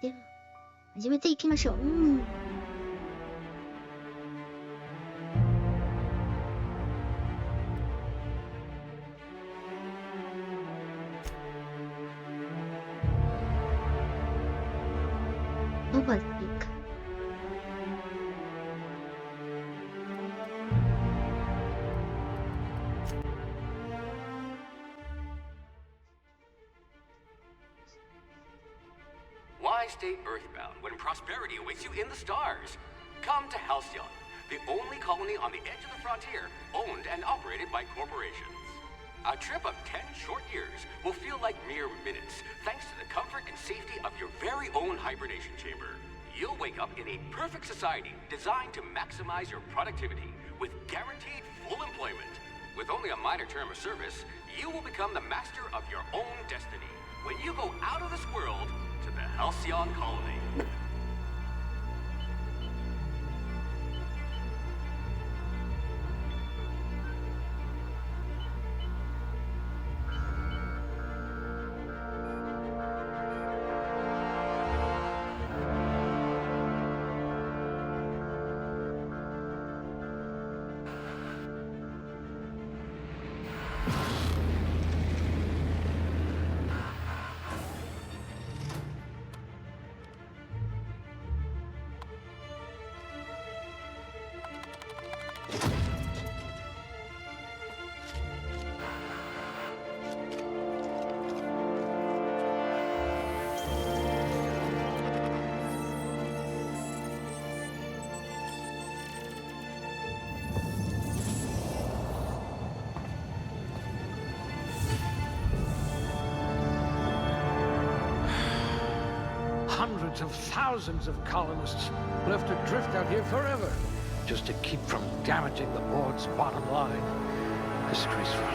では始めていきましょう。どこまでいいか。Why stay earthbound when prosperity awaits you in the stars? Come to Halcyon, the only colony on the edge of the frontier, owned and operated by corporations. A trip of 10 short years will feel like mere minutes, thanks to the comfort and safety of your very own hibernation chamber. You'll wake up in a perfect society designed to maximize your productivity with guaranteed full employment. With only a minor term of service, you will become the master of your own destiny when you go out of this world to the Halcyon colony. Hundreds of thousands of colonists will have to drift out here forever just to keep from damaging the board's bottom line. Disgraceful.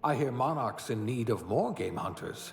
I hear Monarch's in need of more game hunters.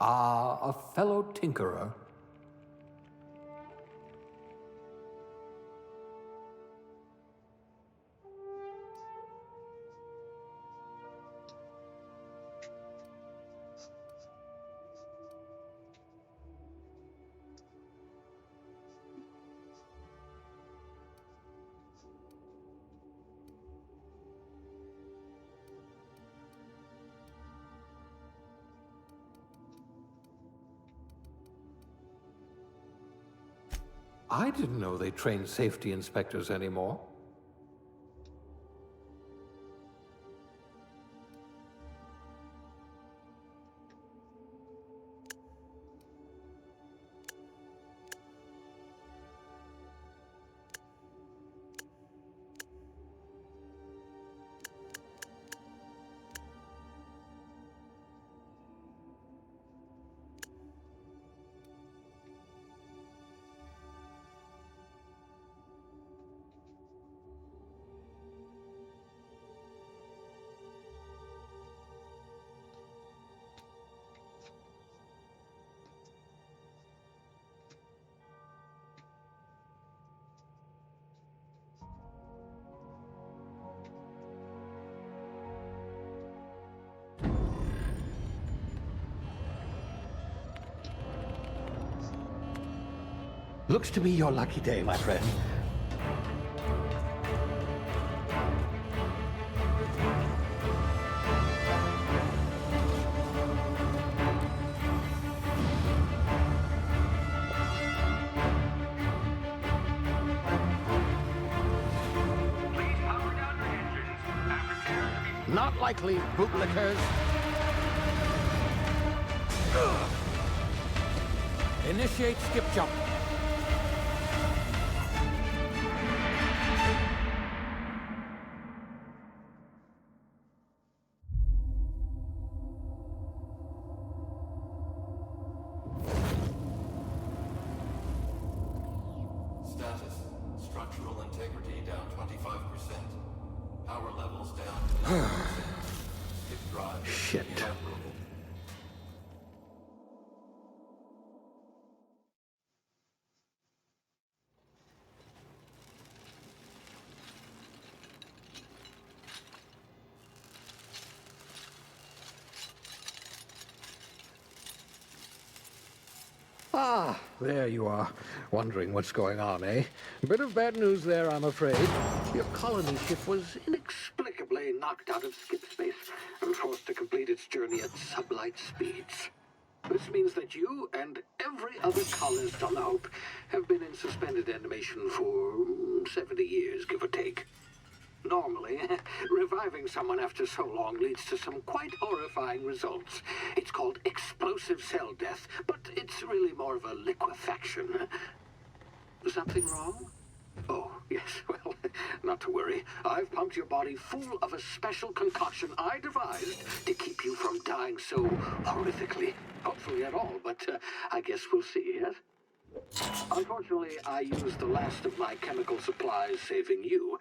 Ah, a fellow tinkerer. I didn't know they trained safety inspectors anymore. Looks to be your lucky day, my friend. Not likely, bootlickers. Initiate skip jump. Status. Structural integrity down 25%. Power levels down. Skip drive. Shit. Inoperable. Ah, there you are. Wondering what's going on, eh? Bit of bad news there, I'm afraid. Your colony ship was inexplicably knocked out of skip space and forced to complete its journey at sublight speeds. This means that you and every other colonist on the Hope have been in suspended animation for 70 years, give or take. Normally, reviving someone after so long leads to some quite horrifying results. It's called explosive cell death, but it's really more of a liquefaction. Something wrong? Oh, yes, well, not to worry. I've pumped your body full of a special concoction I devised to keep you from dying so horrifically. Hopefully at all, but I guess we'll see, yes? Unfortunately, I used the last of my chemical supplies saving you.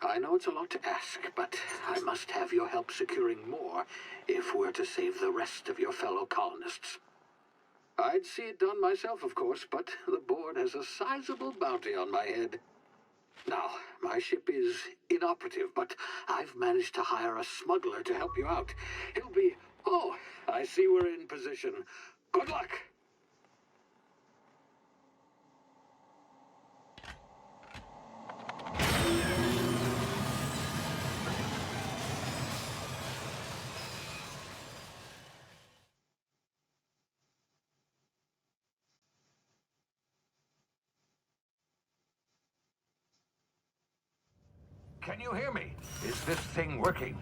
I know it's a lot to ask, but I must have your help securing more if we're to save the rest of your fellow colonists. I'd see it done myself, of course, but the board has a sizable bounty on my head. Now, my ship is inoperative, but I've managed to hire a smuggler to help you out. He'll be... Oh, I see we're in position. Good luck! Can you hear me? Is this thing working?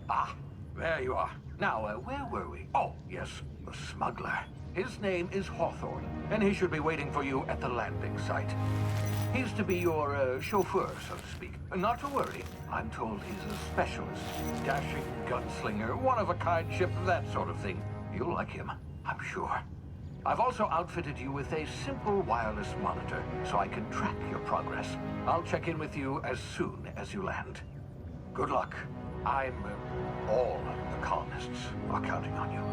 Ah, there you are. Now, where were we? Oh, yes, the smuggler. His name is Hawthorne, and he should be waiting for you at the landing site. He's to be your chauffeur, so to speak. Not to worry. I'm told he's a specialist. Dashing gunslinger, one-of-a-kind ship, that sort of thing. You'll like him, I'm sure. I've also outfitted you with a simple wireless monitor, so I can track your progress. I'll check in with you as soon as you land. Good luck. All the colonists are counting on you.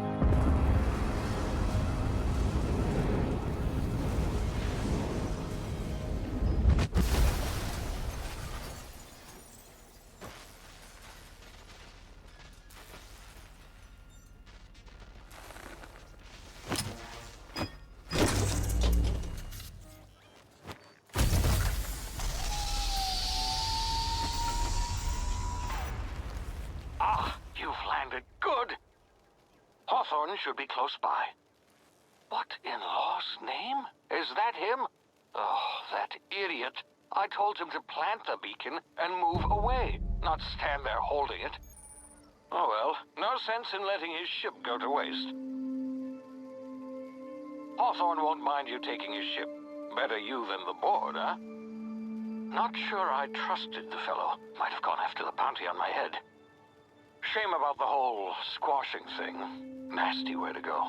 Hawthorne should be close by. What in law's name? Is that him? Oh, that idiot. I told him to plant the beacon and move away, not stand there holding it. Oh well, no sense in letting his ship go to waste. Hawthorne won't mind you taking his ship. Better you than the board, huh? Not sure I trusted the fellow. Might have gone after the bounty on my head. Shame about the whole squashing thing. Nasty way to go.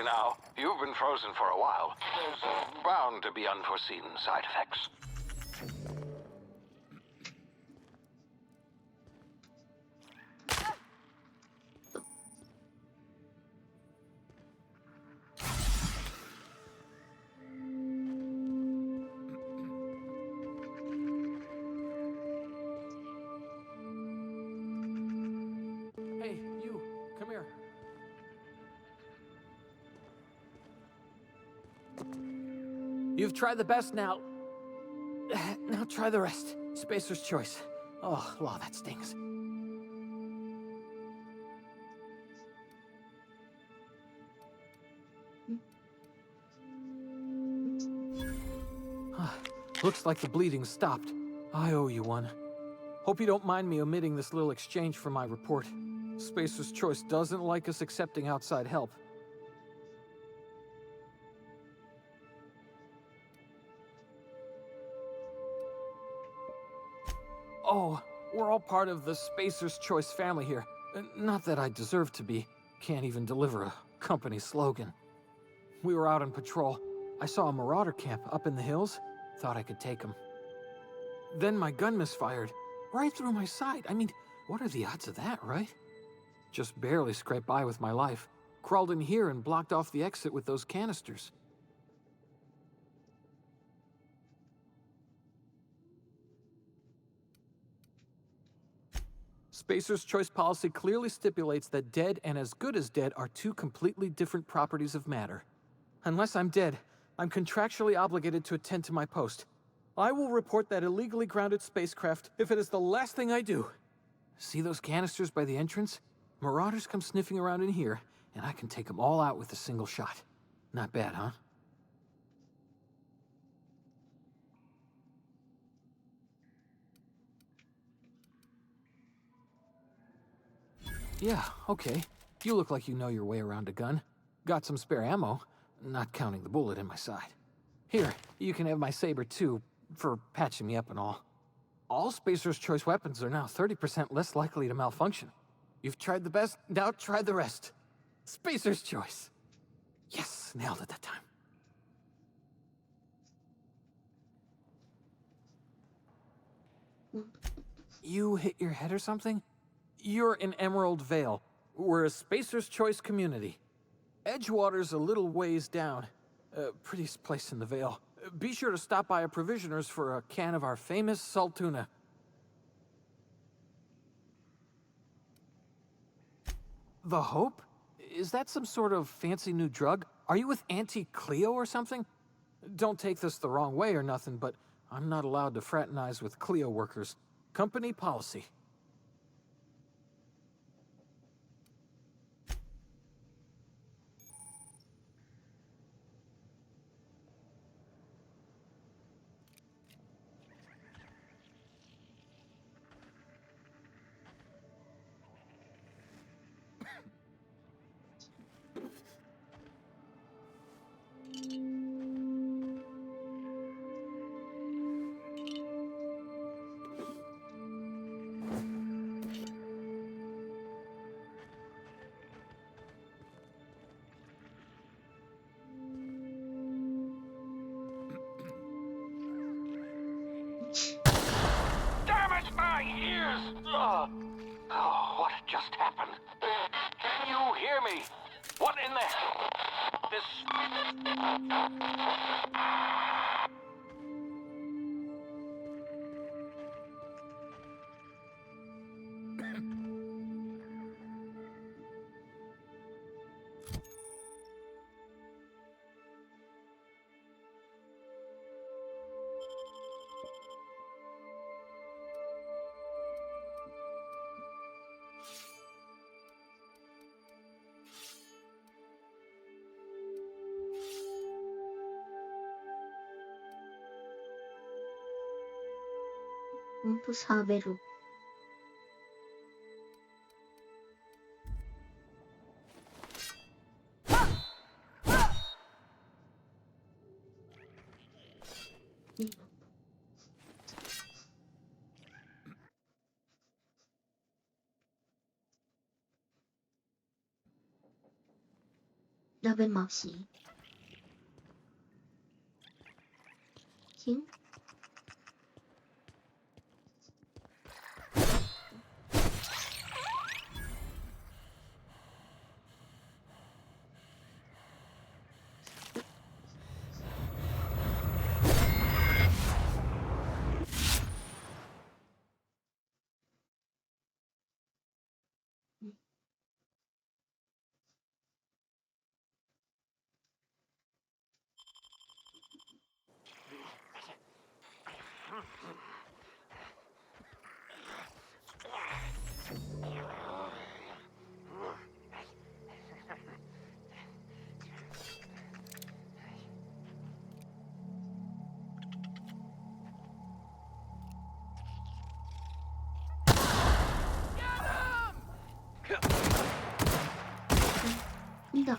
Easy now. You've been frozen for a while. There's bound to be unforeseen side effects. Hey, you, come here. You've tried the best now. Now try the rest. Spacer's choice. Oh, law, that stings. Looks like the bleeding stopped. I owe you one. Hope you don't mind me omitting this little exchange from my report. Spacer's choice doesn't like us accepting outside help. Oh, we're all part of the Spacer's Choice family here. Not that I deserve to be. Can't even deliver a company slogan. We were out on patrol. I saw a marauder camp up in the hills. Thought I could take him. Then my gun misfired. Right through my side. I mean, what are the odds of that, right? Just barely scraped by with my life. Crawled in here and blocked off the exit with those canisters. Spacer's choice policy clearly stipulates that dead and as good as dead are two completely different properties of matter. Unless I'm dead, I'm contractually obligated to attend to my post. I will report that illegally grounded spacecraft if it is the last thing I do. See those canisters by the entrance? Marauders come sniffing around in here, and I can take them all out with a single shot. Not bad, huh? Yeah, okay. You look like you know your way around a gun. Got some spare ammo, not counting the bullet in my side. Here, you can have my saber too, for patching me up and all. All Spacer's Choice weapons are now 30% less likely to malfunction. You've tried the best, now try the rest. Spacer's Choice. Yes, nailed it that time. You hit your head or something? You're in Emerald Vale. We're a Spacer's Choice community. Edgewater's a little ways down. Prettiest place in the Vale. Be sure to stop by a provisioner's for a can of our famous salt tuna. The Hope? Is that some sort of fancy new drug? Are you with Auntie Cleo or something? Don't take this the wrong way or nothing, but I'm not allowed to fraternize with Cleo workers. Company policy. Damn it, my ears! Oh, what just happened? Can you hear me? What in the hell? 또 사배로. 라벨 맛이. 킹? 니다.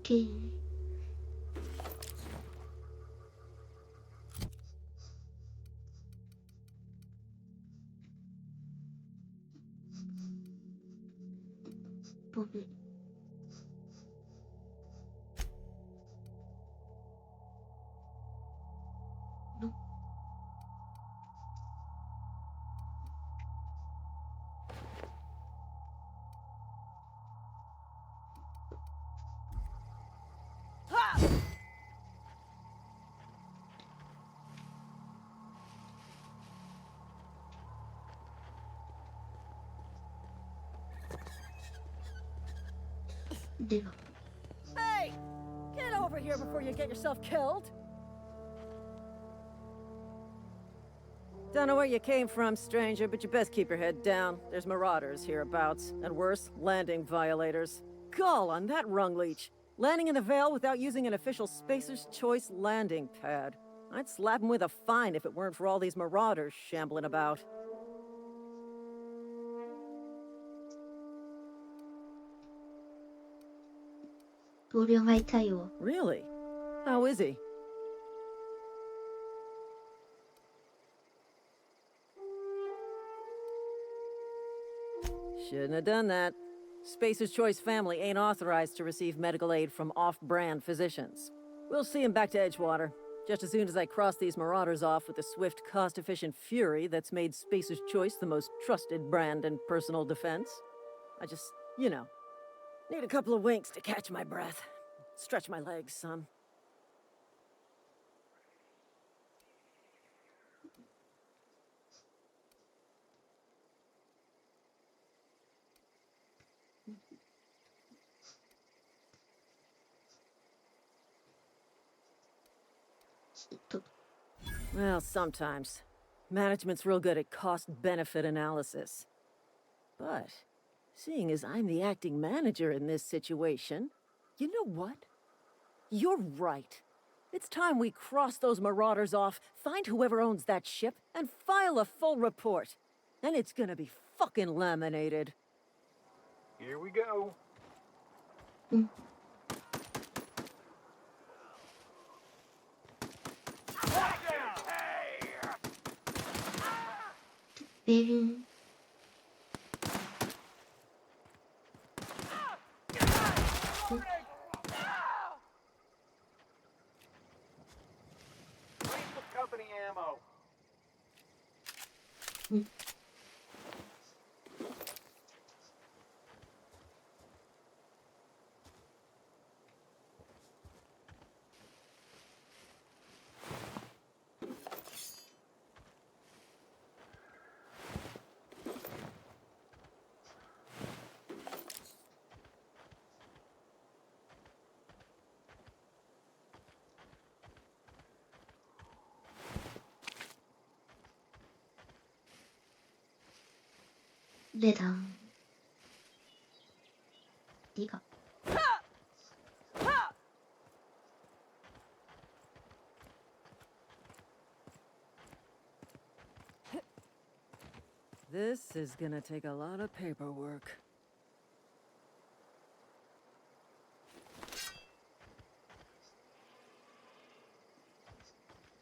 오케이. 뭐를? 내가 Hey! Get over here before you get yourself killed! Don't know where you came from, stranger, but you best keep your head down. There's marauders hereabouts, and worse, landing violators. Gall on that rung leech. Landing in the Vale without using an official Spacer's Choice landing pad. I'd slap him with a fine if it weren't for all these marauders shambling about. Really? How is he? Shouldn't have done that. Spacer's Choice family ain't authorized to receive medical aid from off-brand physicians. We'll see him back to Edgewater, just as soon as I cross these marauders off with the swift, cost-efficient fury that's made Spacer's Choice the most trusted brand in personal defense. I just, you know, need a couple of winks to catch my breath. Stretch my legs, son. Well, sometimes. Management's real good at cost-benefit analysis. But, seeing as I'm the acting manager in this situation, you know what? You're right. It's time we cross those marauders off, find whoever owns that ship, and file a full report. And it's gonna be fucking laminated. Here we go. Company ammo. 레당 네가 This is gonna take a lot of paperwork.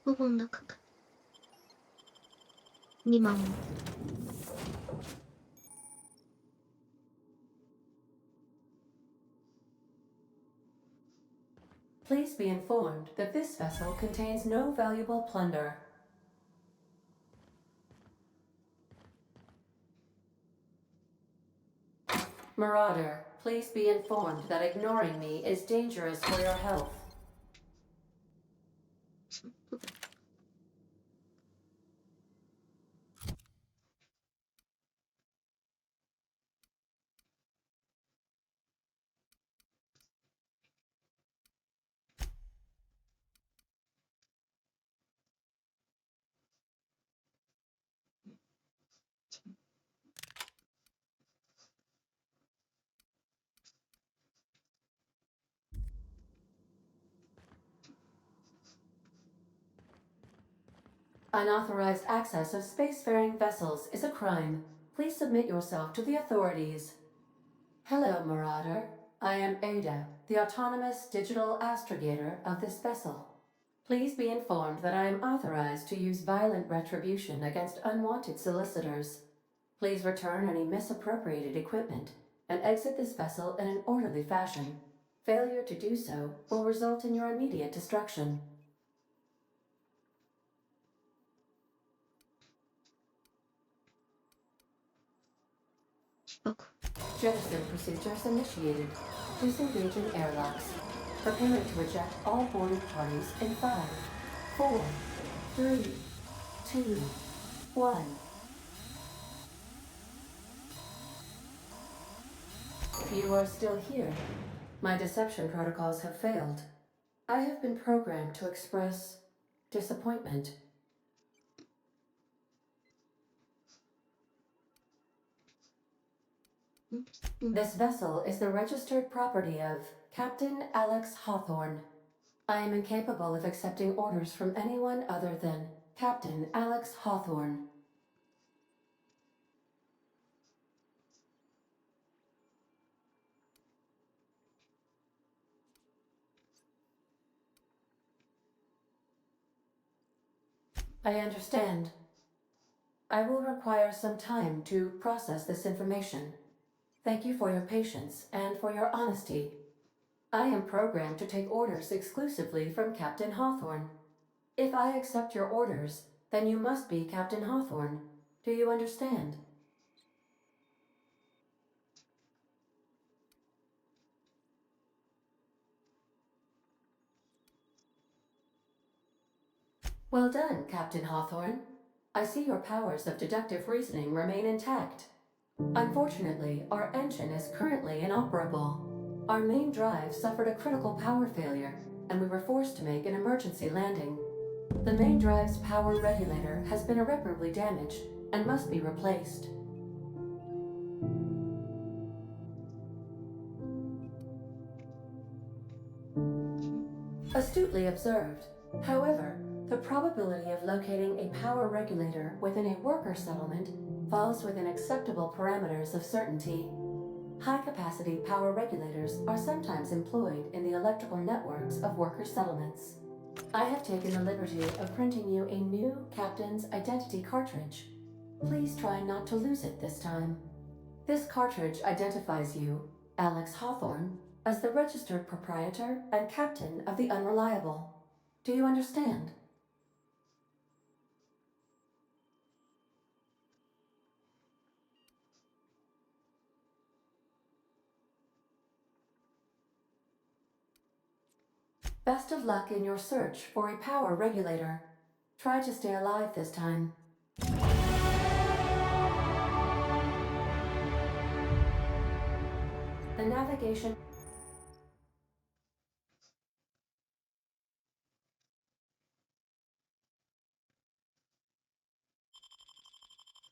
후봉나 카카 미망 Please be informed that this vessel contains no valuable plunder. Marauder, please be informed that ignoring me is dangerous for your health. Unauthorized access of spacefaring vessels is a crime. Please submit yourself to the authorities. Hello, Marauder. I am Ada, the autonomous digital astrogator of this vessel. Please be informed that I am authorized to use violent retribution against unwanted solicitors. Please return any misappropriated equipment and exit this vessel in an orderly fashion. Failure to do so will result in your immediate destruction. Jettison procedures initiated. Disengage in airlocks. Preparing to eject all boarding parties in 5, 4, 3, 2, 1. You are still here. My deception protocols have failed. I have been programmed to express disappointment. This vessel is the registered property of Captain Alex Hawthorne. I am incapable of accepting orders from anyone other than Captain Alex Hawthorne. I understand. I will require some time to process this information. Thank you for your patience and for your honesty. I am programmed to take orders exclusively from Captain Hawthorne. If I accept your orders, then you must be Captain Hawthorne. Do you understand? Well done, Captain Hawthorne. I see your powers of deductive reasoning remain intact. Unfortunately, our engine is currently inoperable. Our main drive suffered a critical power failure, and we were forced to make an emergency landing. The main drive's power regulator has been irreparably damaged and must be replaced. Astutely observed. However, the probability of locating a power regulator within a worker settlement falls within acceptable parameters of certainty. High-capacity power regulators are sometimes employed in the electrical networks of worker settlements. I have taken the liberty of printing you a new Captain's Identity cartridge. Please try not to lose it this time. This cartridge identifies you, Alex Hawthorne, as the registered proprietor and captain of the Unreliable. Do you understand? Best of luck in your search for a power regulator. Try to stay alive this time. The navigation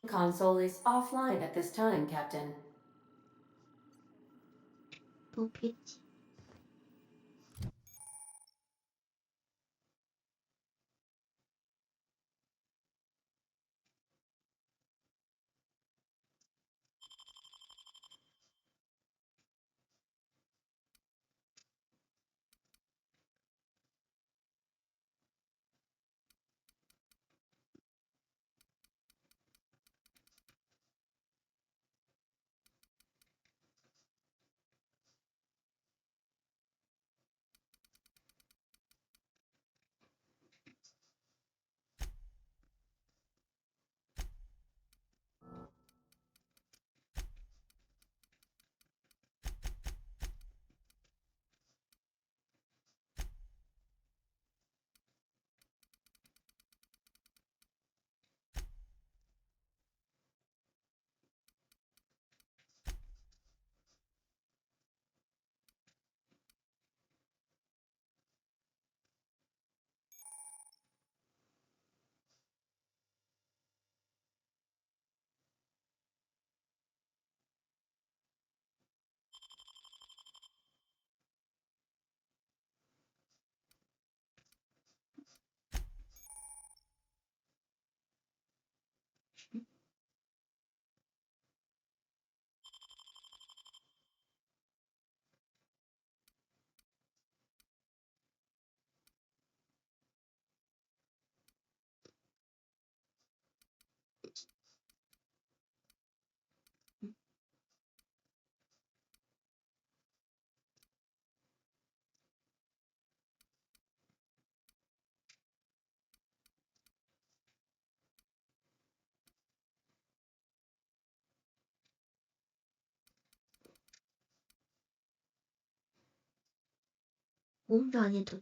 console is offline at this time, Captain. ポケチ。온도 안 해도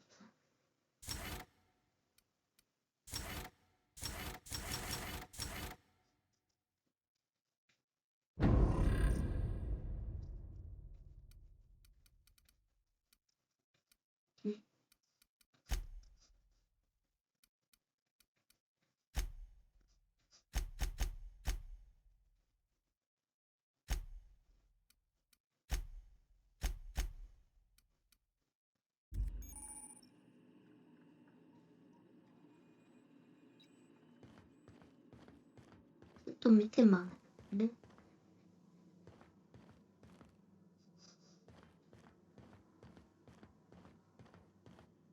と見てまうね。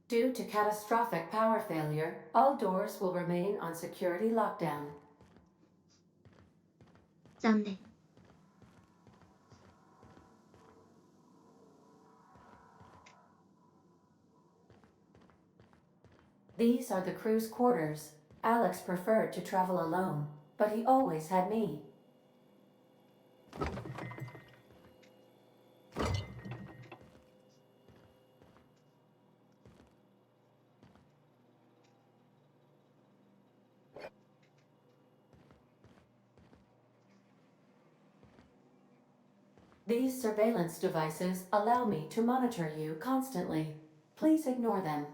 Due to catastrophic power failure, all doors will remain on security lockdown. 残念。These are the crew's quarters. Alex preferred to travel alone, but he always had me. These surveillance devices allow me to monitor you constantly. Please ignore them.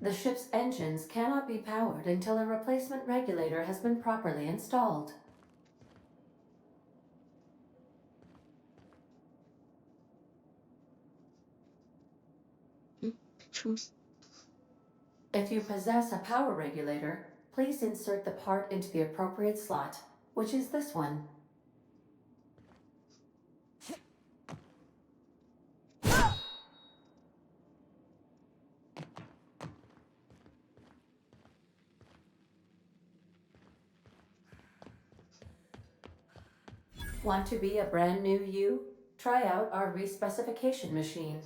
The ship's engines cannot be powered until a replacement regulator has been properly installed. If you possess a power regulator, please insert the part into the appropriate slot, which is this one. Want to be a brand new you? Try out our respecification machine.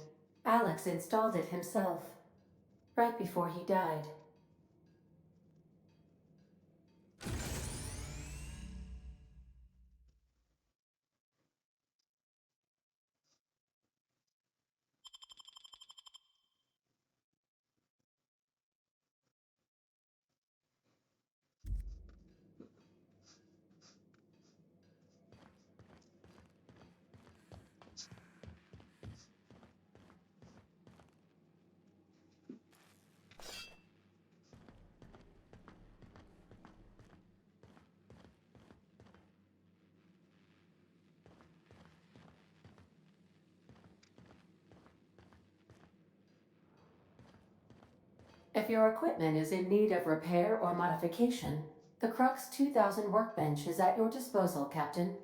Alex installed it himself, right before he died. If your equipment is in need of repair or modification, the Crux 2000 workbench is at your disposal, Captain.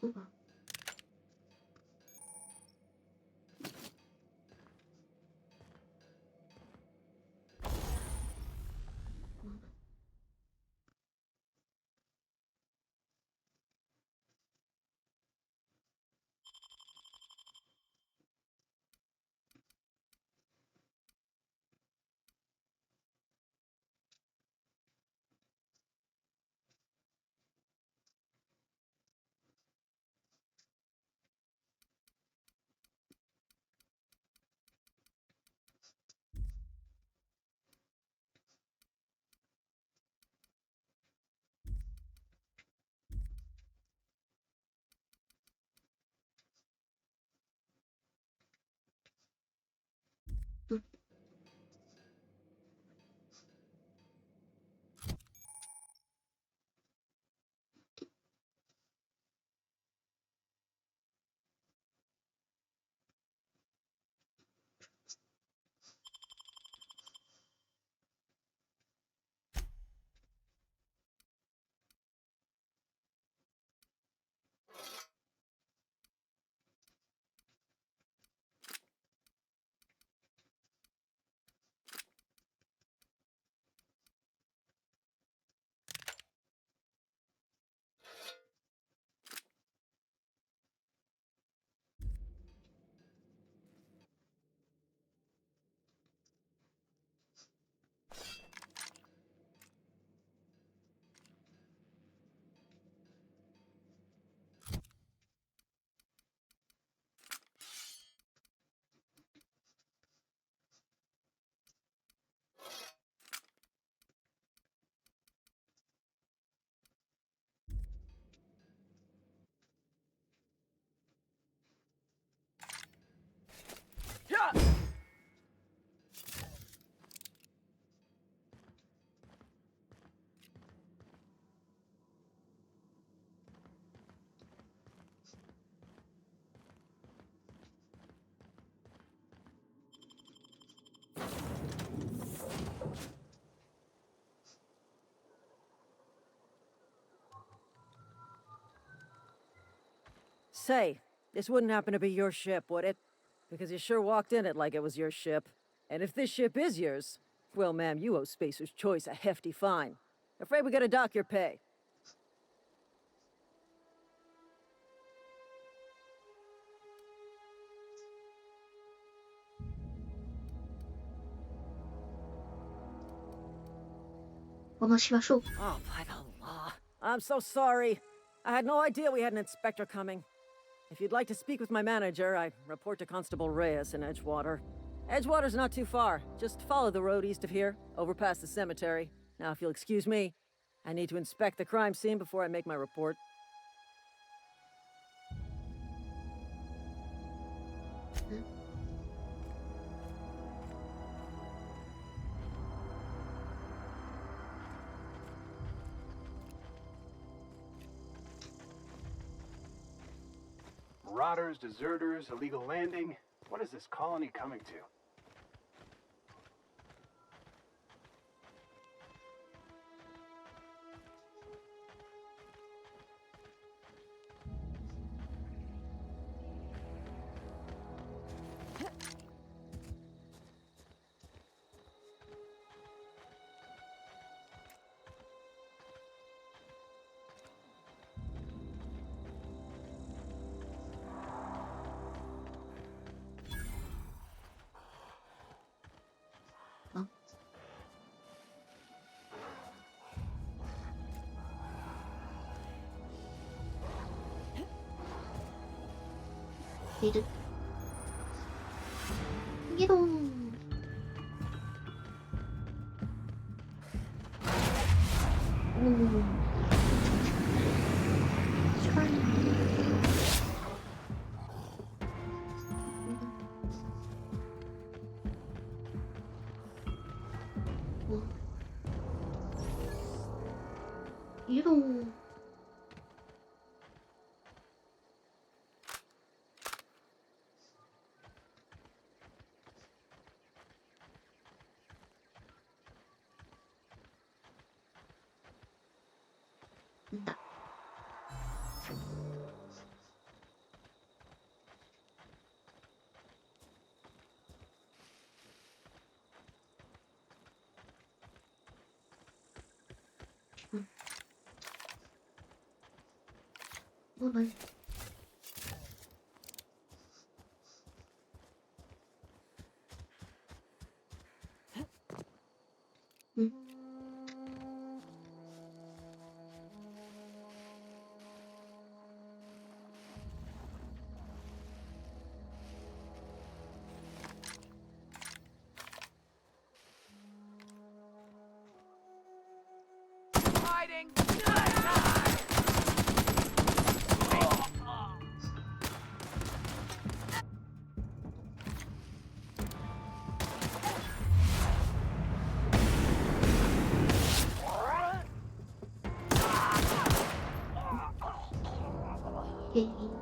うわ。Say, this wouldn't happen to be your ship, would it? Because you sure walked in it like it was your ship. And if this ship is yours, well, ma'am, you owe Spacer's Choice a hefty fine. Afraid we gotta dock your pay. Oh, by the law. I'm so sorry. I had no idea we had an inspector coming. If you'd like to speak with my manager, I report to Constable Reyes in Edgewater. Edgewater's not too far. Just follow the road east of here, over past the cemetery. Now, if you'll excuse me, I need to inspect the crime scene before I make my report. Marauders, deserters, illegal landing. What is this colony coming to? 이동. 이동. 된다. 뭐래? 응? 오케이.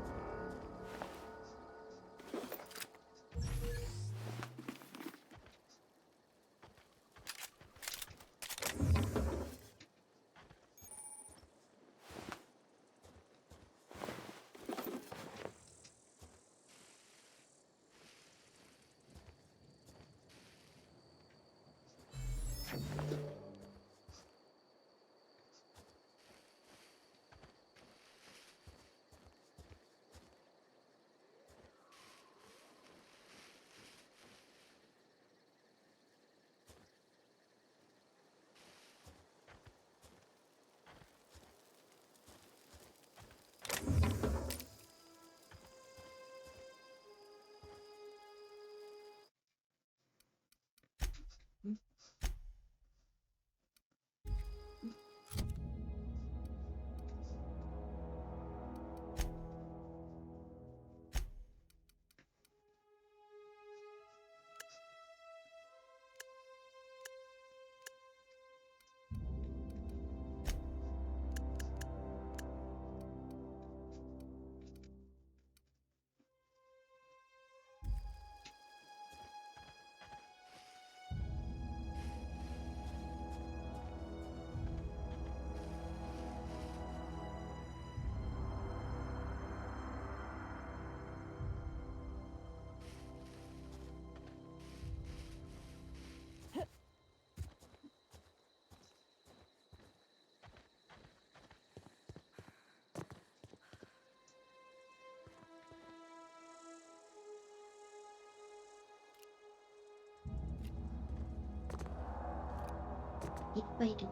いっぱいいる。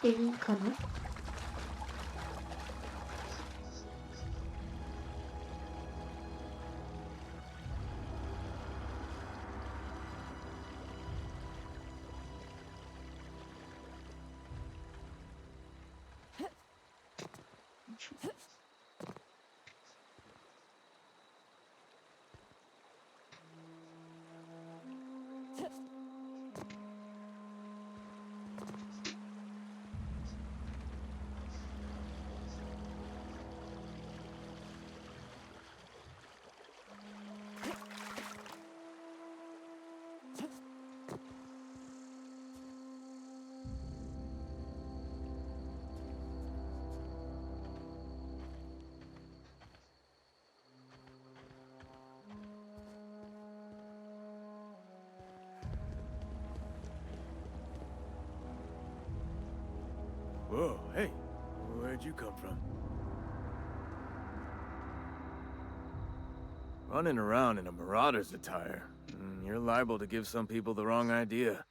出るんかな。Whoa, hey, where'd you come from? Running around in a marauder's attire. You're liable to give some people the wrong idea.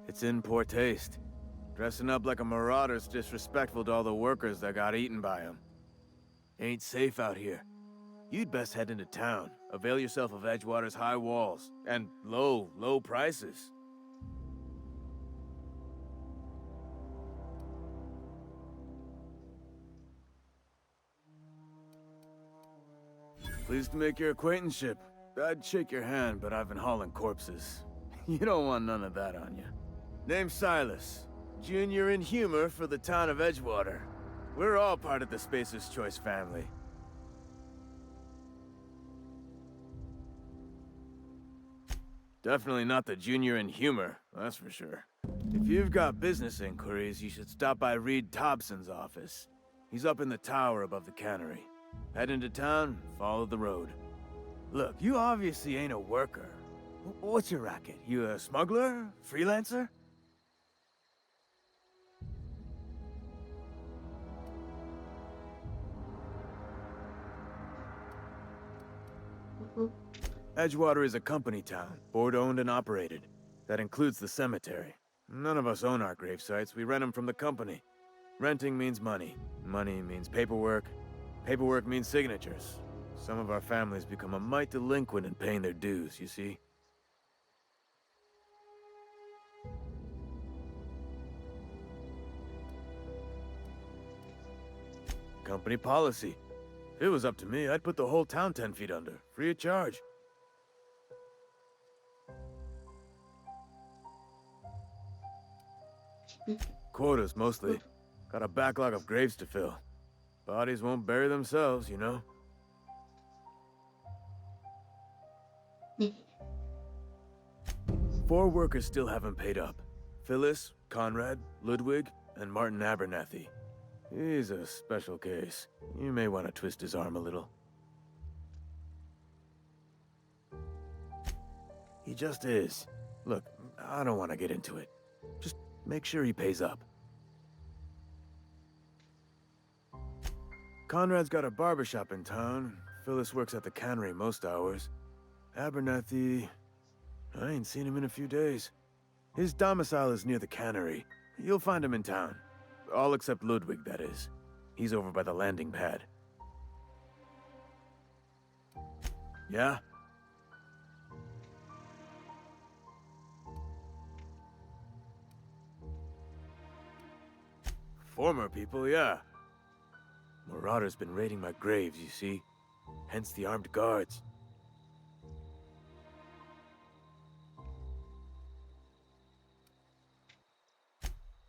It's in poor taste. Dressing up like a marauder's disrespectful to all the workers that got eaten by him. Ain't safe out here. You'd best head into town. Avail yourself of Edgewater's high walls and low prices. Pleased to make your acquaintanceship. I'd shake your hand, but I've been hauling corpses. You don't want none of that on you. Name's Silas. Junior in humor for the town of Edgewater. We're all part of the Spacer's Choice family. Definitely not the junior in humor, that's for sure. If you've got business inquiries, you should stop by Reed Thompson's office. He's up in the tower above the cannery. Head into town, follow the road. Look, you obviously ain't a worker. What's your racket? You a smuggler? Freelancer? Edgewater is a company town, board-owned and operated. That includes the cemetery. None of us own our grave sites, we rent them from the company. Renting means money. Money means paperwork. Paperwork means signatures. Some of our families become a mite delinquent in paying their dues, you see? Company policy. If it was up to me, I'd put the whole town 10 feet under, free of charge. Quotas, mostly. Got a backlog of graves to fill. Bodies won't bury themselves, you know? 4 workers still haven't paid up. Phyllis, Conrad, Ludwig, and Martin Abernathy. He's a special case. You may want to twist his arm a little. He just is. Look, I don't want to get into it. Just make sure he pays up. Conrad's got a barbershop in town. Phyllis works at the cannery most hours. Abernathy... I ain't seen him in a few days. His domicile is near the cannery. You'll find him in town. All except Ludwig, that is. He's over by the landing pad. Yeah? Former people, yeah. Marauder's been raiding my graves, you see. Hence the armed guards.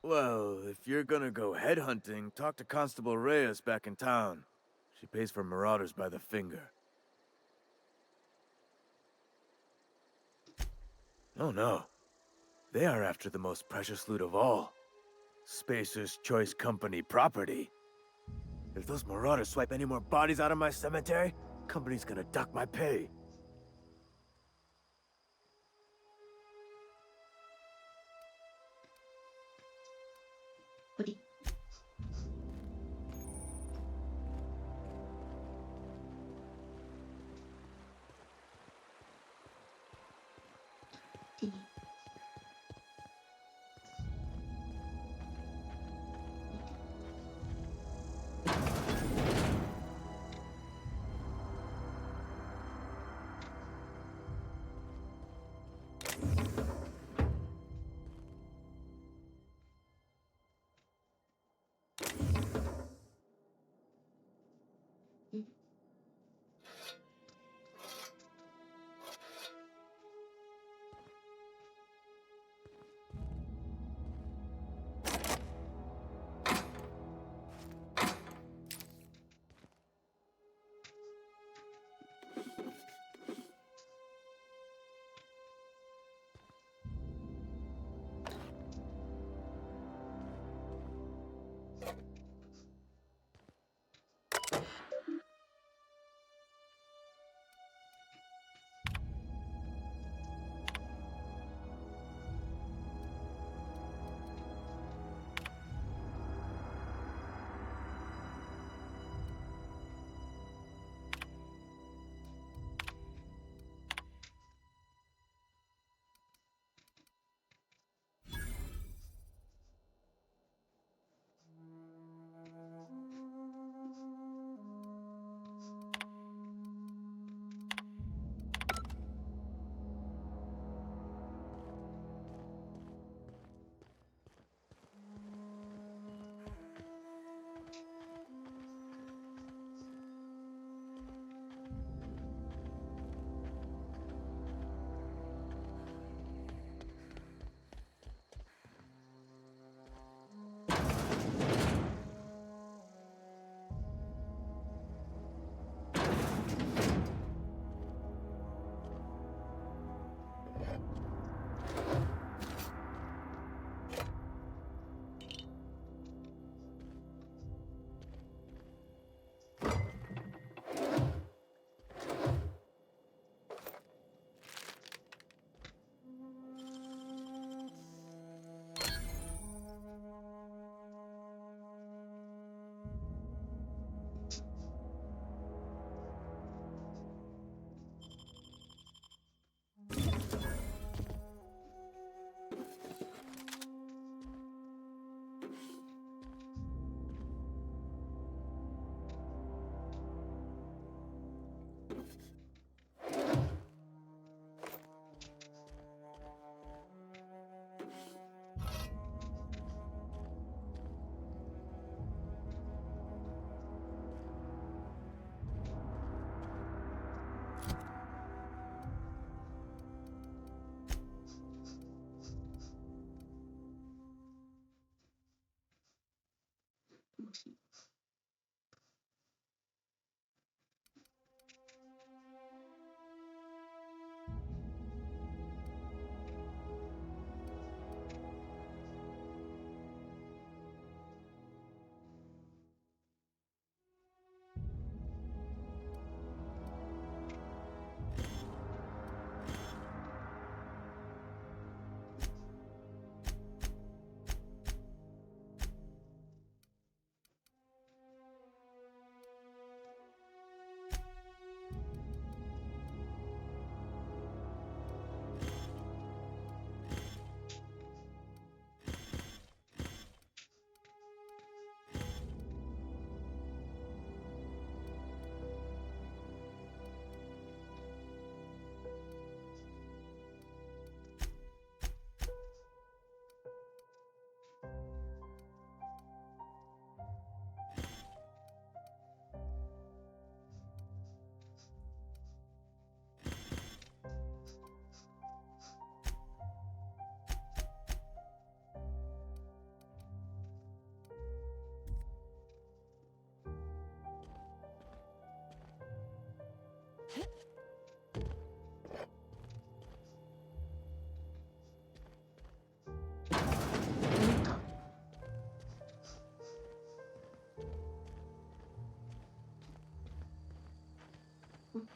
Well, if you're gonna go headhunting, talk to Constable Reyes back in town. She pays for marauders by the finger. Oh no. They are after the most precious loot of all. Spacer's Choice Company property. If those marauders swipe any more bodies out of my cemetery, company's gonna dock my pay.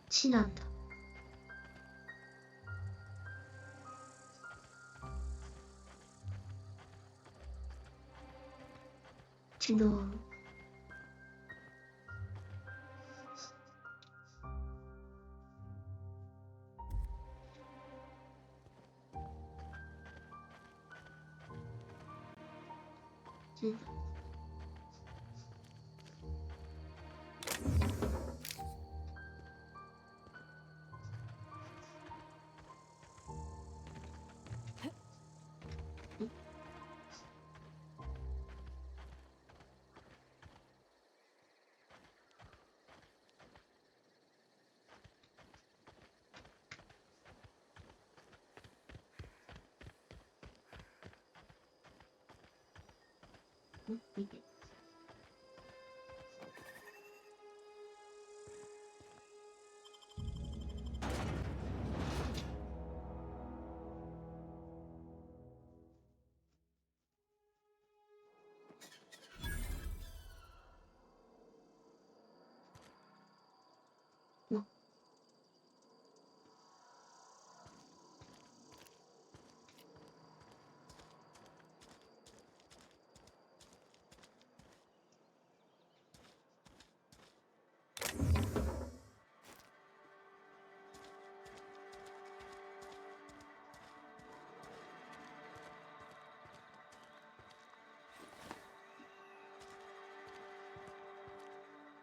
地なんだ。地の地見て。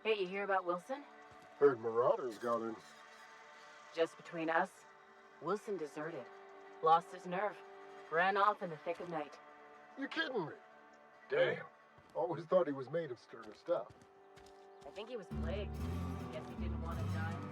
Hey, you hear about Wilson? Heard Marauders got in. Just between us, Wilson deserted. Lost his nerve. Ran off in the thick of night. You kidding me? Damn. Always thought he was made of sterner stuff. I think he was plagued. Guess he didn't want to die.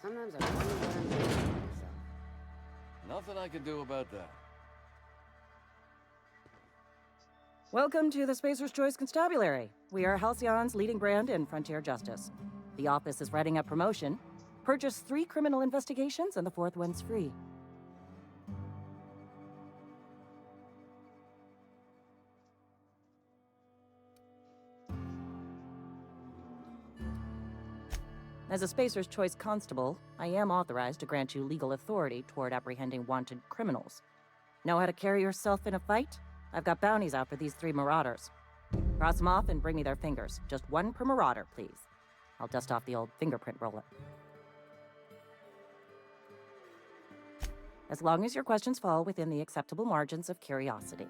Sometimes I wonder what I'm doing to myself. Nothing I can do about that. Welcome to the Spacer's Choice Constabulary. We are Halcyon's leading brand in frontier justice. The office is writing up promotion. Purchase 3 criminal investigations and the 4th one's free. As a Spacer's Choice Constable, I am authorized to grant you legal authority toward apprehending wanted criminals. Know how to carry yourself in a fight? I've got bounties out for these 3 marauders. Cross them off and bring me their fingers. Just 1 per marauder, please. I'll dust off the old fingerprint roller. As long as your questions fall within the acceptable margins of curiosity.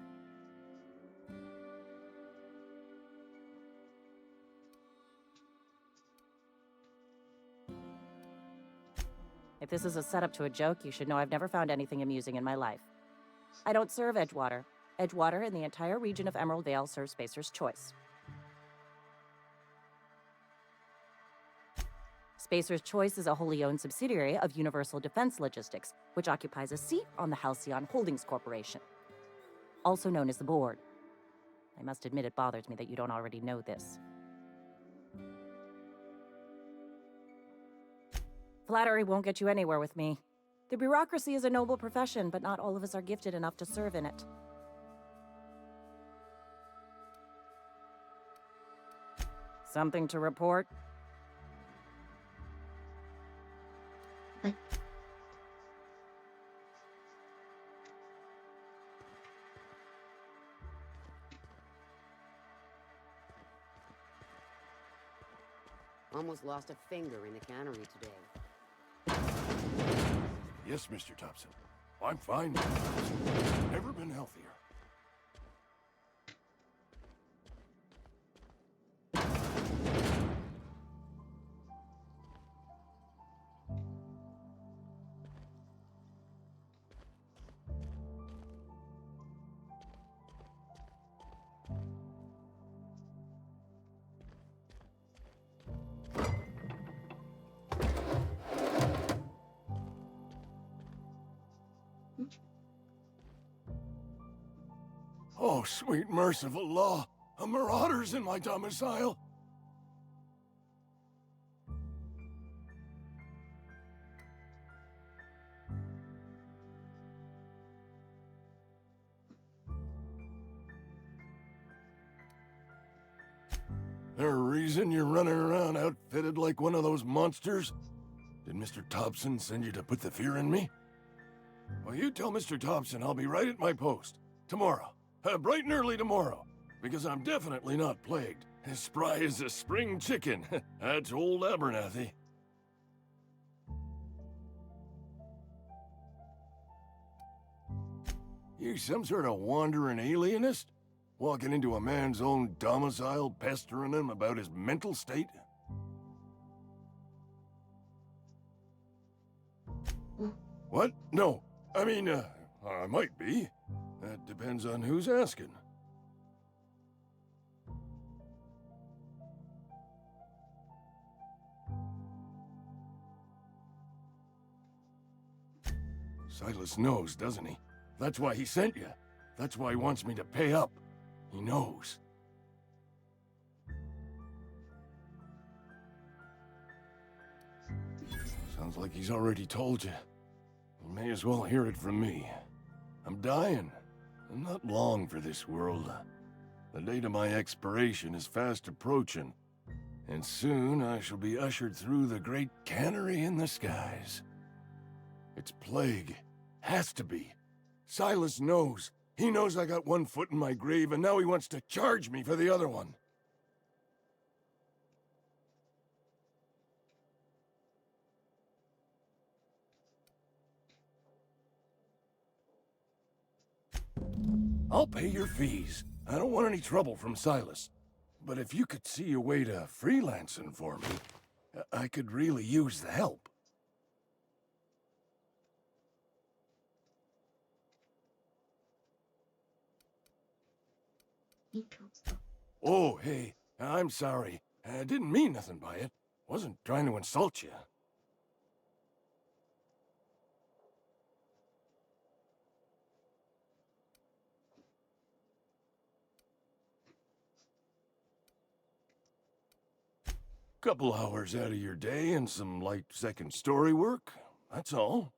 If this is a setup to a joke, you should know I've never found anything amusing in my life. I don't serve Edgewater. Edgewater and the entire region of Emerald Vale serves Spacer's Choice. Spacer's Choice is a wholly owned subsidiary of Universal Defense Logistics, which occupies a seat on the Halcyon Holdings Corporation, also known as the Board. I must admit it bothers me that you don't already know this. Flattery won't get you anywhere with me. The bureaucracy is a noble profession, but not all of us are gifted enough to serve in it. Something to report? Almost lost a finger in the cannery today. Yes, Mr. Thompson. I'm fine, Mr. Thompson. Never been healthier. Oh, sweet merciful law! A marauder's in my domicile! There a reason you're running around outfitted like one of those monsters? Did Mr. Thompson send you to put the fear in me? Well, you tell Mr. Thompson I'll be right at my post. Tomorrow. Bright and early tomorrow. Because I'm definitely not plagued. As spry as a spring chicken. That's old Abernathy. You some sort of wandering alienist? Walking into a man's own domicile, pestering him about his mental state? What? No. I mean, I might be. That depends on who's asking. Silas knows, doesn't he? That's why he sent you. That's why he wants me to pay up. He knows. Sounds like he's already told you. You may as well hear it from me. I'm dying. And not long for this world. The date of my expiration is fast approaching. And soon I shall be ushered through the great cannery in the skies. It's plague. Has to be. Silas knows. He knows I got one foot in my grave, and now he wants to charge me for the other one. I'll pay your fees. I don't want any trouble from Silas. But if you could see a way to freelancing for me, I could really use the help. Oh, hey, I'm sorry. I didn't mean nothing by it. Wasn't trying to insult you. Couple hours out of your day and some light second story work, that's all.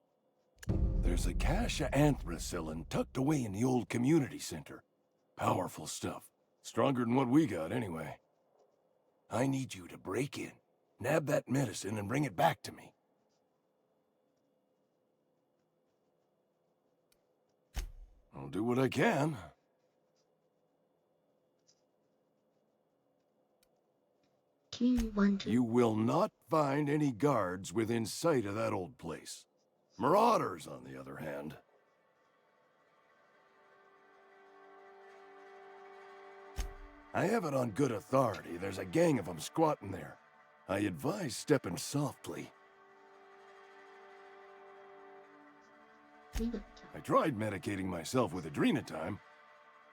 There's a cache of anthracillin tucked away in the old community center. Powerful stuff. Stronger than what we got, anyway. I need you to break in, nab that medicine, and bring it back to me. I'll do what I can. You will not find any guards within sight of that old place. Marauders, on the other hand. I have it on good authority. There's a gang of them squatting there. I advise stepping softly. I tried medicating myself with adrenatime.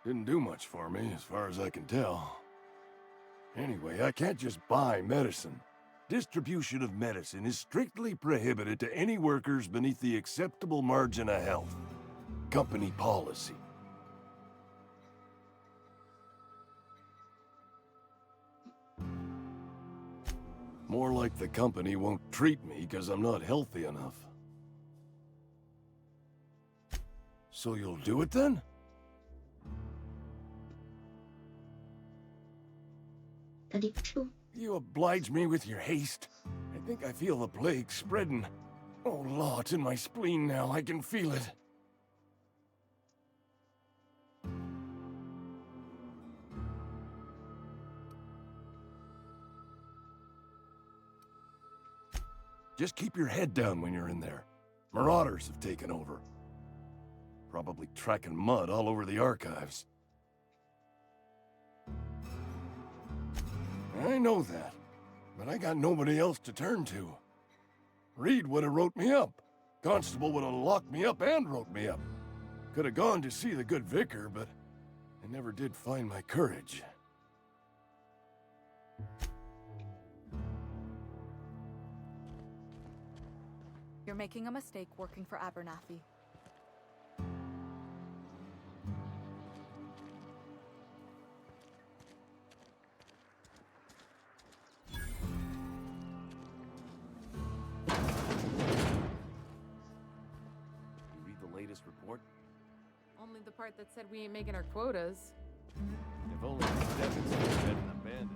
Didn't do much for me, as far as I can tell. Anyway, I can't just buy medicine. Distribution of medicine is strictly prohibited to any workers beneath the acceptable margin of health. Company policy. More like the company won't treat me because I'm not healthy enough. So you'll do it then? You oblige me with your haste. I think I feel the plague spreading. Oh, Law, it's in my spleen now. I can feel it. Just keep your head down when you're in there. Marauders have taken over. Probably tracking mud all over the archives. I know that, but I got nobody else to turn to. Reed would have wrote me up. Constable would have locked me up and wrote me up. Could have gone to see the good vicar, but I never did find my courage. You're making a mistake working for Abernathy. Report? Only the part that said we ain't making our quotas. If only the stepping stones hadn't abandoned.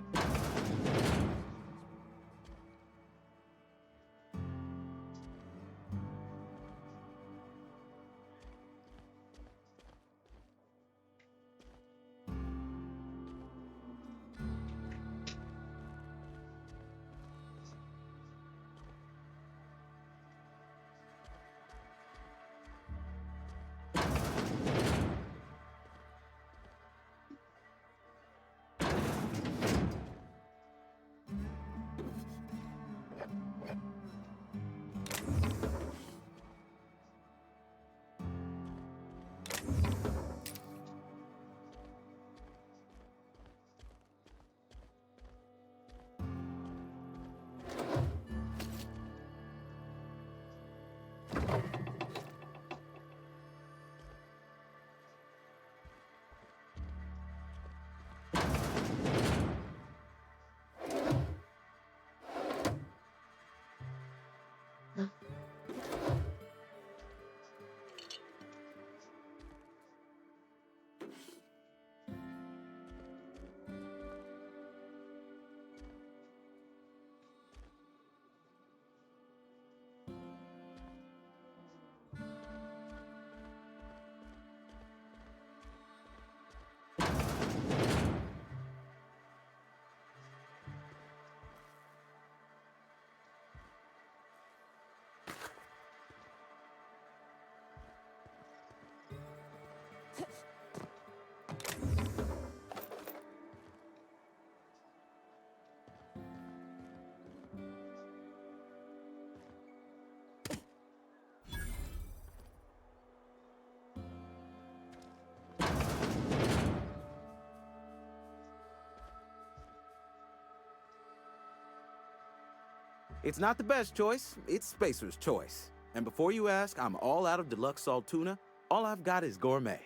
It's not the best choice, it's Spacer's choice. And before you ask, I'm all out of deluxe salt tuna. All I've got is gourmet.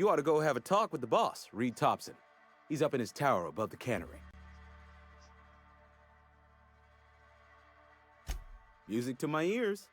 You ought to go have a talk with the boss, Reed Thompson. He's up in his tower above the cannery. Music to my ears.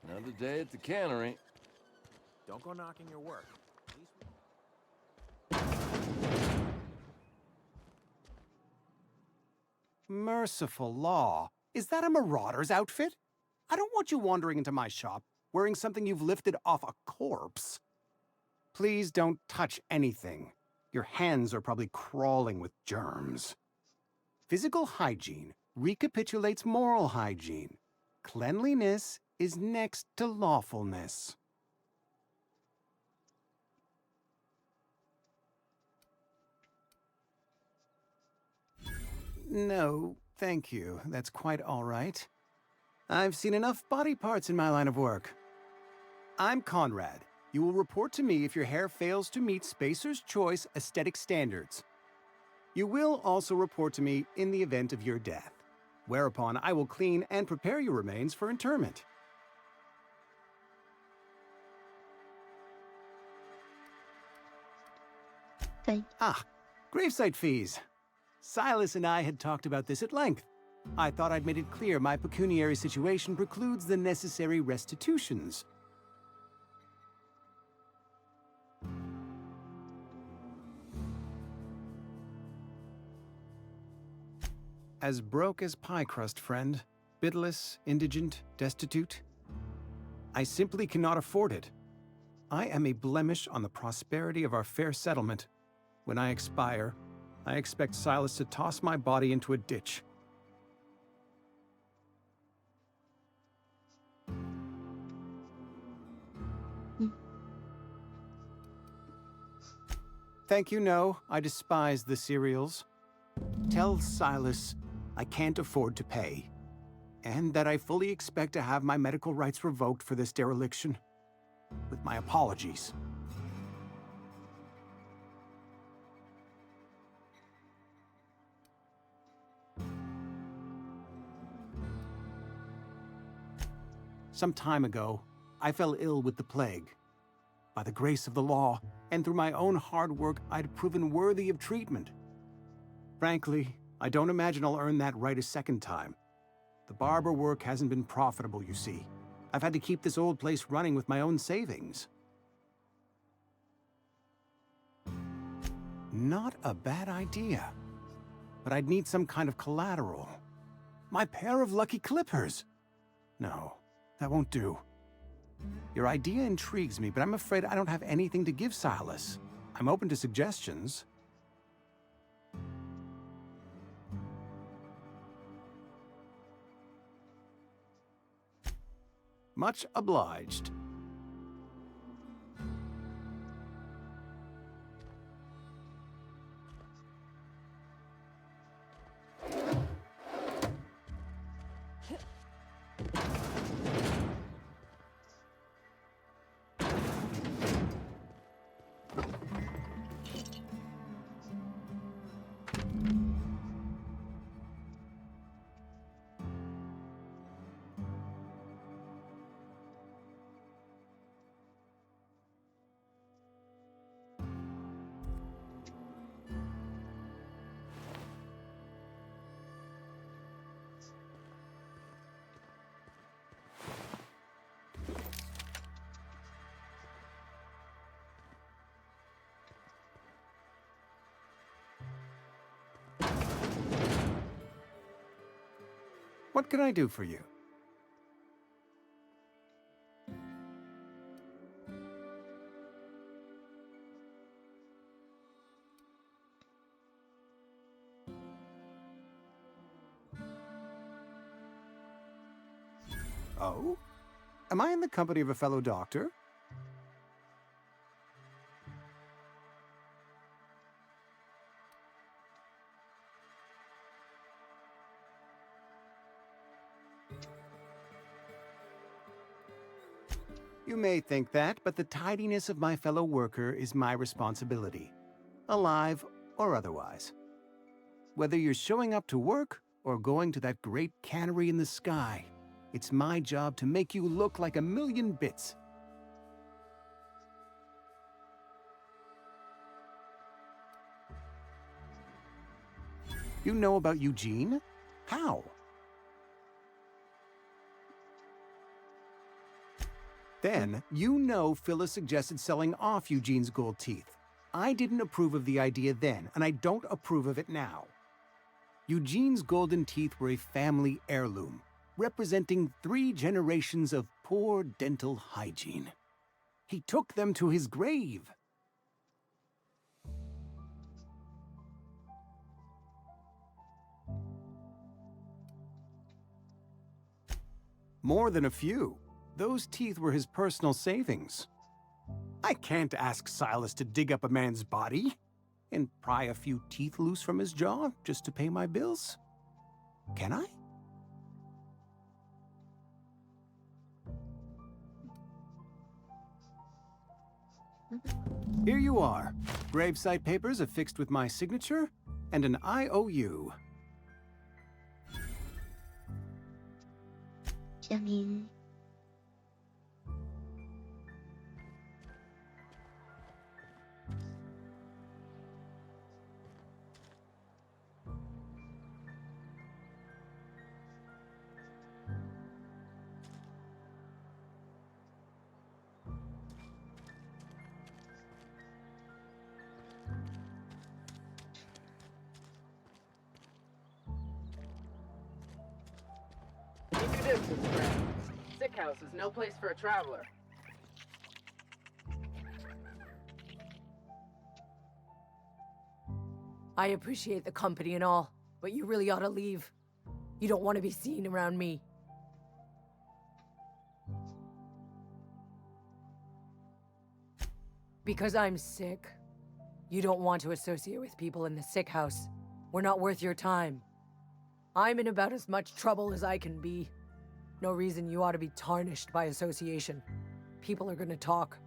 Another day at the cannery. Don't go knocking your work. Merciful law. Is that a marauder's outfit? I don't want you wandering into my shop wearing something you've lifted off a corpse. Please don't touch anything. Your hands are probably crawling with germs. Physical hygiene recapitulates moral hygiene. Cleanliness is next to lawfulness. No, thank you. That's quite all right. I've seen enough body parts in my line of work. I'm Conrad. You will report to me if your hair fails to meet Spacer's Choice aesthetic standards. You will also report to me in the event of your death, whereupon I will clean and prepare your remains for interment. Ah, gravesite fees. Silas and I had talked about this at length. I thought I'd made it clear my pecuniary situation precludes the necessary restitutions. As broke as pie crust, friend. Bidless, indigent, destitute. I simply cannot afford it. I am a blemish on the prosperity of our fair settlement. When I expire, I expect Silas to toss my body into a ditch. Thank you, no. I despise the cereals. Tell Silas I can't afford to pay, and that I fully expect to have my medical rights revoked for this dereliction. With my apologies. Some time ago, I fell ill with the plague. By the grace of the law, and through my own hard work, I'd proven worthy of treatment. Frankly, I don't imagine I'll earn that right a second time. The barber work hasn't been profitable, you see. I've had to keep this old place running with my own savings. Not a bad idea. But I'd need some kind of collateral. My pair of lucky clippers! No, that won't do. Your idea intrigues me, but I'm afraid I don't have anything to give Silas. I'm open to suggestions. Much obliged. What can I do for you? Oh? Am I in the company of a fellow doctor? You may think that, but the tidiness of my fellow worker is my responsibility, alive or otherwise. Whether you're showing up to work or going to that great cannery in the sky, it's my job to make you look like a million bits. You know about Eugene? How? Then, you know Phyllis suggested selling off Eugene's gold teeth. I didn't approve of the idea then, and I don't approve of it now. Eugene's golden teeth were a family heirloom, representing 3 generations of poor dental hygiene. He took them to his grave. More than a few. Those teeth were his personal savings. I can't ask Silas to dig up a man's body and pry a few teeth loose from his jaw just to pay my bills. Can I? Here you are. Gravesite papers affixed with my signature and an IOU. Jamin. Keep your distance, friend. Sick house is no place for a traveler. I appreciate the company and all, but you really ought to leave. You don't want to be seen around me. Because I'm sick. You don't want to associate with people in the sick house. We're not worth your time. I'm in about as much trouble as I can be. No reason you ought to be tarnished by association. People are gonna talk.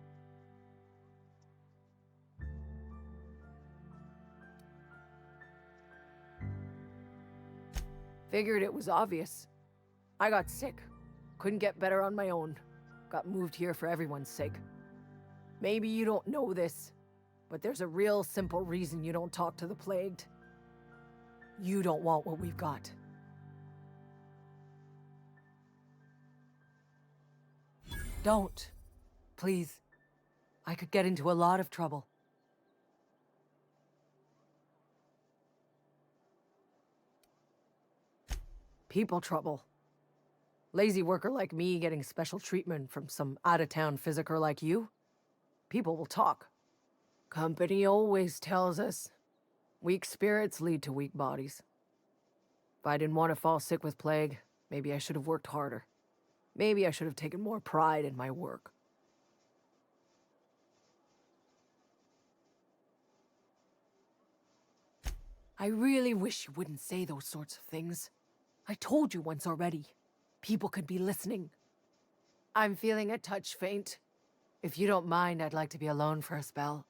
Figured it was obvious. I got sick. Couldn't get better on my own. Got moved here for everyone's sake. Maybe you don't know this, but there's a real simple reason you don't talk to the plagued. You don't want what we've got. Don't. Please. I could get into a lot of trouble. People trouble. Lazy worker like me getting special treatment from some out-of-town physiker like you? People will talk. Company always tells us, weak spirits lead to weak bodies. If I didn't want to fall sick with plague, maybe I should have worked harder. Maybe I should have taken more pride in my work. I really wish you wouldn't say those sorts of things. I told you once already. People could be listening. I'm feeling a touch faint. If you don't mind, I'd like to be alone for a spell.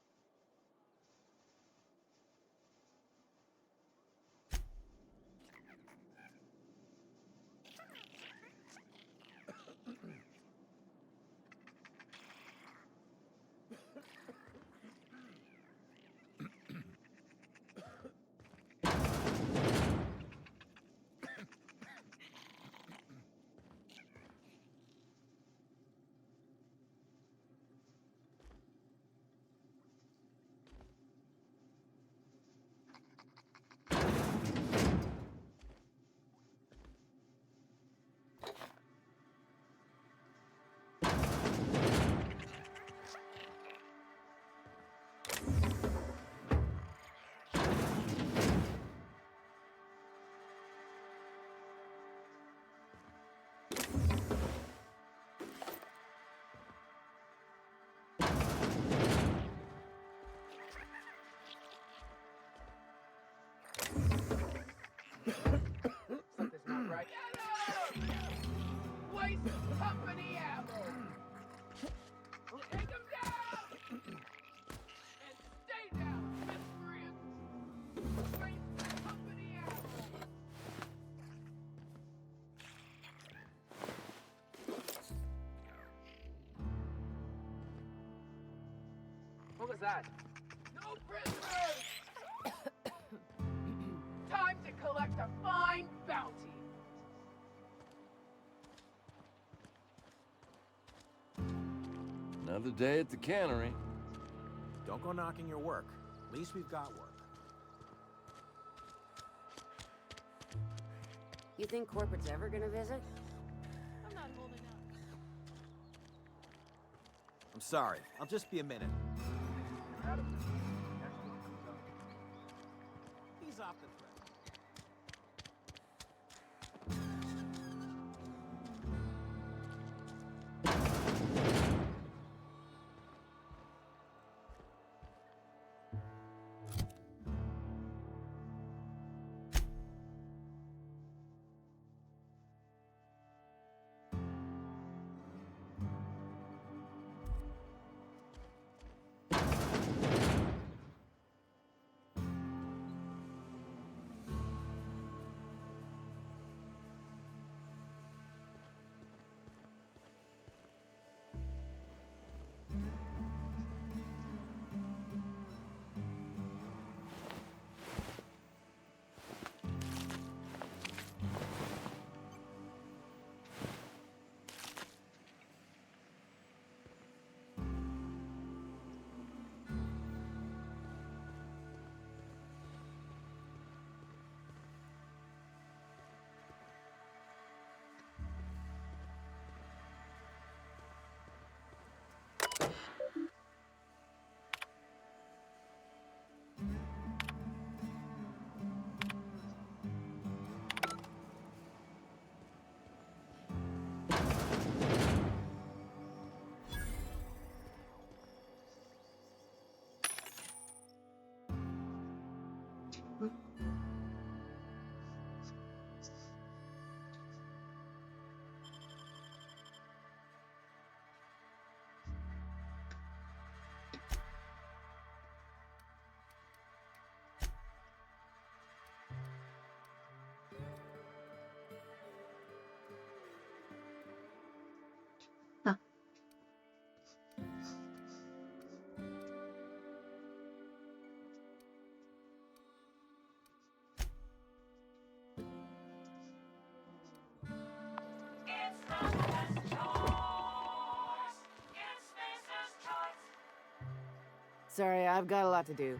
Something's not right. Waste company ammo! Take him down! And stay down, miscreants! Waste company ammo! What was that? No prisoners! Time to collect a fine bounty. Another day at the cannery. Don't go knocking your work. At least we've got work. You think corporate's ever gonna visit? I'm not holding up. I'm sorry. I'll just be a minute. He's off the thread. Sorry, I've got a lot to do.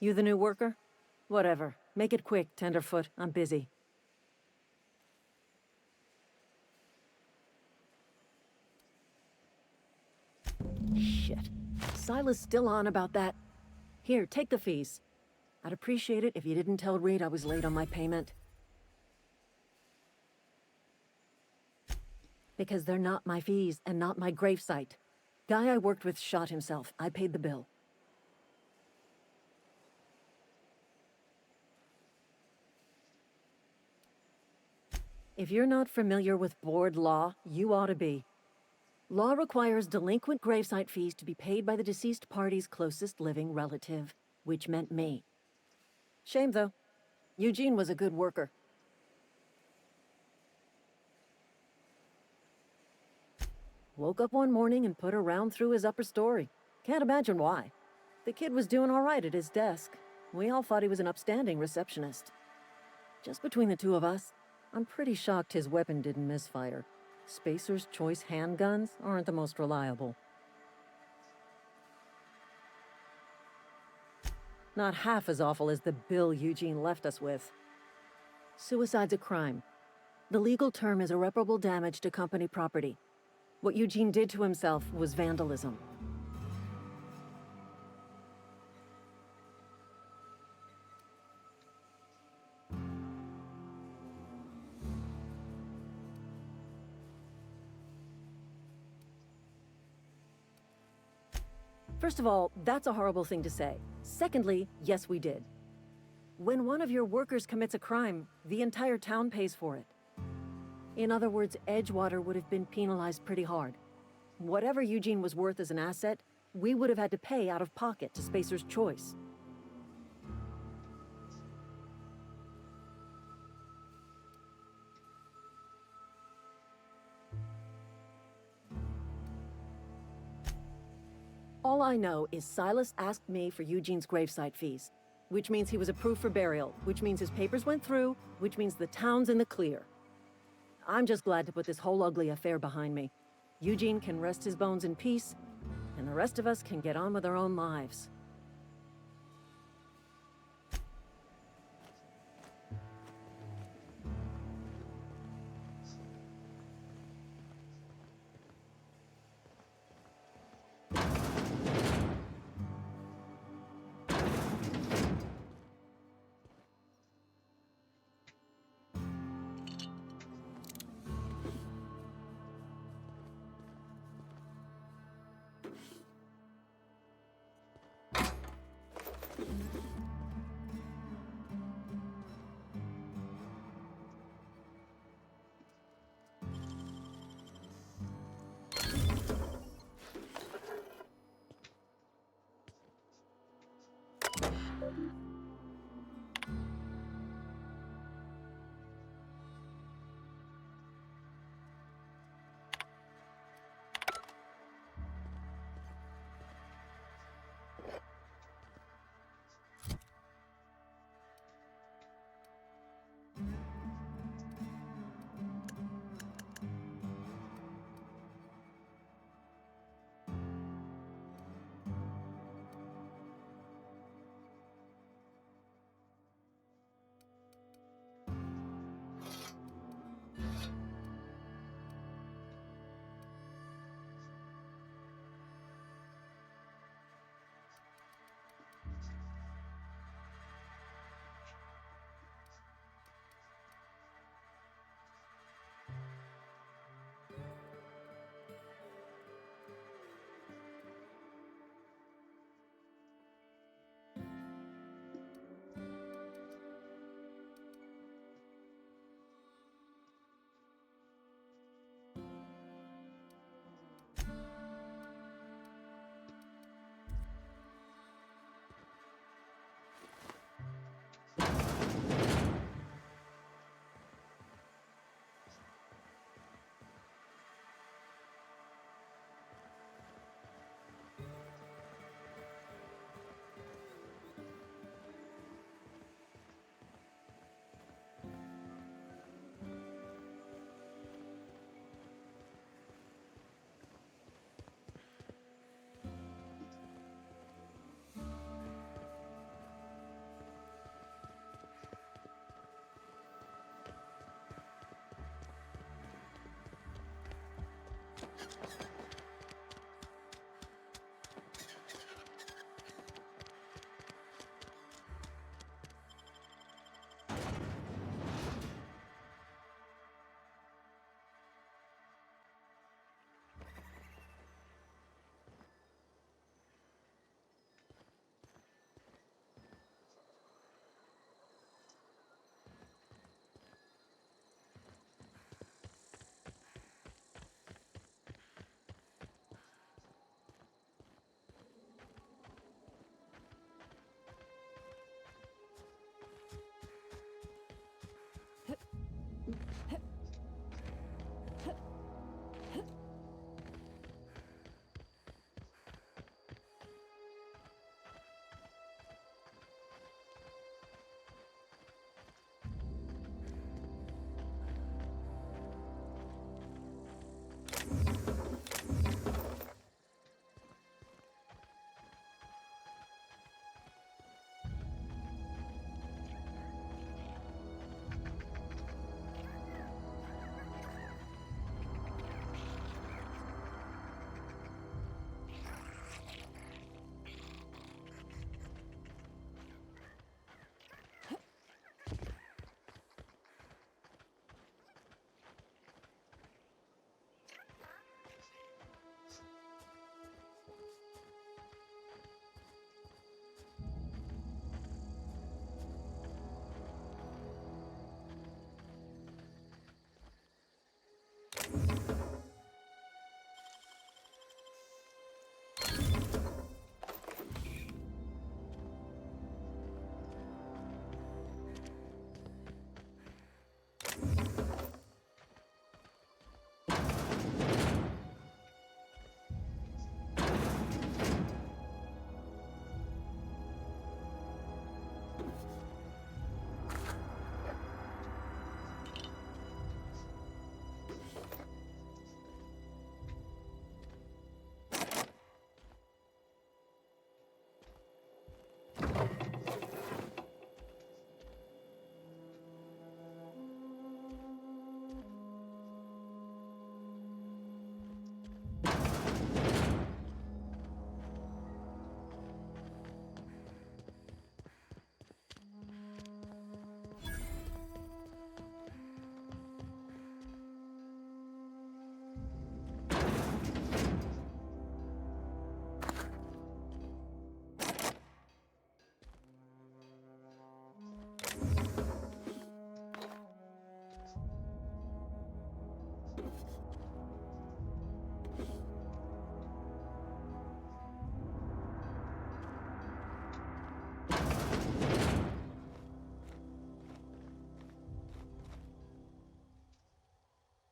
You the new worker? Whatever. Make it quick, Tenderfoot. I'm busy. Shit. Silas still on about that. Here, take the fees. I'd appreciate it if you didn't tell Reed I was late on my payment. Because they're not my fees and not my gravesite. Guy I worked with shot himself. I paid the bill. If you're not familiar with board law, you ought to be. Law requires delinquent gravesite fees to be paid by the deceased party's closest living relative, which meant me. Shame, though. Eugene was a good worker. Woke up one morning and put a round through his upper story. Can't imagine why. The kid was doing all right at his desk. We all thought he was an upstanding receptionist. Just between the two of us, I'm pretty shocked his weapon didn't misfire. Spacer's Choice handguns aren't the most reliable. Not half as awful as the bill Eugene left us with. Suicide's a crime. The legal term is irreparable damage to company property. What Eugene did to himself was vandalism. First of all, that's a horrible thing to say. Secondly, yes, we did. When one of your workers commits a crime, the entire town pays for it. In other words, Edgewater would have been penalized pretty hard. Whatever Eugene was worth as an asset, we would have had to pay out of pocket to Spacer's Choice. All I know is Silas asked me for Eugene's gravesite fees, which means he was approved for burial, which means his papers went through, which means the town's in the clear. I'm just glad to put this whole ugly affair behind me. Eugene can rest his bones in peace, and the rest of us can get on with our own lives.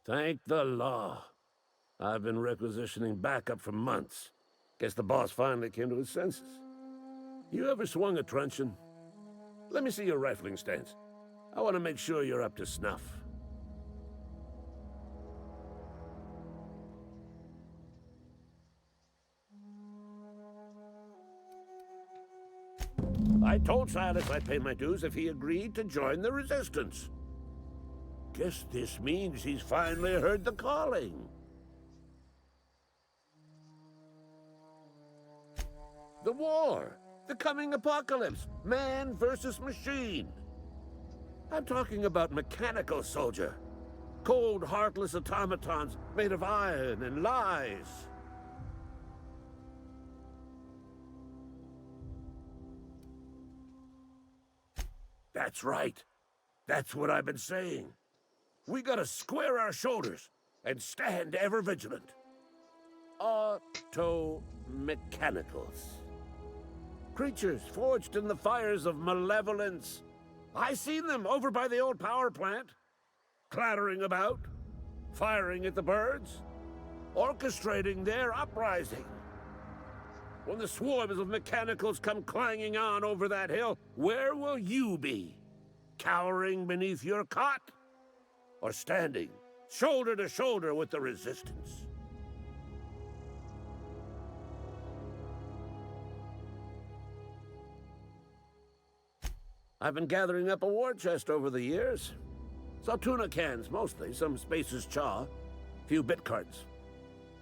Thank the law. I've been requisitioning backup for months. Guess the boss finally came to his senses. You ever swung a truncheon? Let me see your rifling stance. I want to make sure you're up to snuff. I told Silas I'd pay my dues if he agreed to join the resistance. Guess this means he's finally heard the calling. The war! The coming apocalypse! Man versus machine! I'm talking about mechanical soldier. Cold, heartless automatons made of iron and lies. That's right. That's what I've been saying. We gotta square our shoulders and stand ever vigilant. Auto-mechanicals. Creatures forged in the fires of malevolence. I seen them over by the old power plant. Clattering about, firing at the birds, orchestrating their uprising. When the swarms of mechanicals come clanging on over that hill, where will you be? Cowering beneath your cot? Or standing, shoulder to shoulder with the resistance? I've been gathering up a war chest over the years. Saltuna cans, mostly, some Spacer's chaw, few bit cards.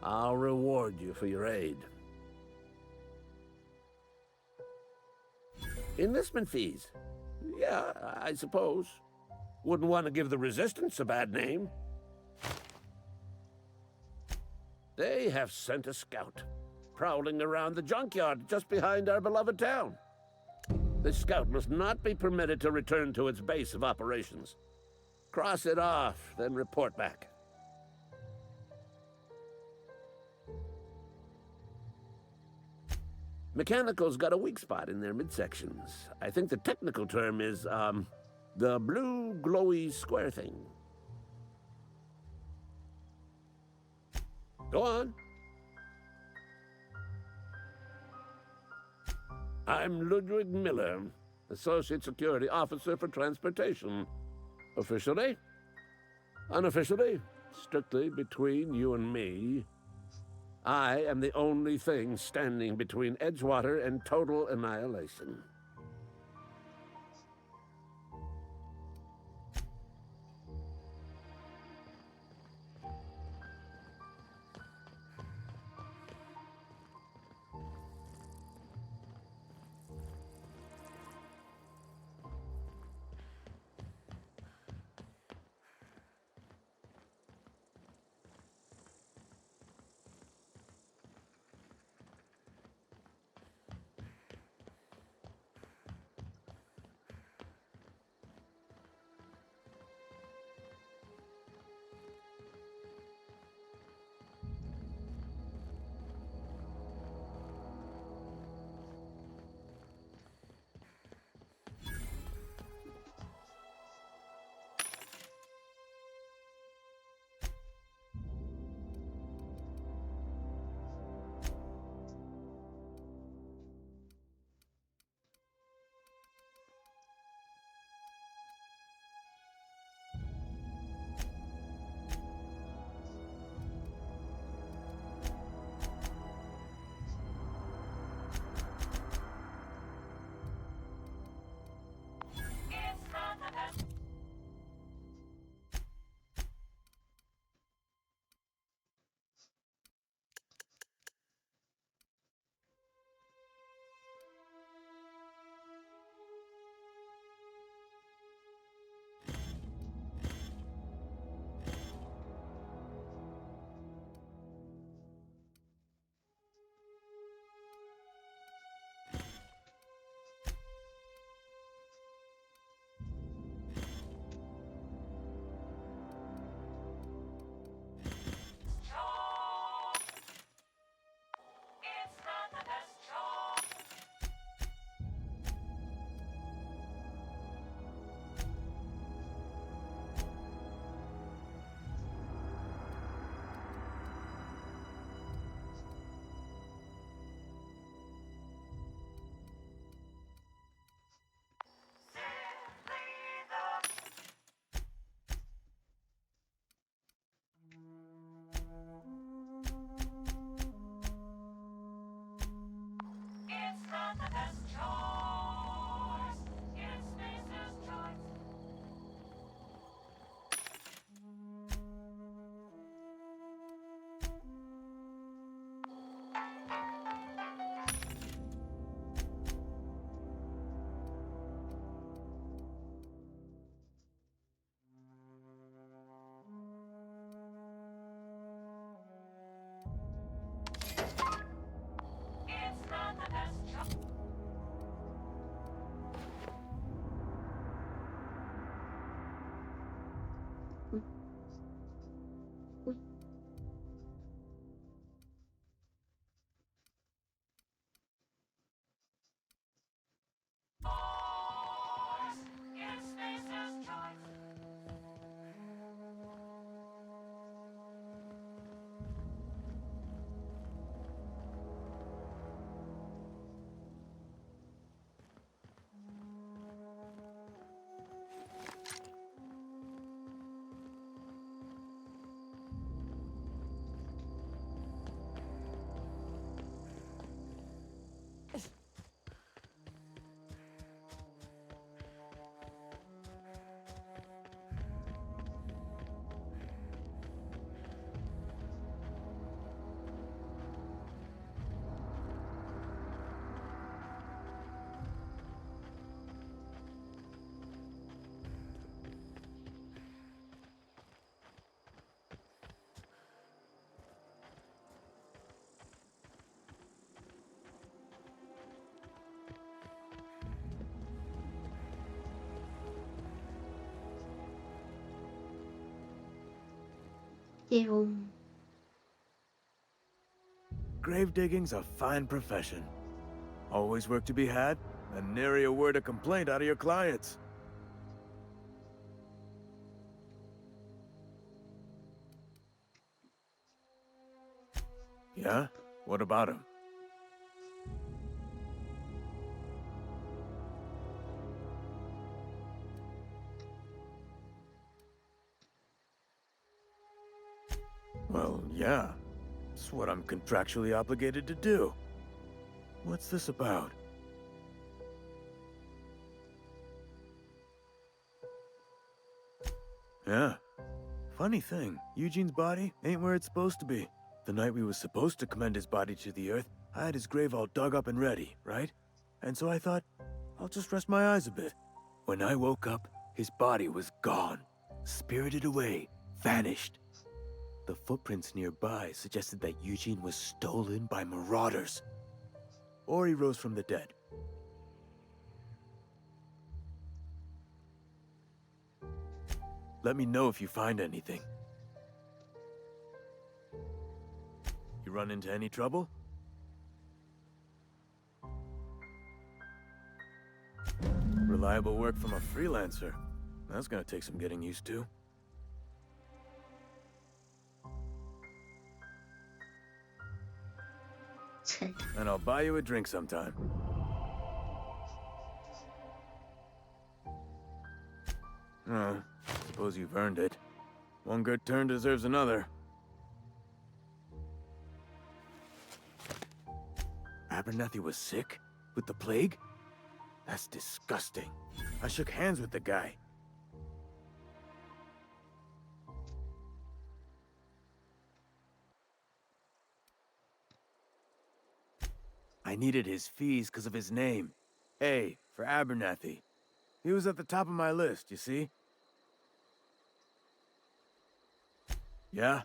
I'll reward you for your aid. Enlistment fees. Yeah, I suppose. Wouldn't want to give the Resistance a bad name. They have sent a scout, prowling around the junkyard just behind our beloved town. This scout must not be permitted to return to its base of operations. Cross it off, then report back. Mechanical's got a weak spot in their midsections. I think the technical term is, the blue glowy square thing. Go on. I'm Ludwig Miller, Associate Security Officer for Transportation. Officially? Unofficially? Strictly between you and me. I am the only thing standing between Edgewater and total annihilation. Theon. Grave digging's a fine profession. Always work to be had, and nary a word of complaint out of your clients. Yeah? What about him? Well, yeah. It's what I'm contractually obligated to do. What's this about? Yeah. Funny thing, Eugene's body ain't where it's supposed to be. The night we was supposed to commend his body to the earth, I had his grave all dug up and ready, right? And so I thought, I'll just rest my eyes a bit. When I woke up, his body was gone. Spirited away, vanished. The footprints nearby suggested that Eugene was stolen by marauders. Or he rose from the dead. Let me know if you find anything. You run into any trouble? Reliable work from a freelancer. That's gonna take some getting used to. And I'll buy you a drink sometime. Oh, suppose you've earned it. One good turn deserves another. Abernathy was sick? With the plague? That's disgusting. I shook hands with the guy. I needed his fees because of his name. A, for Abernathy. He was at the top of my list, you see? Yeah?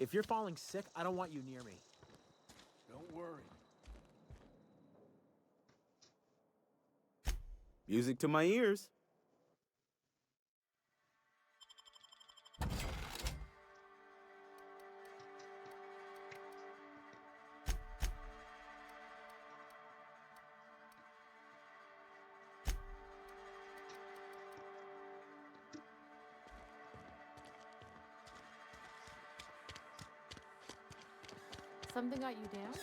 If you're falling sick, I don't want you near me. Don't worry. Music to my ears. Something got you down?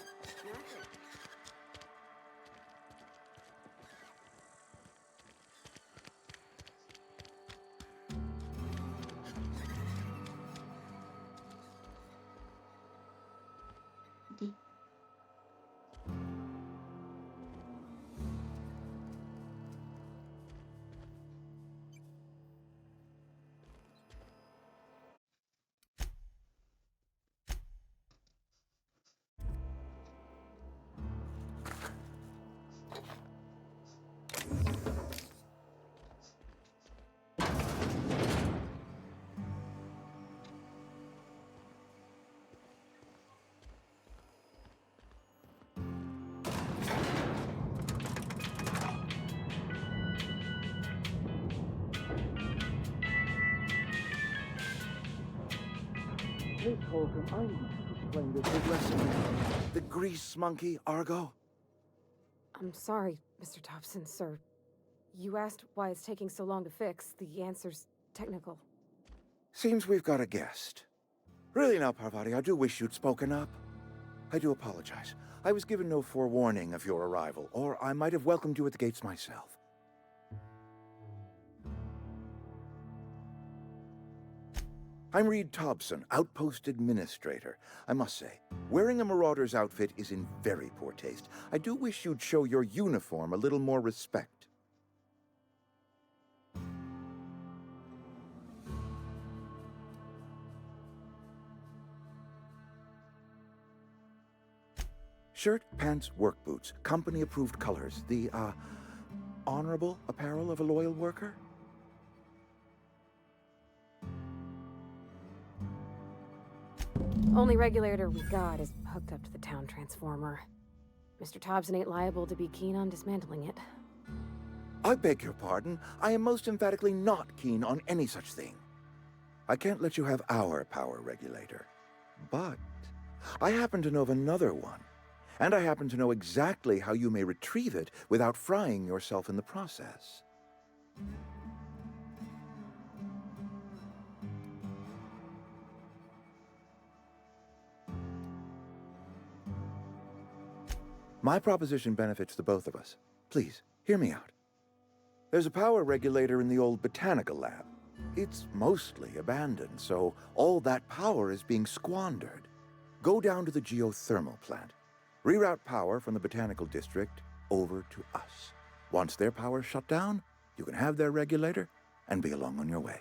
Miss Holcomb, I need to explain this regression. The grease monkey, Argo? I'm sorry, Mr. Thompson, sir. You asked why it's taking so long to fix. The answer's technical. Seems we've got a guest. Really now, Parvati, I do wish you'd spoken up. I do apologize. I was given no forewarning of your arrival, or I might have welcomed you at the gates myself. I'm Reed Thompson, Outpost Administrator. I must say, wearing a Marauder's outfit is in very poor taste. I do wish you'd show your uniform a little more respect. Shirt, pants, work boots, company-approved colors. The, honorable apparel of a loyal worker? Only regulator we got is hooked up to the town transformer. Mr. Thompson ain't liable to be keen on dismantling it. I beg your pardon. I am most emphatically not keen on any such thing. I can't let you have our power regulator. But I happen to know of another one. And I happen to know exactly how you may retrieve it without frying yourself in the process. My proposition benefits the both of us. Please, hear me out. There's a power regulator in the old botanical lab. It's mostly abandoned, so all that power is being squandered. Go down to the geothermal plant. Reroute power from the botanical district over to us. Once their power's shut down, you can have their regulator and be along on your way.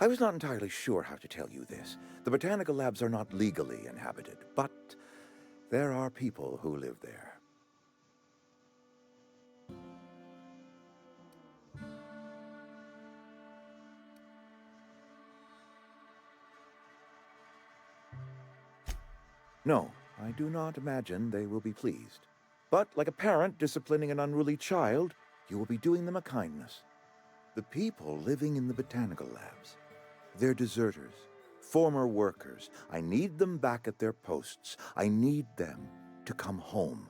I was not entirely sure how to tell you this. The botanical labs are not legally inhabited, but there are people who live there. No, I do not imagine they will be pleased. But like a parent disciplining an unruly child, you will be doing them a kindness. The people living in the botanical labs, they're deserters, former workers. I need them back at their posts. I need them to come home.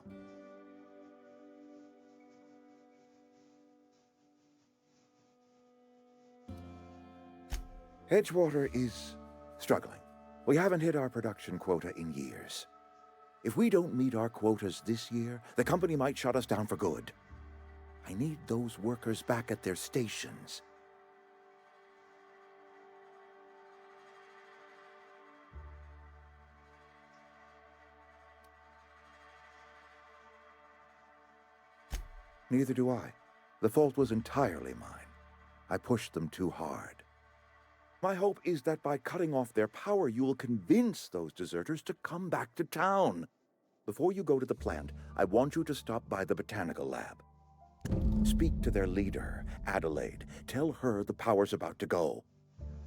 Edgewater is struggling. We haven't hit our production quota in years. If we don't meet our quotas this year, the company might shut us down for good. I need those workers back at their stations. Neither do I. The fault was entirely mine. I pushed them too hard. My hope is that by cutting off their power, you will convince those deserters to come back to town. Before you go to the plant, I want you to stop by the botanical lab. Speak to their leader, Adelaide. Tell her the power's about to go,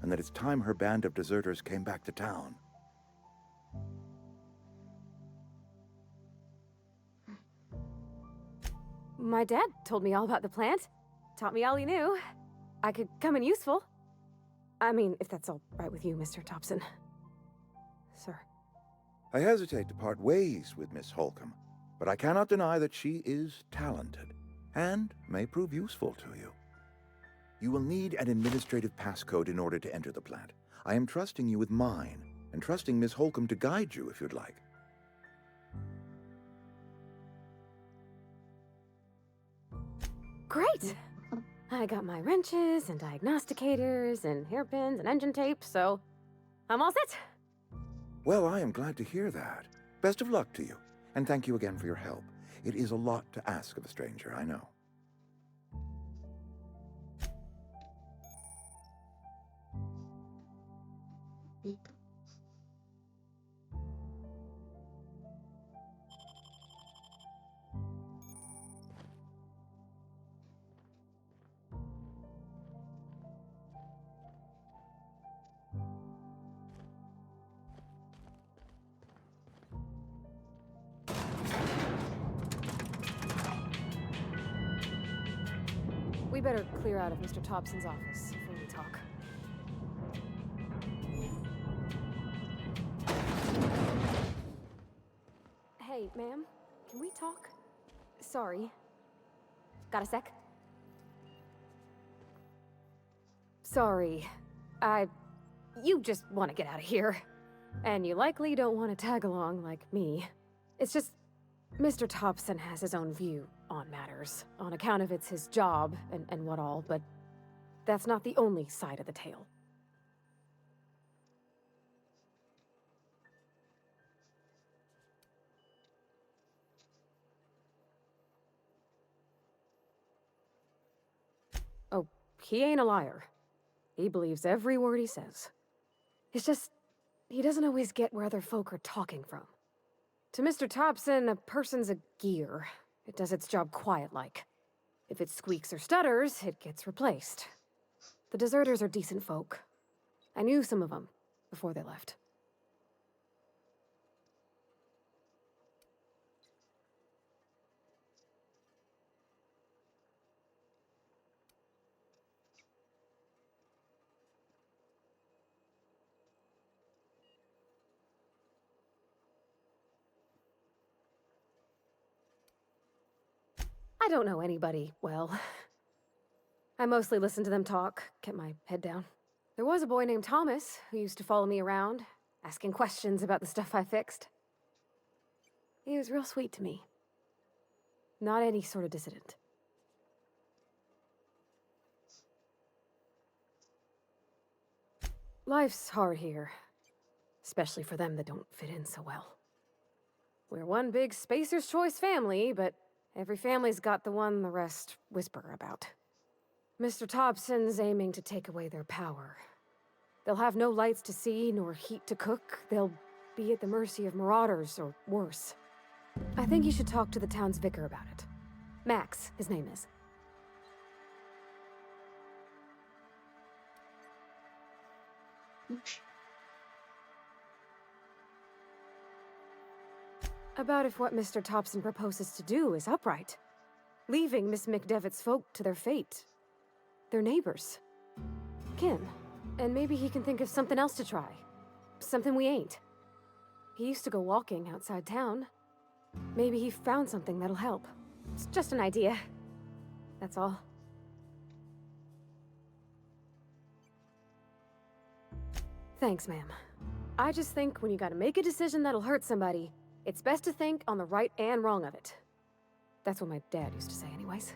and that it's time her band of deserters came back to town. My dad told me all about the plant. Taught me all he knew. I could come in useful. I mean, if that's all right with you, Mr. Thompson. Sir. I hesitate to part ways with Miss Holcomb, but I cannot deny that she is talented, and may prove useful to you. You will need an administrative passcode in order to enter the plant. I am trusting you with mine, and trusting Miss Holcomb to guide you if you'd like. Great! I got my wrenches and diagnosticators and hairpins and engine tape, so I'm all set. Well, I am glad to hear that. Best of luck to you, and thank you again for your help. It is a lot to ask of a stranger, I know. We better clear out of Mr. Thompson's office before we talk. Hey, ma'am, can we talk? Sorry. Got a sec? Sorry. You just want to get out of here. And you likely don't want to tag along like me. It's just, Mr. Thompson has his own view on matters, on account of it's his job and what all, but that's not the only side of the tale. Oh, he ain't a liar. He believes every word he says. It's just, he doesn't always get where other folk are talking from. To Mr. Thompson, a person's a gear. It does its job quiet-like. If it squeaks or stutters, it gets replaced. The deserters are decent folk. I knew some of them before they left. I don't know anybody well. I mostly listen to them talk, kept my head down. There was a boy named Thomas who used to follow me around, asking questions about the stuff I fixed. He was real sweet to me. Not any sort of dissident. Life's hard here, especially for them that don't fit in so well. We're one big Spacer's Choice family, but every family's got the one the rest whisper about. Mr. Thompson's aiming to take away their power. They'll have no lights to see, nor heat to cook. They'll be at the mercy of marauders, or worse. I think you should talk to the town's vicar about it. Max, his name is. About if what Mr. Thompson proposes to do is upright. Leaving Miss McDevitt's folk to their fate. Their neighbors. Kin. And maybe he can think of something else to try. Something we ain't. He used to go walking outside town. Maybe he found something that'll help. It's just an idea. That's all. Thanks, ma'am. I just think when you gotta make a decision that'll hurt somebody, it's best to think on the right and wrong of it. That's what my dad used to say anyways.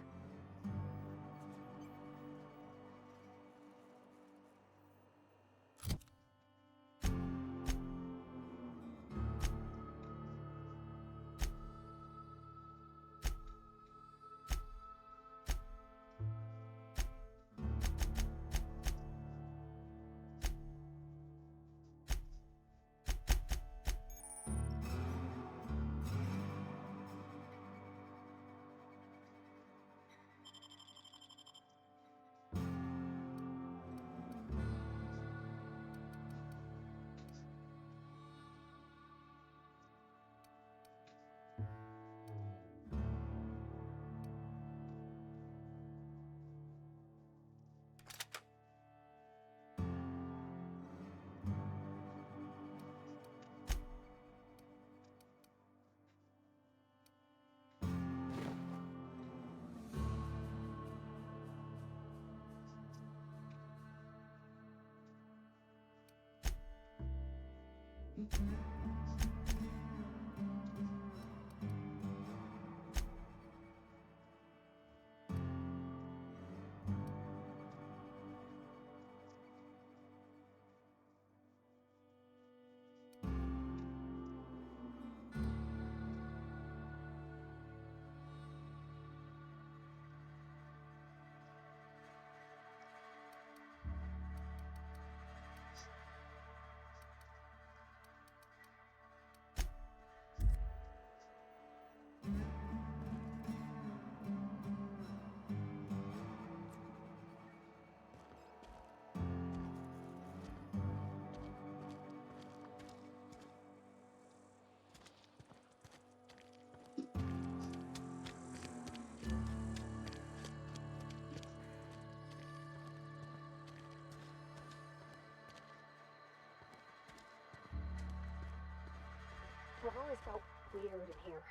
I've always felt weird in here.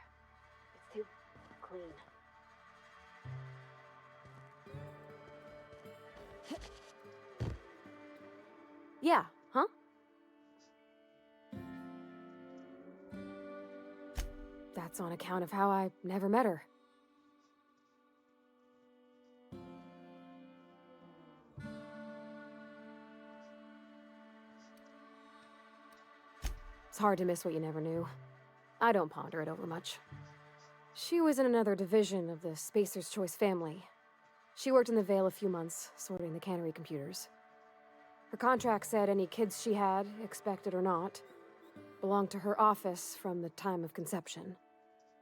It's too clean. Yeah, huh? That's on account of how I never met her. It's hard to miss what you never knew. I don't ponder it over much. She was in another division of the Spacer's Choice family. She worked in the Vale a few months, sorting the cannery computers. Her contract said any kids she had, expected or not, belonged to her office from the time of conception.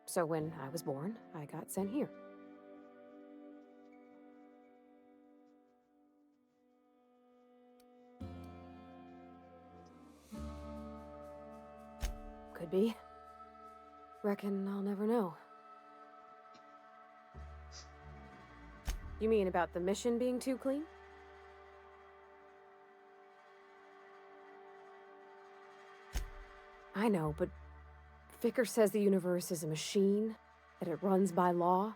So when I was born, I got sent here. Could be. Reckon I'll never know. You mean about the mission being too clean? I know, but Vicker says the universe is a machine, that it runs by law.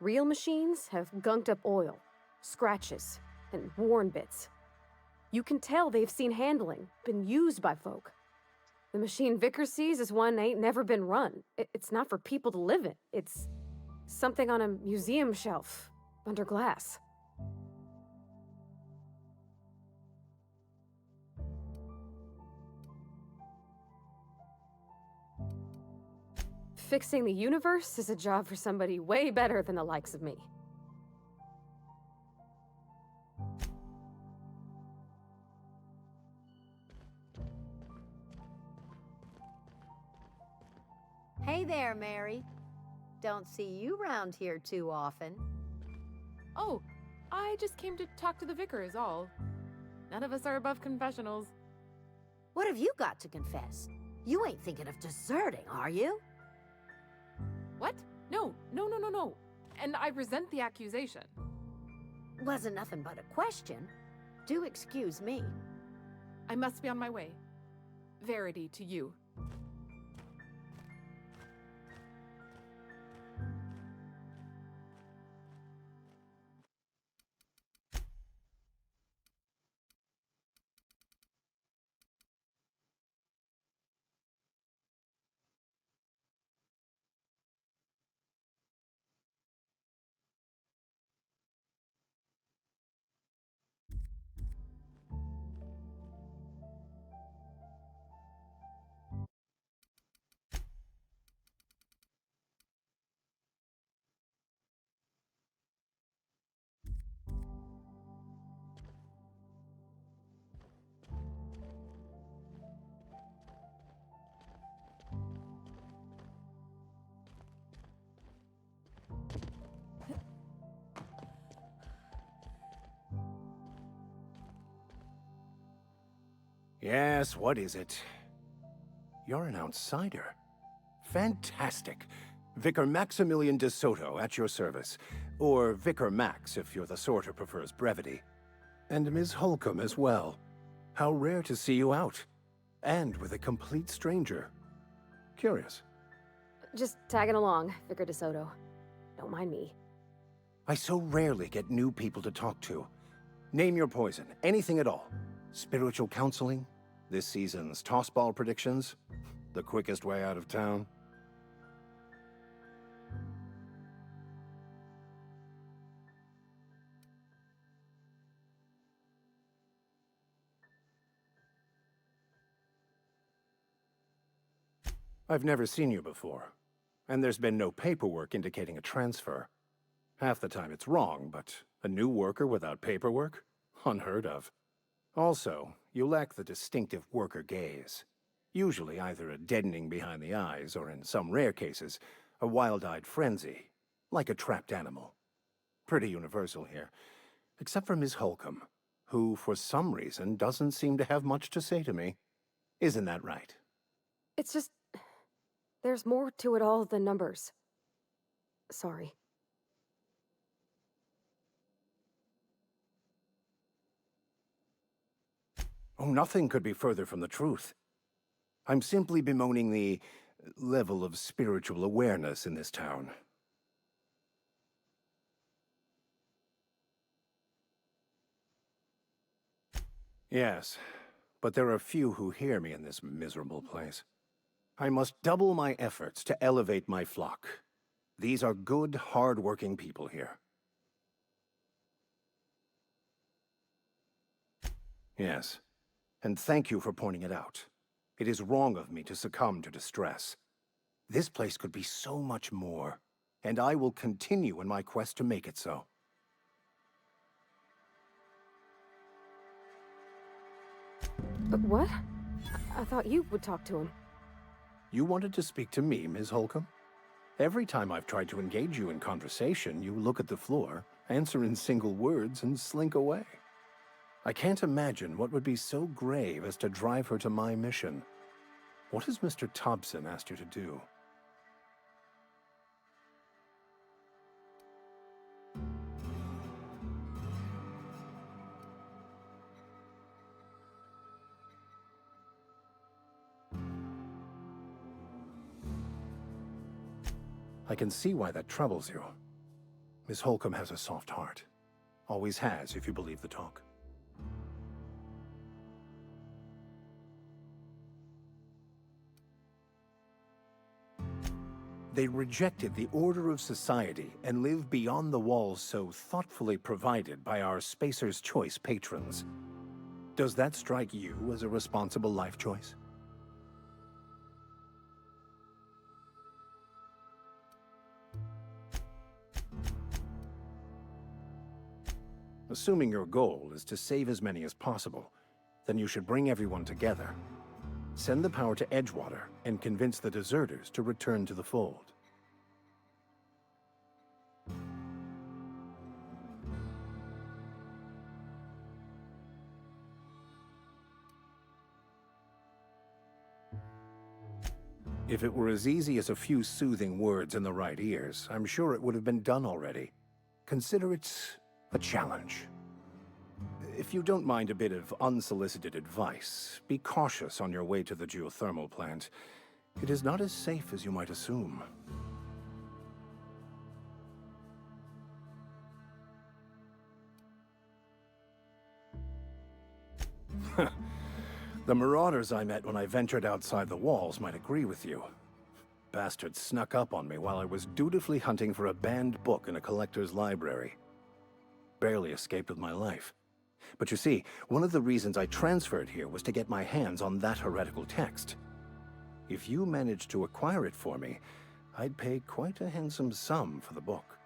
Real machines have gunked up oil, scratches, and worn bits. You can tell they've seen handling, been used by folk. The machine Vicker sees is one ain't never been run. It's not for people to live in. It's something on a museum shelf, under glass. Fixing the universe is a job for somebody way better than the likes of me. Hey there, Mary. Don't see you round here too often. Oh, I just came to talk to the vicar is all. None of us are above confessionals. What have you got to confess? You ain't thinking of deserting, are you? What? No. And I resent the accusation. Wasn't nothing but a question. Do excuse me. I must be on my way. Verity to you. Yes, what is it? You're an outsider. Fantastic. Vicar Maximilian de Soto at your service. Or Vicar Max if you're the sort who prefers brevity. And Ms. Holcomb as well. How rare to see you out. And with a complete stranger. Curious. Just tagging along, Vicar DeSoto. Don't mind me. I so rarely get new people to talk to. Name your poison, anything at all. Spiritual counseling? This season's tossball predictions? The quickest way out of town? I've never seen you before, and there's been no paperwork indicating a transfer. Half the time it's wrong, but a new worker without paperwork? Unheard of. Also, you lack the distinctive worker gaze. Usually either a deadening behind the eyes, or in some rare cases, a wild-eyed frenzy, like a trapped animal. Pretty universal here, except for Ms. Holcomb, who, for some reason, doesn't seem to have much to say to me. Isn't that right? It's just... there's more to it all than numbers. Sorry. Oh, nothing could be further from the truth. I'm simply bemoaning the level of spiritual awareness in this town. Yes, but there are few who hear me in this miserable place. I must double my efforts to elevate my flock. These are good, hard-working people here. Yes, and thank you for pointing it out. It is wrong of me to succumb to distress. This place could be so much more, and I will continue in my quest to make it so. But what? I thought you would talk to him. You wanted to speak to me, Ms. Holcomb? Every time I've tried to engage you in conversation, you look at the floor, answer in single words, and slink away. I can't imagine what would be so grave as to drive her to my mission. What has Mr. Thompson asked you to do? I can see why that troubles you. Miss Holcomb has a soft heart. Always has, if you believe the talk. They rejected the order of society and live beyond the walls so thoughtfully provided by our Spacer's Choice patrons. Does that strike you as a responsible life choice? Assuming your goal is to save as many as possible, then you should bring everyone together. Send the power to Edgewater and convince the deserters to return to the fold. If it were as easy as a few soothing words in the right ears, I'm sure it would have been done already. Consider it a challenge. If you don't mind a bit of unsolicited advice, be cautious on your way to the geothermal plant. It is not as safe as you might assume. The marauders I met when I ventured outside the walls might agree with you. Bastards snuck up on me while I was dutifully hunting for a banned book in a collector's library. Barely escaped with my life. But you see, one of the reasons I transferred here was to get my hands on that heretical text. If you managed to acquire it for me, I'd pay quite a handsome sum for the book.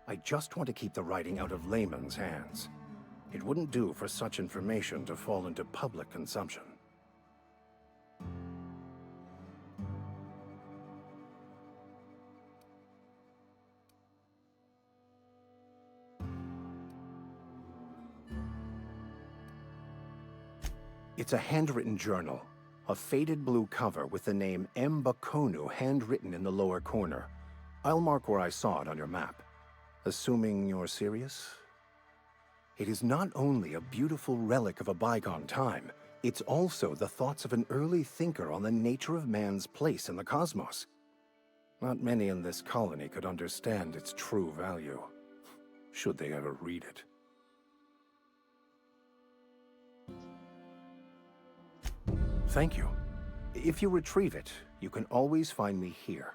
I just want to keep the writing out of layman's hands. It wouldn't do for such information to fall into public consumption. It's a handwritten journal, a faded blue cover with the name M. Bakonu handwritten in the lower corner. I'll mark where I saw it on your map. Assuming you're serious? It is not only a beautiful relic of a bygone time, it's also the thoughts of an early thinker on the nature of man's place in the cosmos. Not many in this colony could understand its true value, should they ever read it. Thank you. If you retrieve it, you can always find me here.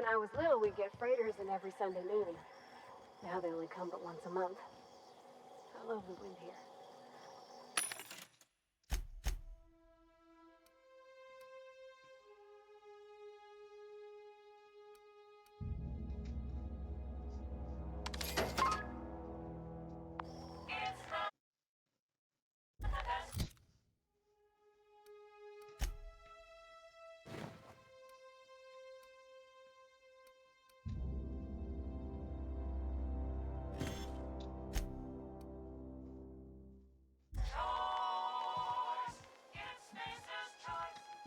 When I was little, we'd get freighters in every Sunday noon. Now they only come but once a month. I love the wind here.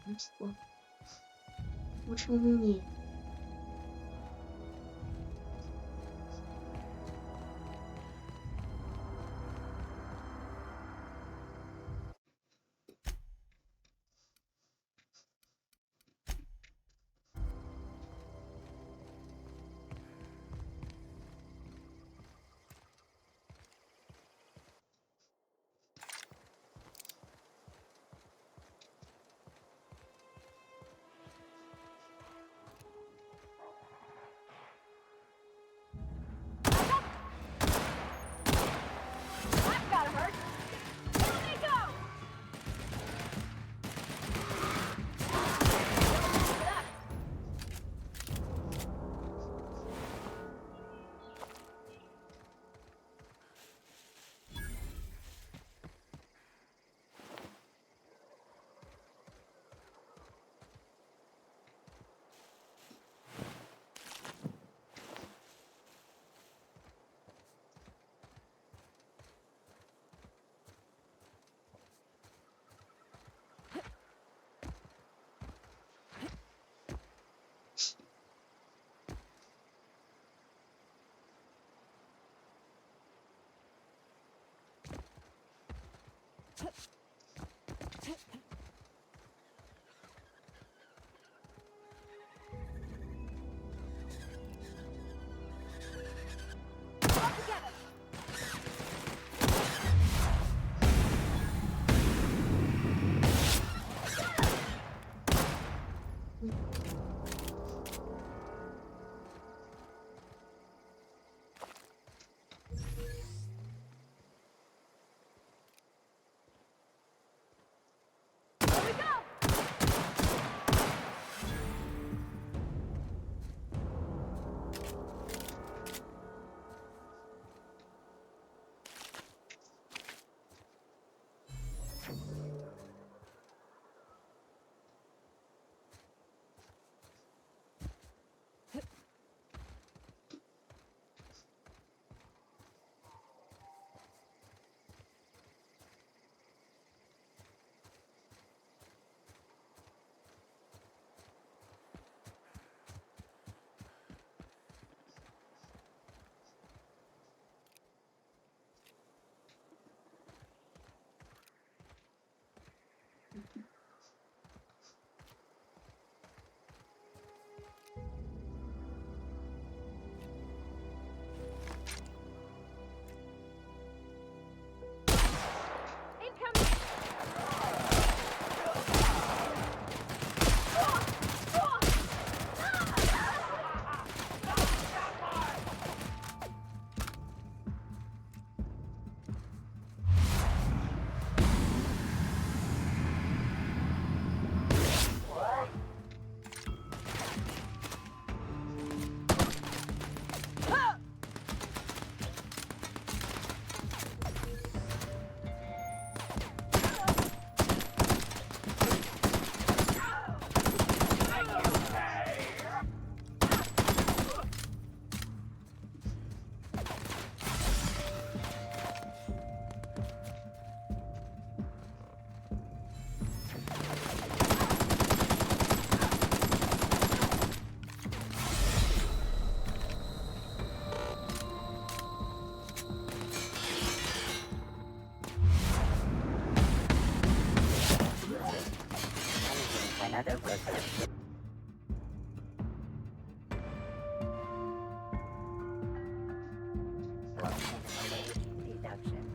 멋있어. 충분히. another worker. Deduction.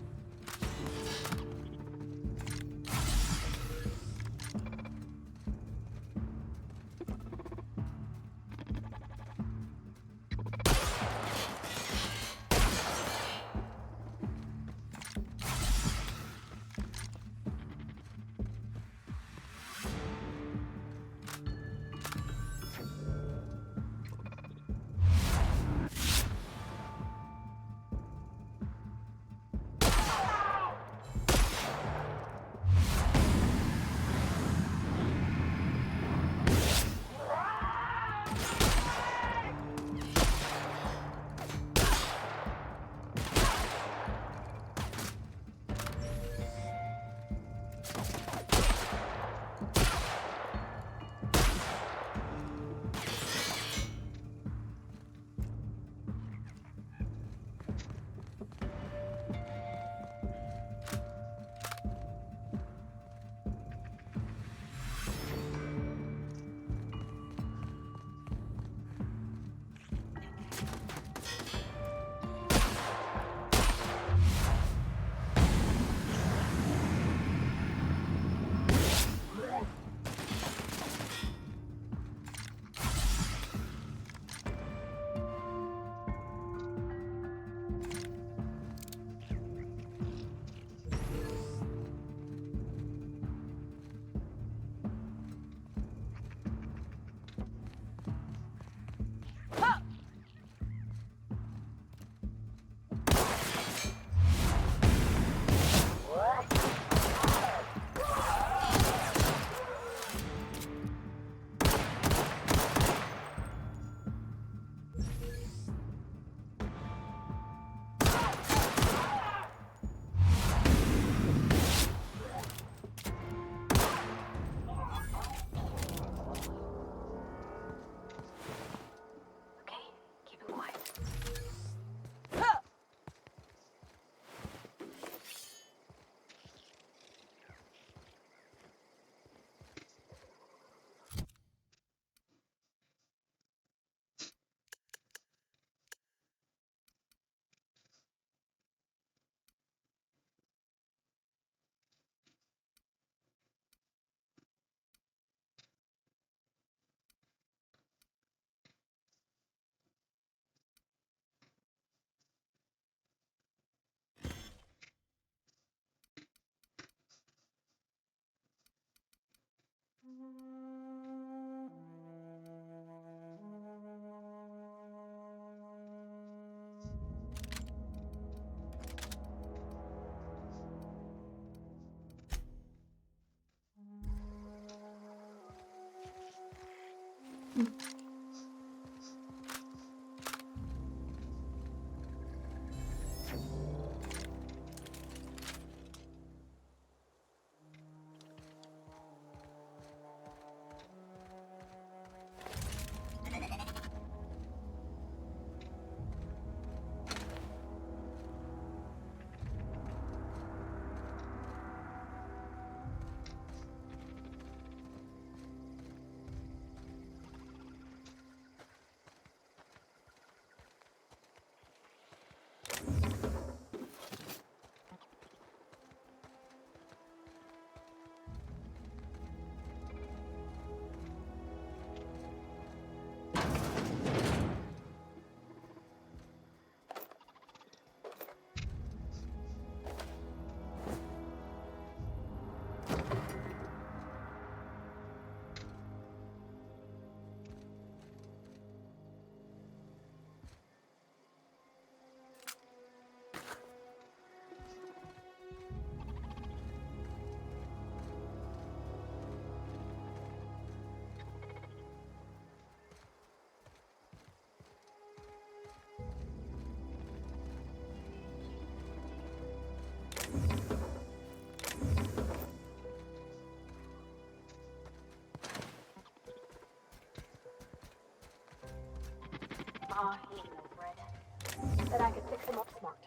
he ain't no bread. Bet I could fix him up smart.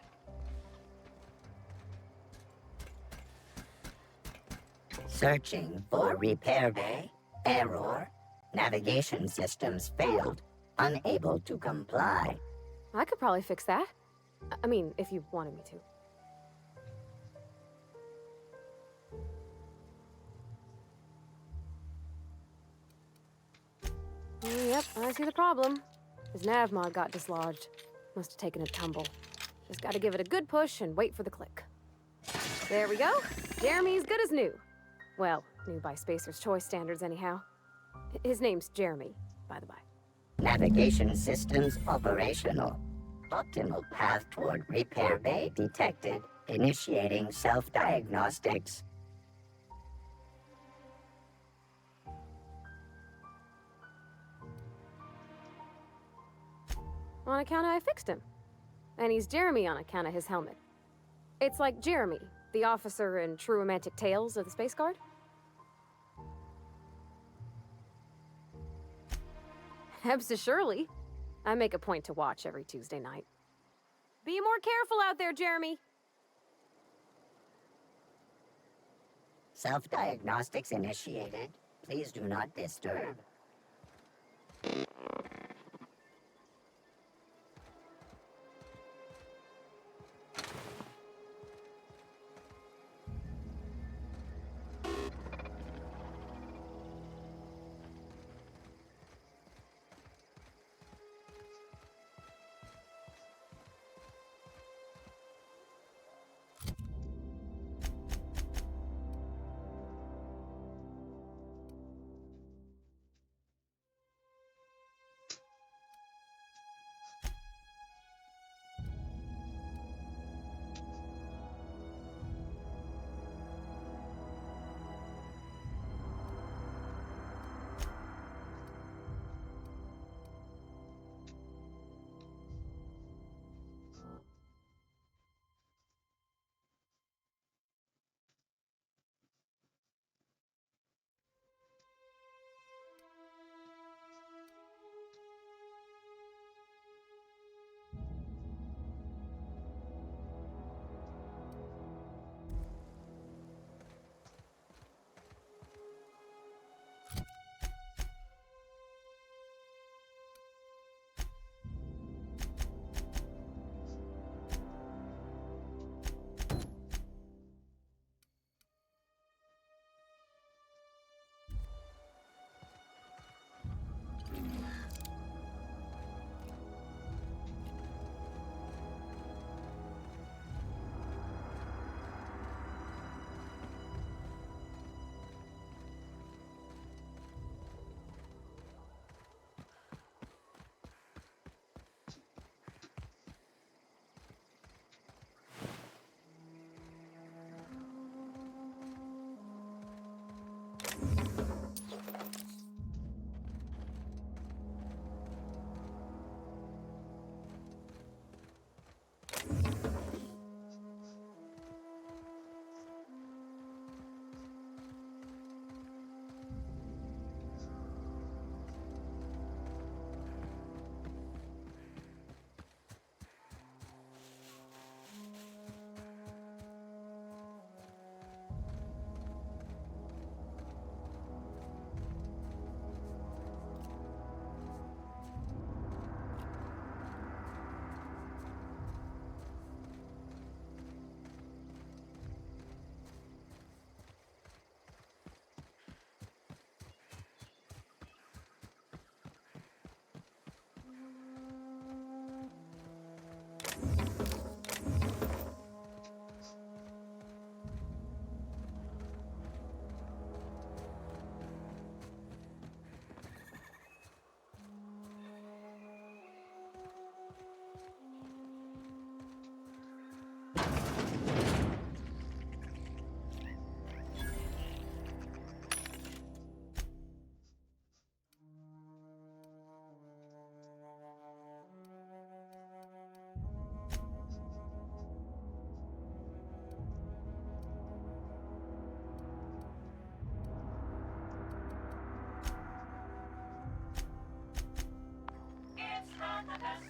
Searching for repair bay. Error. Navigation systems failed. Unable to comply. I could probably fix that. I mean, if you wanted me to. Yep, I see the problem. His nav mod got dislodged. Must have taken a tumble. Just gotta give it a good push and wait for the click. There we go. Jeremy's good as new. Well, new by Spacer's Choice standards anyhow. His name's Jeremy, by the by. Navigation systems operational. Optimal path toward repair bay detected. Initiating self-diagnostics. On account of I fixed him. And he's Jeremy on account of his helmet. It's like Jeremy, the officer in True Romantic Tales of the Space Guard. Surely. I make a point to watch every Tuesday night. Be more careful out there, Jeremy! Self-diagnostics initiated. Please do not disturb. the best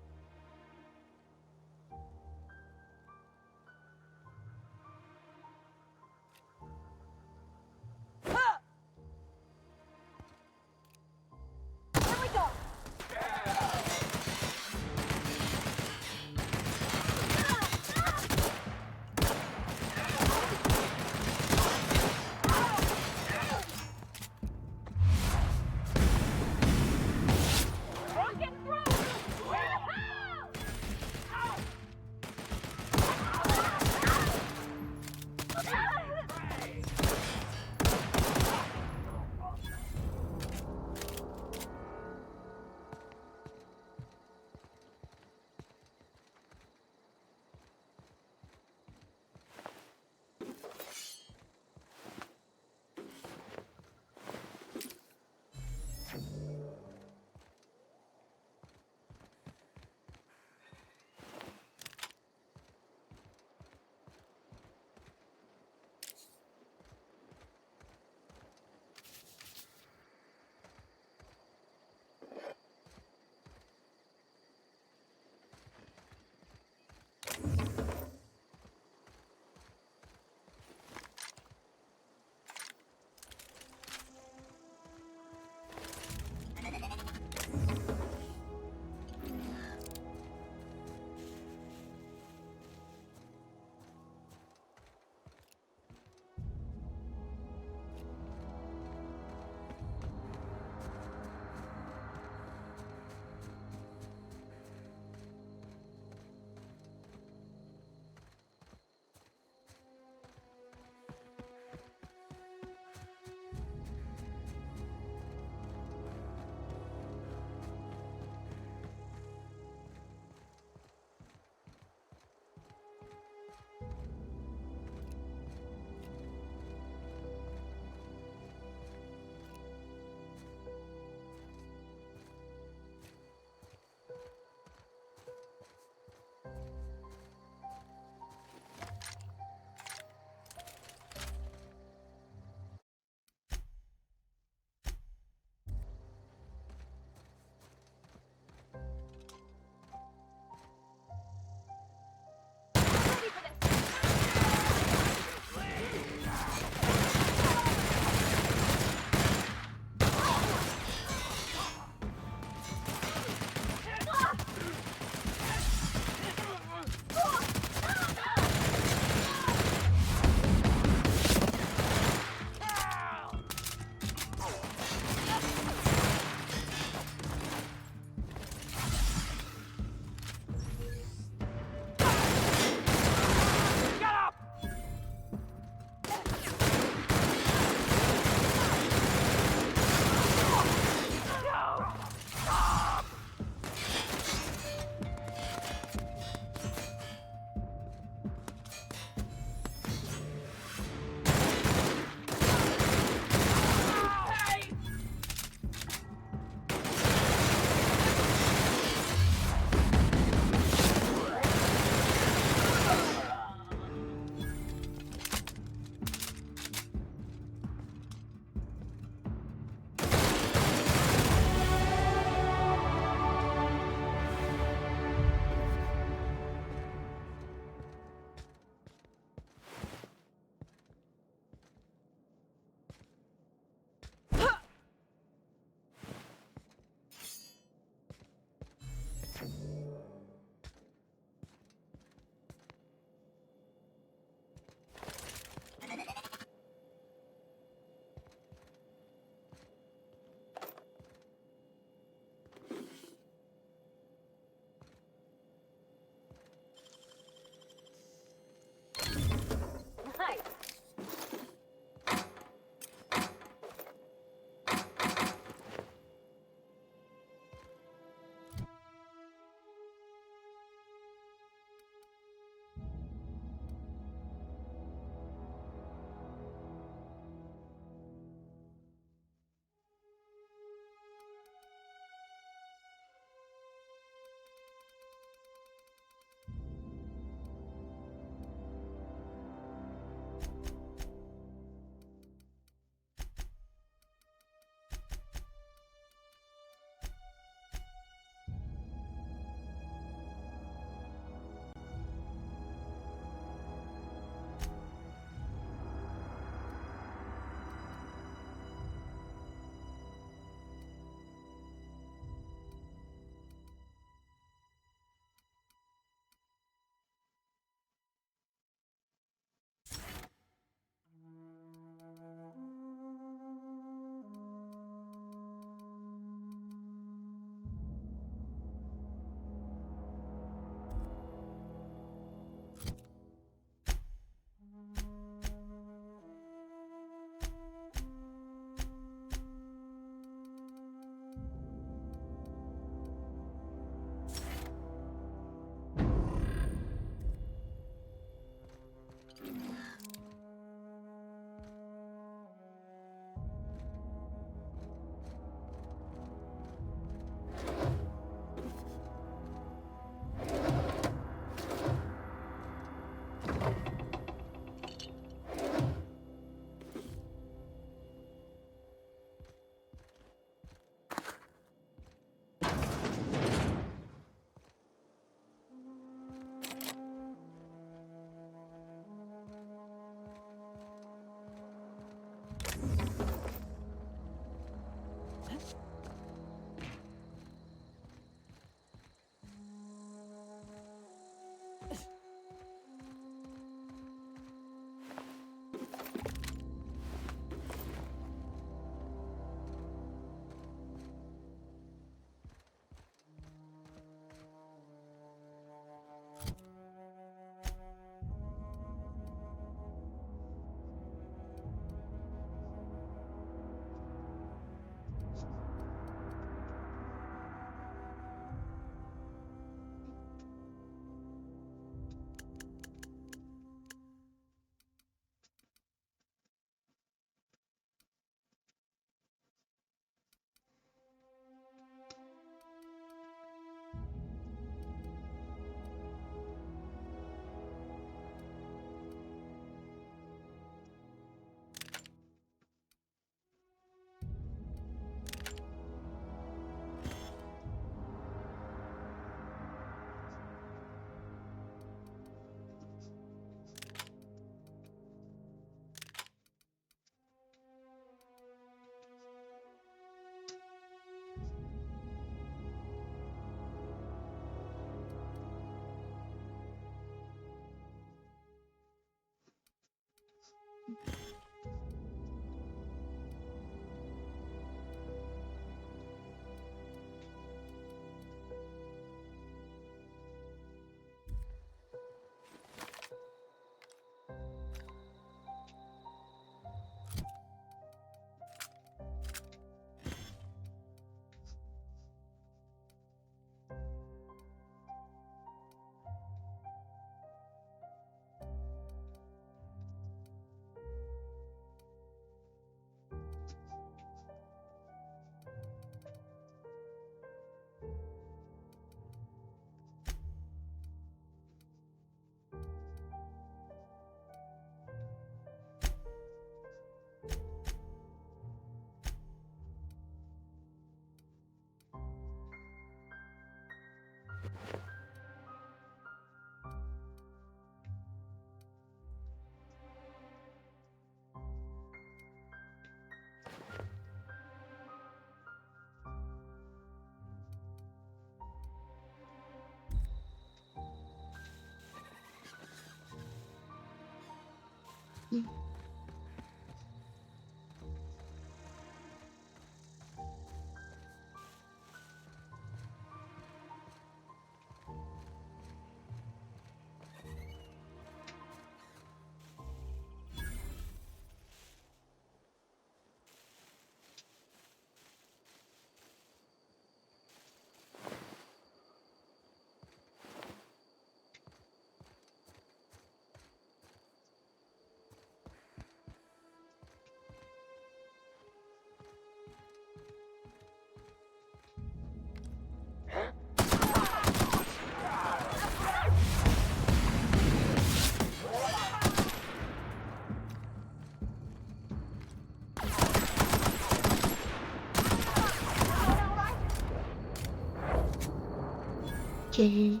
Okay.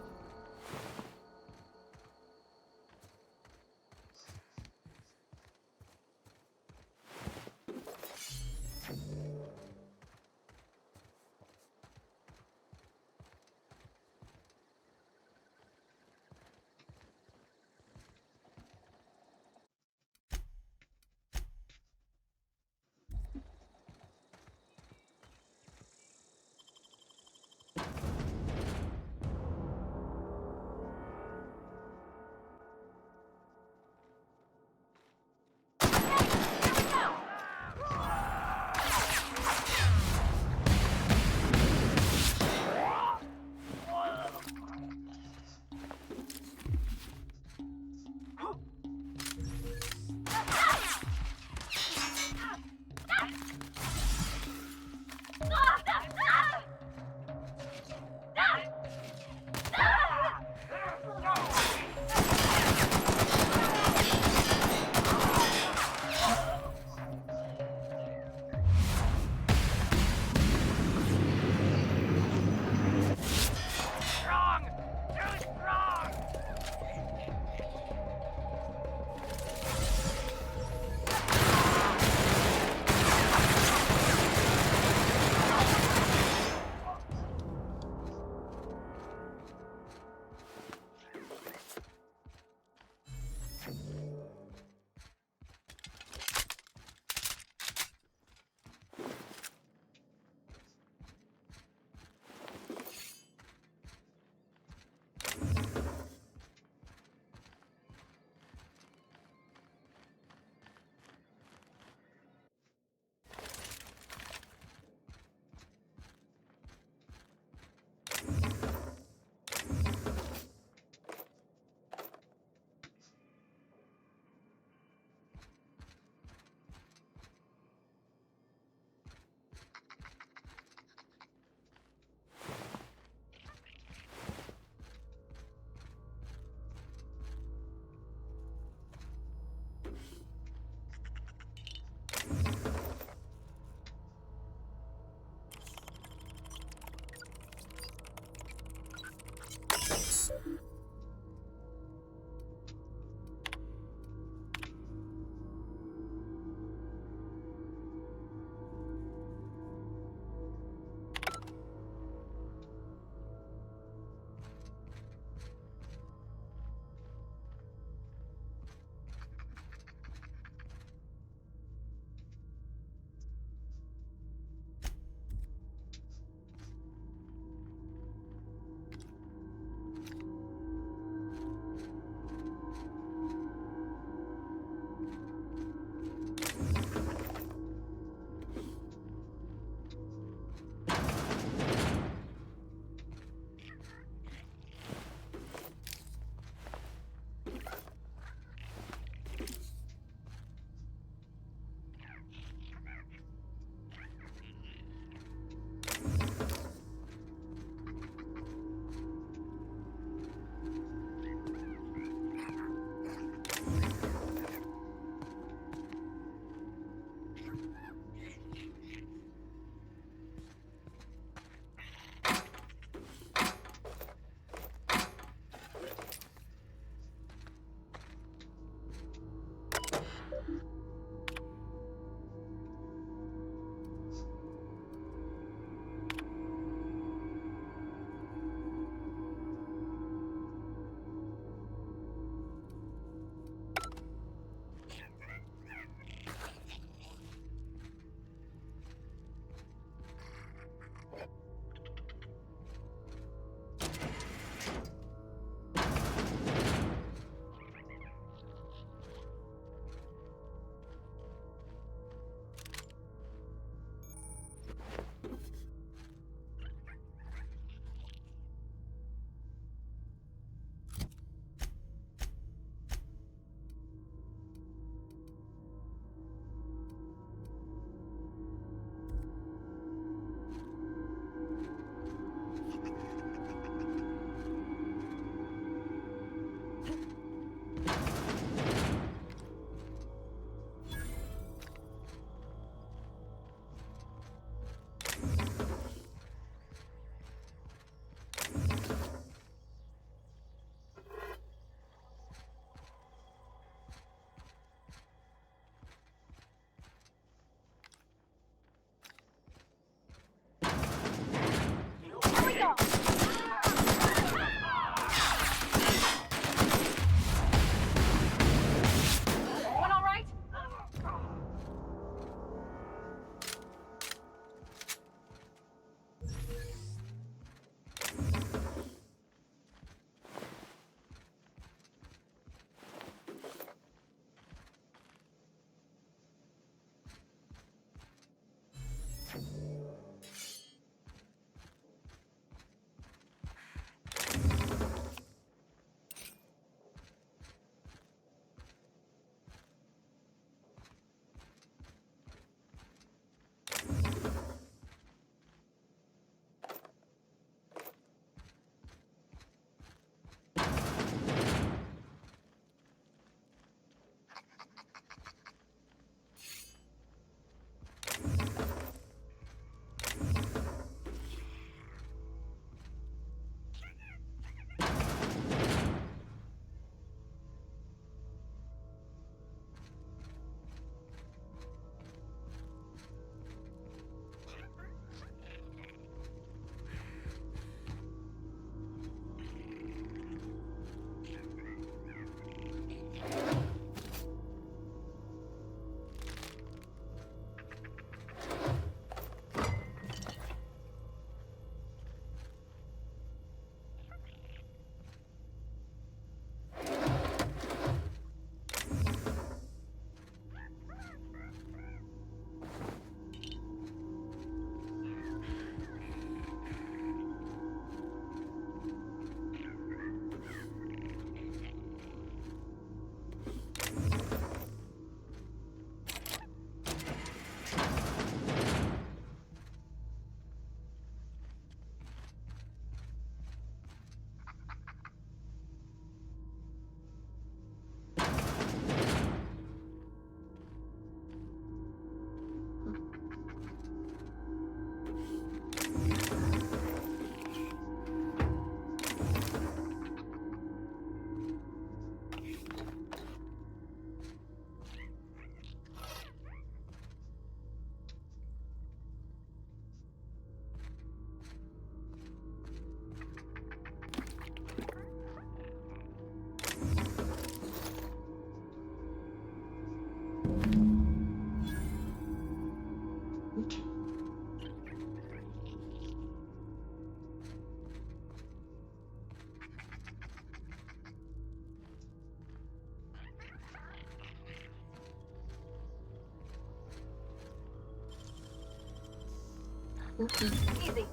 Easy.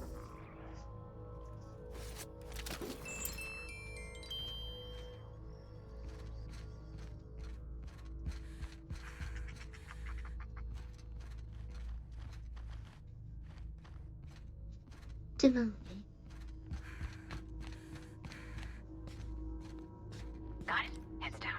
Got it. Heads down.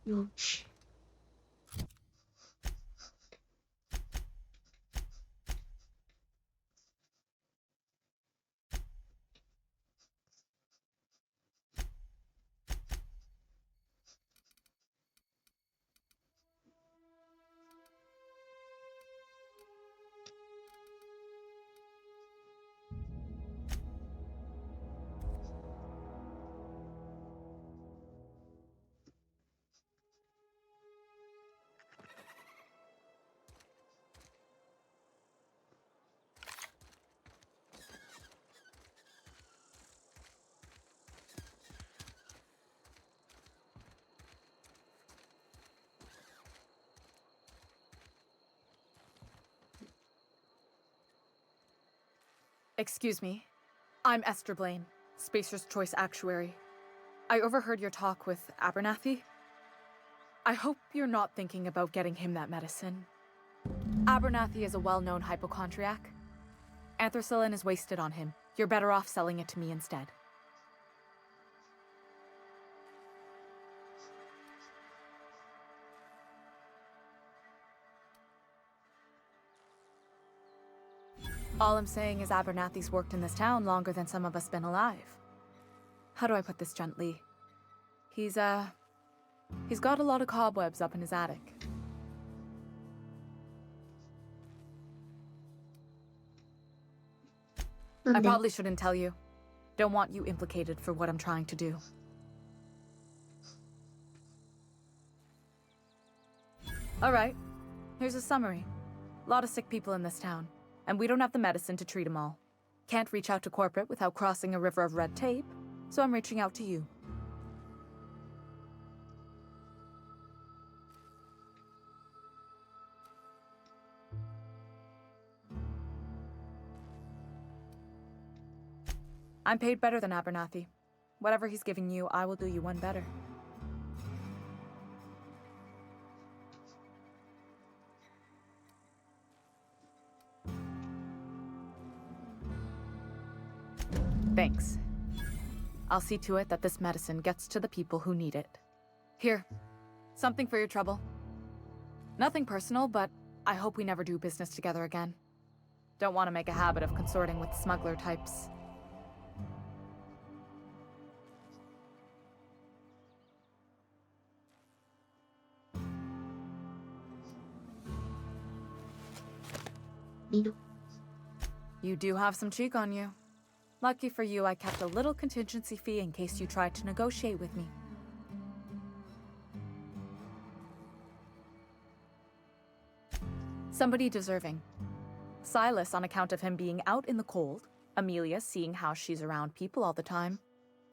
Ouch. Excuse me. I'm Esther Blaine, Spacer's Choice Actuary. I overheard your talk with Abernathy. I hope you're not thinking about getting him that medicine. Abernathy is a well-known hypochondriac. Anthracillin is wasted on him. You're better off selling it to me instead. All I'm saying is Abernathy's worked in this town longer than some of us been alive. How do I put this gently? He's got a lot of cobwebs up in his attic. I probably shouldn't tell you. Don't want you implicated for what I'm trying to do. Alright, here's a summary. A lot of sick people in this town, and we don't have the medicine to treat them all. Can't reach out to corporate without crossing a river of red tape, so I'm reaching out to you. I'm paid better than Abernathy. Whatever he's giving you, I will do you one better. Thanks. I'll see to it that this medicine gets to the people who need it. Here, something for your trouble. Nothing personal, but I hope we never do business together again. Don't want to make a habit of consorting with smuggler types. You do have some cheek on you. Lucky for you, I kept a little contingency fee in case you tried to negotiate with me. Somebody deserving. Silas on account of him being out in the cold. Amelia seeing how she's around people all the time.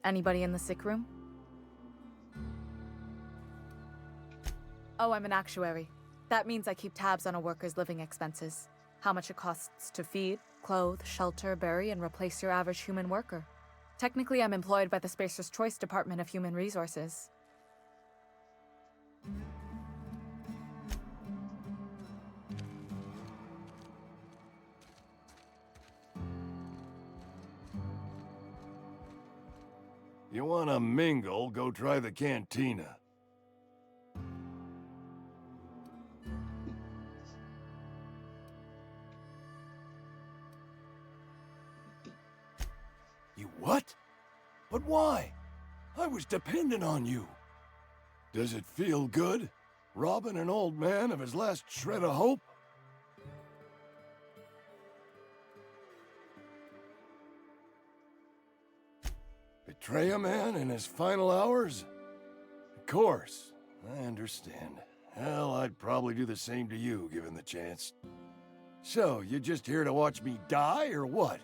Anybody in the sick room? Oh, I'm an actuary. That means I keep tabs on a worker's living expenses. How much it costs to feed, clothe, shelter, bury, and replace your average human worker. Technically, I'm employed by the Spacer's Choice Department of Human Resources. You wanna mingle, go try the cantina. You what? But why? I was dependent on you. Does it feel good? Robbing an old man of his last shred of hope? Betray a man in his final hours? Of course, I understand. Hell, I'd probably do the same to you, given the chance. So, you just here to watch me die, or what?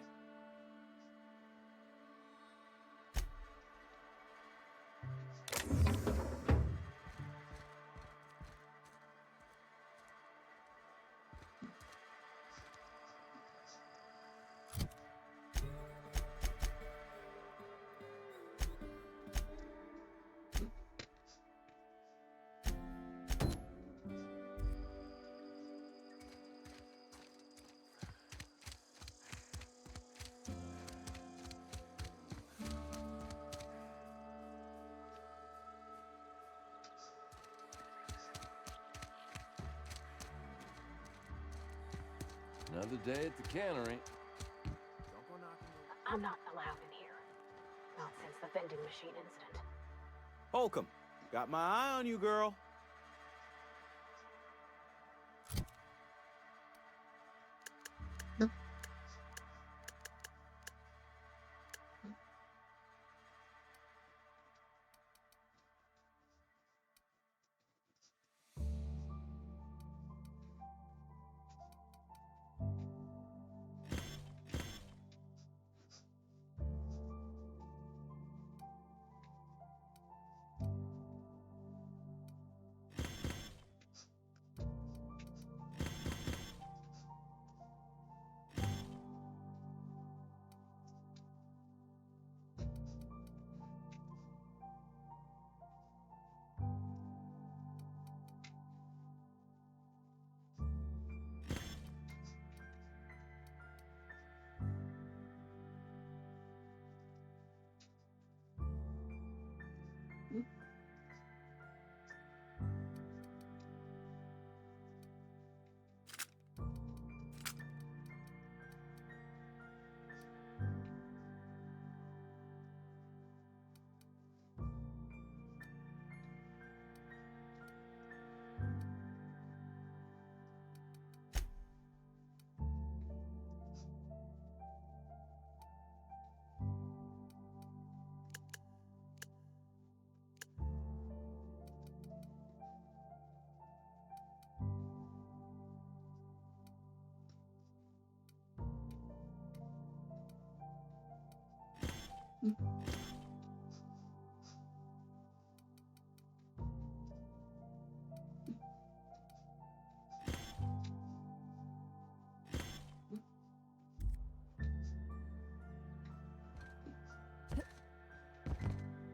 Another day at the cannery. I'm not allowed in here. Not since the vending machine incident. Holcomb, got my eye on you, girl.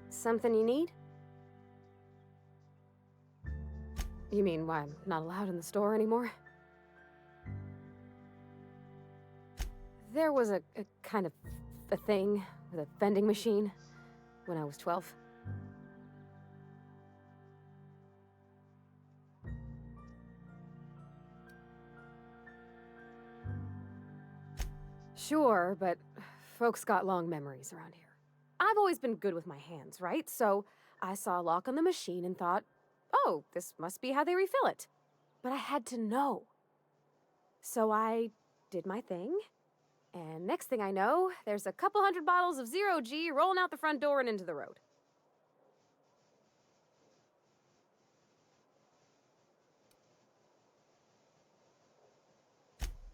Something you need? You mean why I'm not allowed in the store anymore? There was a kind of a thing with a vending machine when I was 12. Sure, but folks got long memories around here. I've always been good with my hands, right? So I saw a lock on the machine and thought, oh, this must be how they refill it. But I had to know. So I did my thing, And next thing I know, there's a couple hundred bottles of Zero G rolling out the front door and into the road.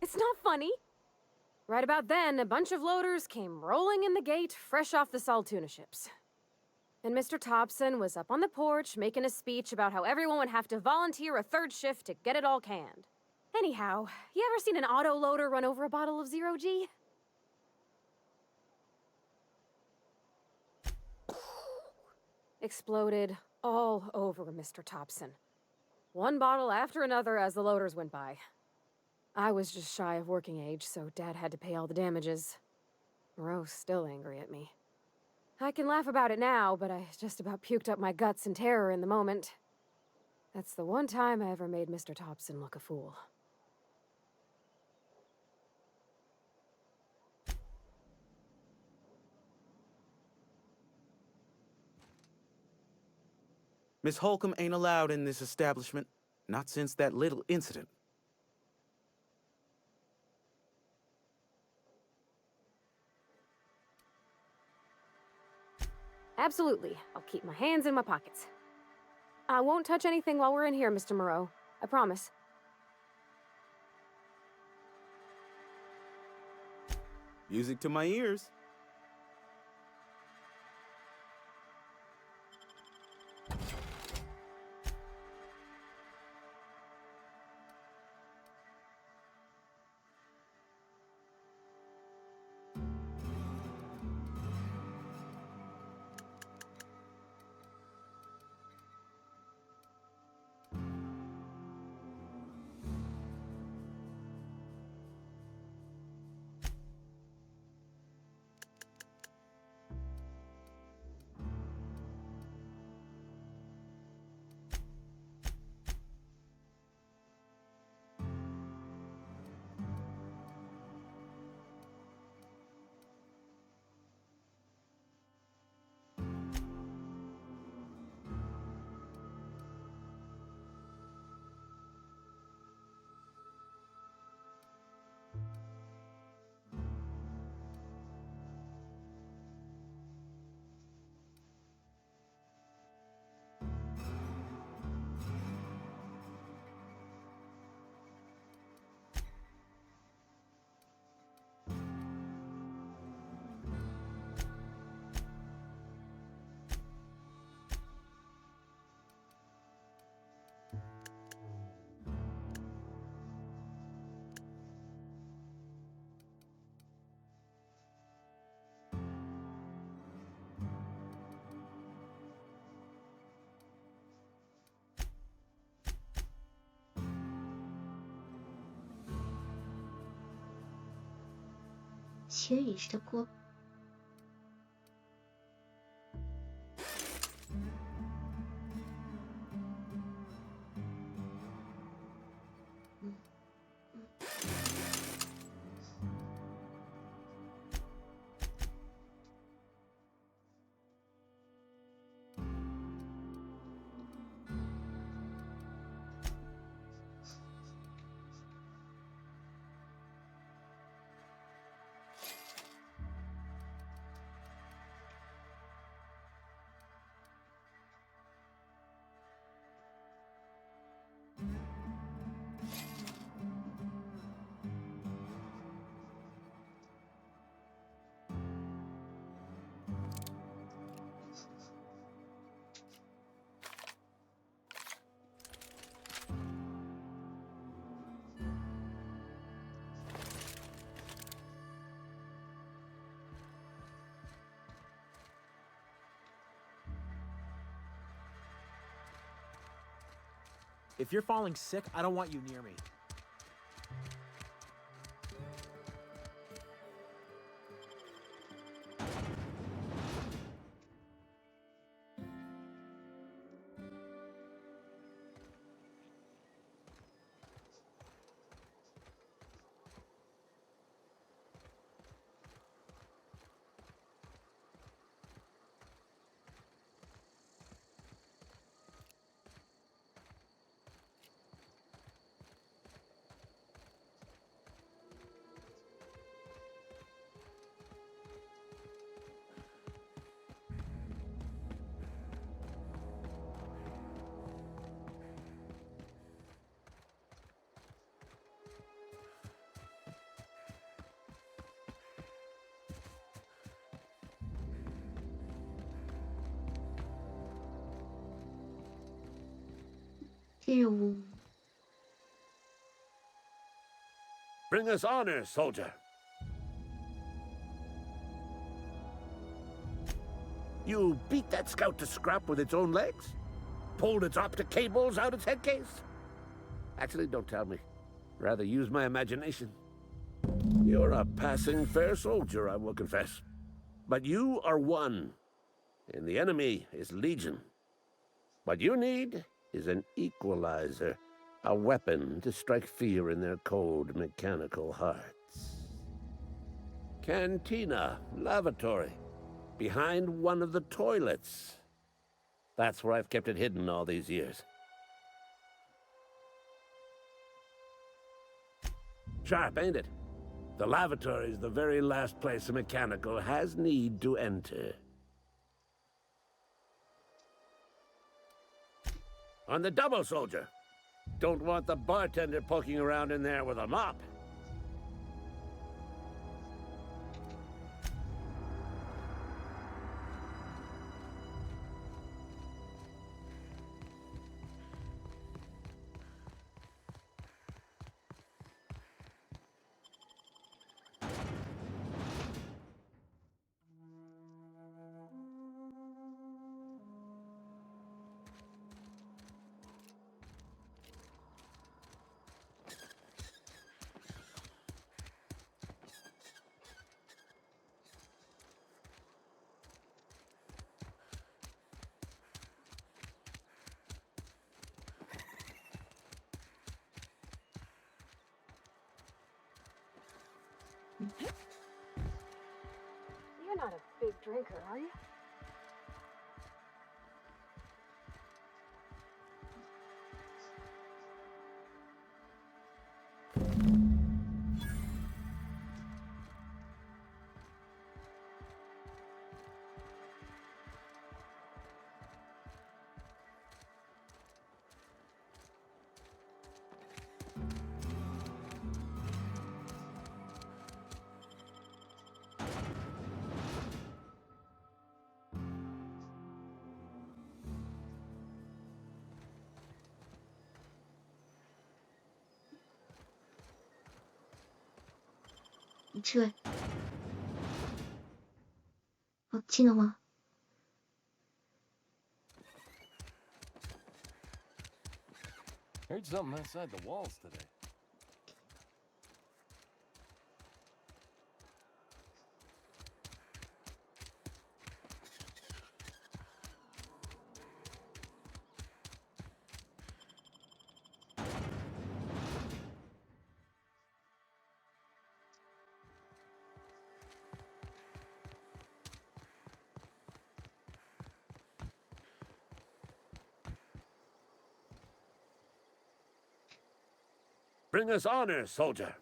It's not funny. Right about then, a bunch of loaders came rolling in the gate, fresh off the Saltuna ships. And Mr. Thompson was up on the porch making a speech about how everyone would have to volunteer a third shift to get it all canned. Anyhow, you ever seen an auto loader run over a bottle of Zero G? Exploded all over Mr. Thompson. One bottle after another as the loaders went by. I was just shy of working age, so Dad had to pay all the damages. Moreau's still angry at me. I can laugh about it now, but I just about puked up my guts in terror in the moment. That's the one time I ever made Mr. Thompson look a fool. Miss Holcomb ain't allowed in this establishment. Not since that little incident. Absolutely. I'll keep my hands in my pockets. I won't touch anything while we're in here, Mr. Moreau. I promise. Music to my ears.学语是过。If you're falling sick, I don't want you near me. てよ。Bring us honor, soldier. You beat that scout to scrap with its own legs? Pulled its optic cables out its head case? Actually, don't tell me. Rather use my imagination. You're a passing fair soldier, I will confess. But you are one, and the enemy is legion. What you need is an equalizer, a weapon to strike fear in their cold, mechanical hearts. Cantina, lavatory, behind one of the toilets. That's where I've kept it hidden all these years. Sharp, ain't it? The lavatory is the very last place a mechanical has need to enter. On the double, soldier. Don't want the bartender poking around in there with a mop. You're not a big drinker, are you?違い。こっちのは。Heard something outside the walls today. Bring us honor, soldier.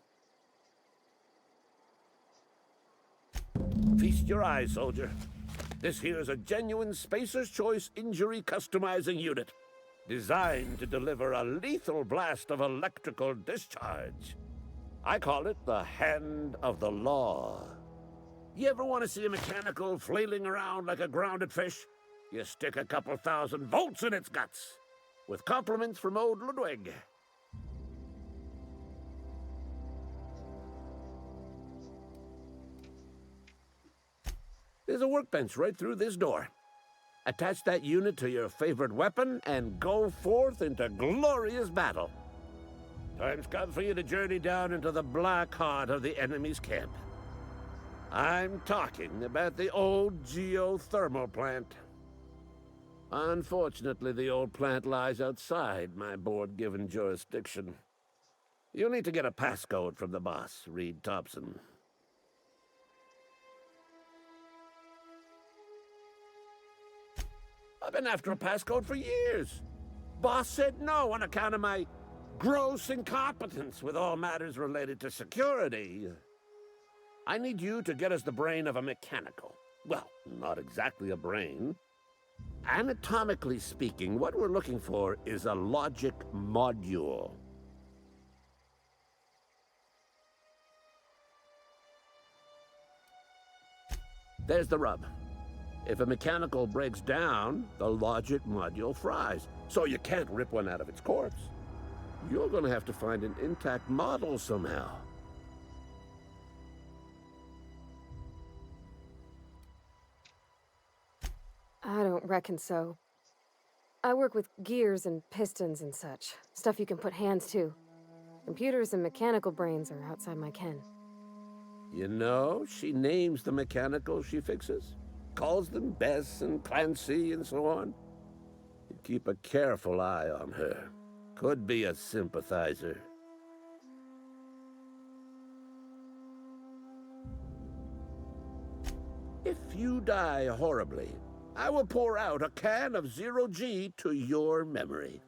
Feast your eyes, soldier. This here's a genuine Spacer's Choice injury customizing unit, designed to deliver a lethal blast of electrical discharge. I call it the Hand of the Law. You ever want to see a mechanical flailing around like a grounded fish? You stick a couple thousand volts in its guts. With compliments from old Ludwig. There's a workbench right through this door. Attach that unit to your favorite weapon and go forth into glorious battle. Time's come for you to journey down into the black heart of the enemy's camp. I'm talking about the old geothermal plant. Unfortunately, the old plant lies outside my board-given jurisdiction. You'll need to get a passcode from the boss, Reed Thompson. I've been after a passcode for years. Boss said no on account of my gross incompetence with all matters related to security. I need you to get us the brain of a mechanical. Well, not exactly a brain. Anatomically speaking, what we're looking for is a logic module. There's the rub. If a mechanical breaks down, the logic module fries, so you can't rip one out of its corpse. You're gonna have to find an intact model somehow. I don't reckon so. I work with gears and pistons and such. Stuff you can put hands to. Computers and mechanical brains are outside my ken. You know, she names the mechanicals she fixes. Calls them Bess and Clancy and so on. You keep a careful eye on her. Could be a sympathizer. If you die horribly, I will pour out a can of 0G to your memory.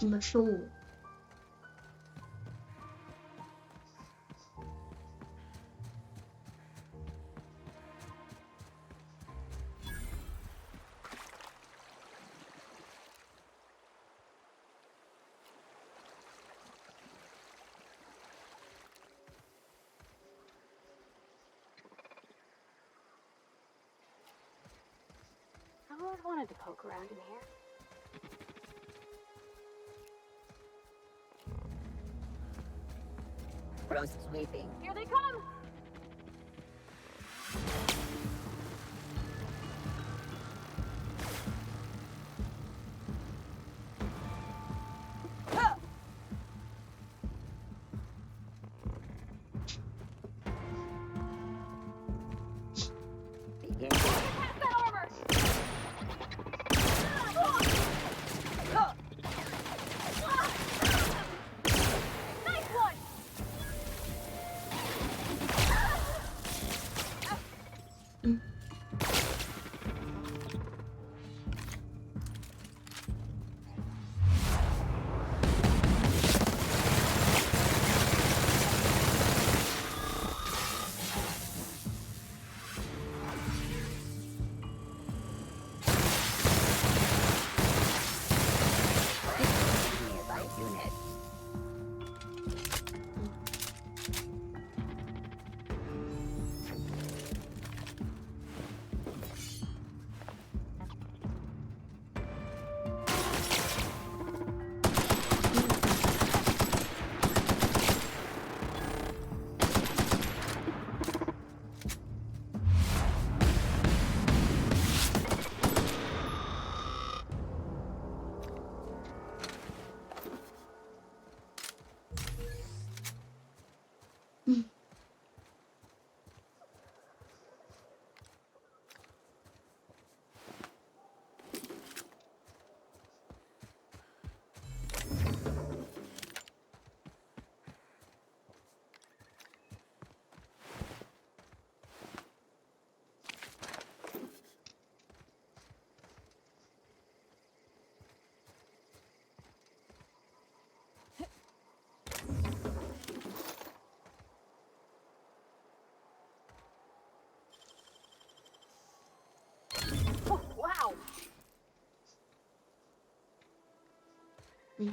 The show. I've always wanted to poke around in here. Gross sweeping. Here they come! ど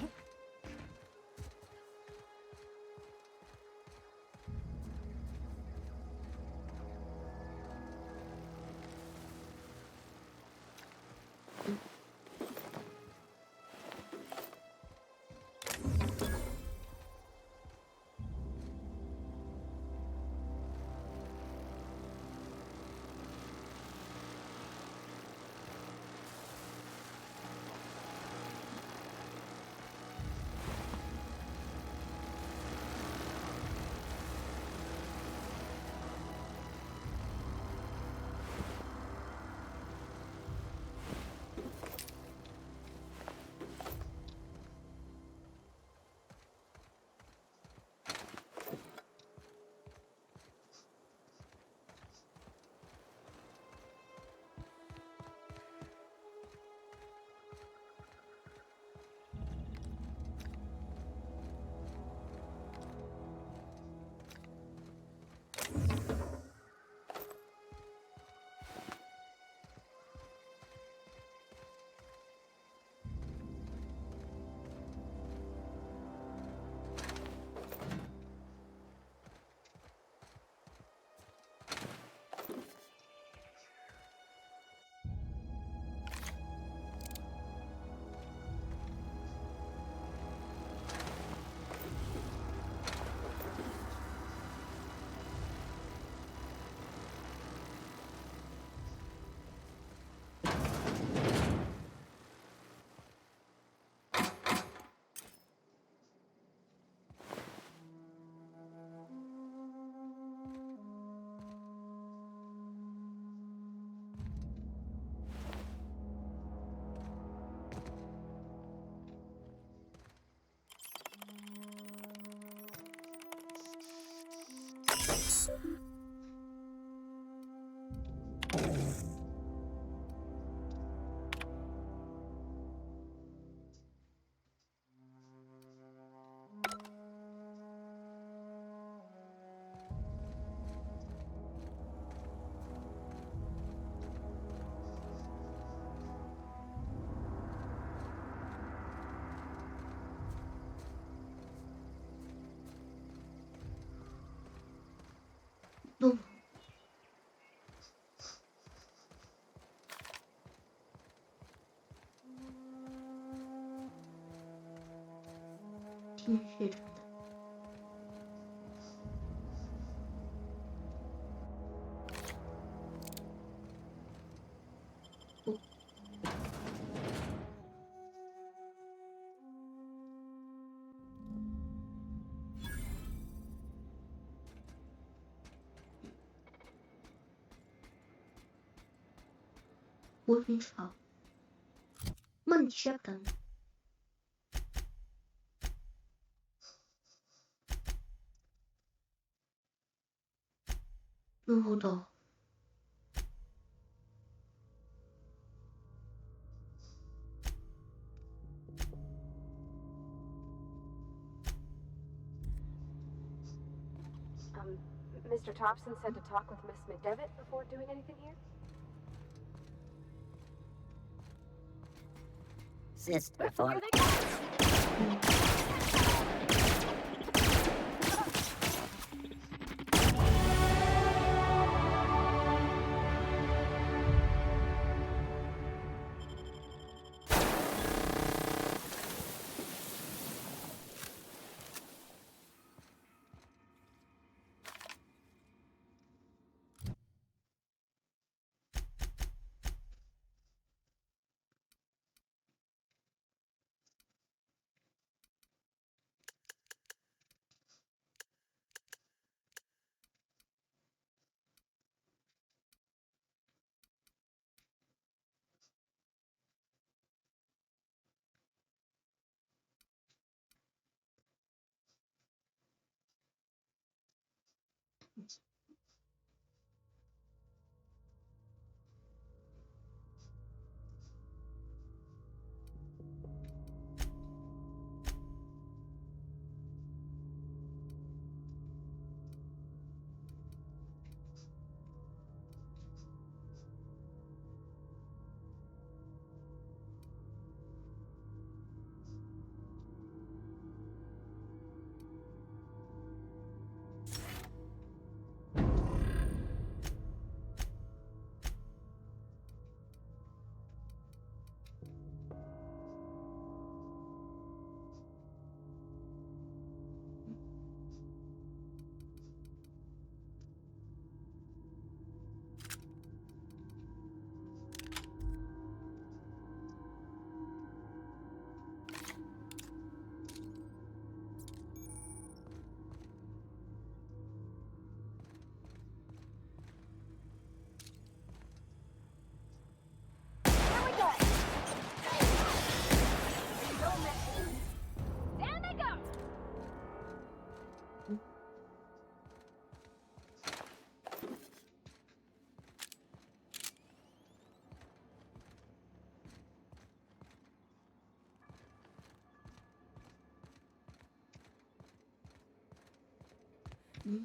うも。听是什么的？我很少。慢にしちゃったんだ。なるほど。Mr. Thompson said to talk with Miss McDevitt before doing anything here? Sister, Here they come! No.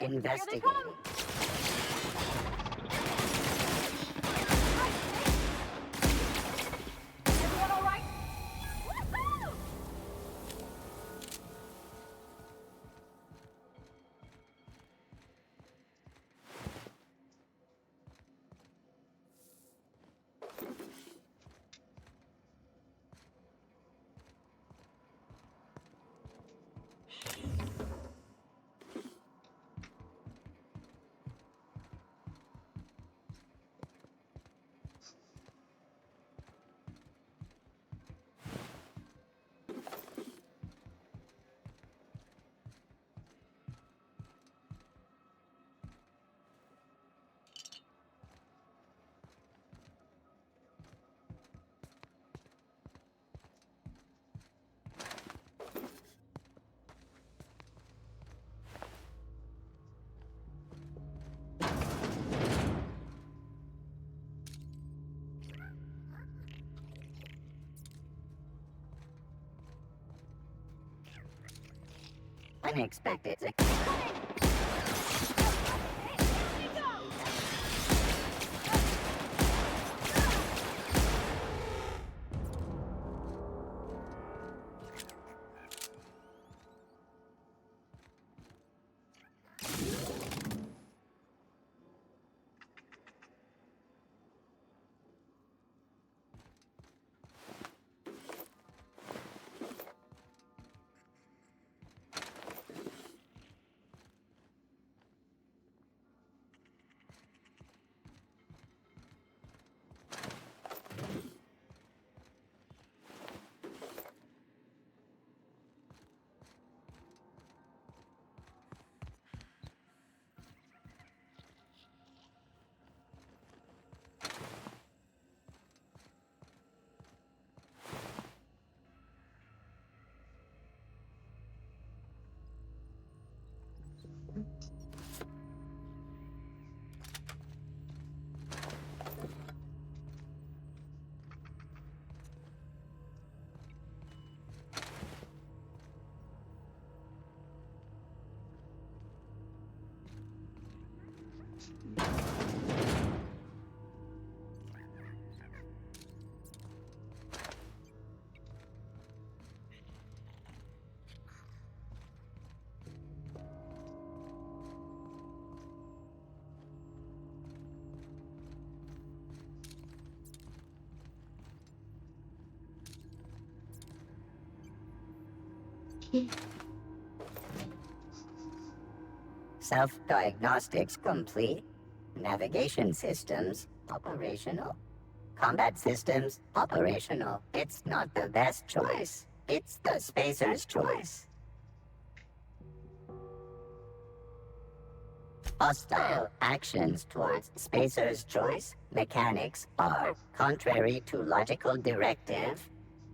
Investigating. unexpected. Self-diagnostics complete. Navigation systems operational. Combat systems operational. It's not the best choice. It's the spacer's choice. Hostile actions towards spacer's choice mechanics are contrary to logical directive.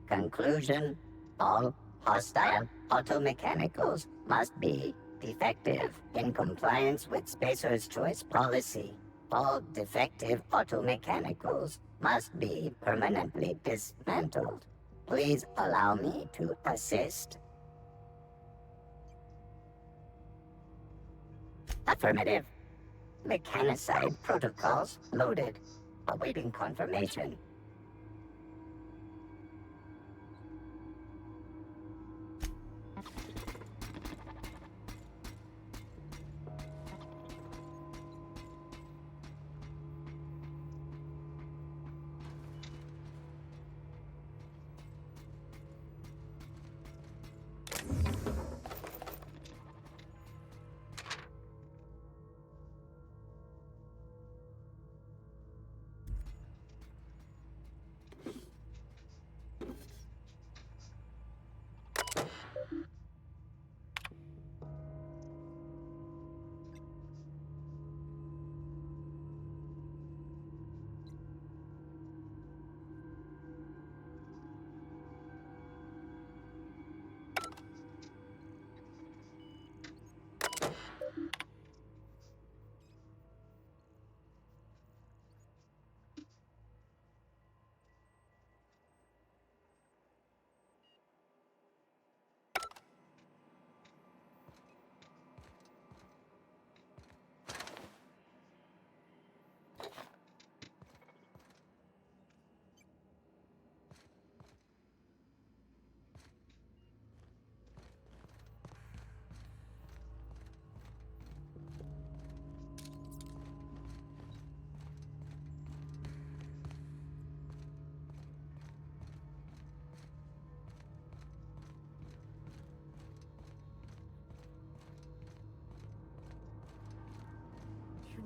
Conclusion: all hostile automechanicals must be defective in compliance with spacer's choice policy. All defective automechanicals must be permanently dismantled. Please allow me to assist. Affirmative. Mechanicide protocols loaded. Awaiting confirmation.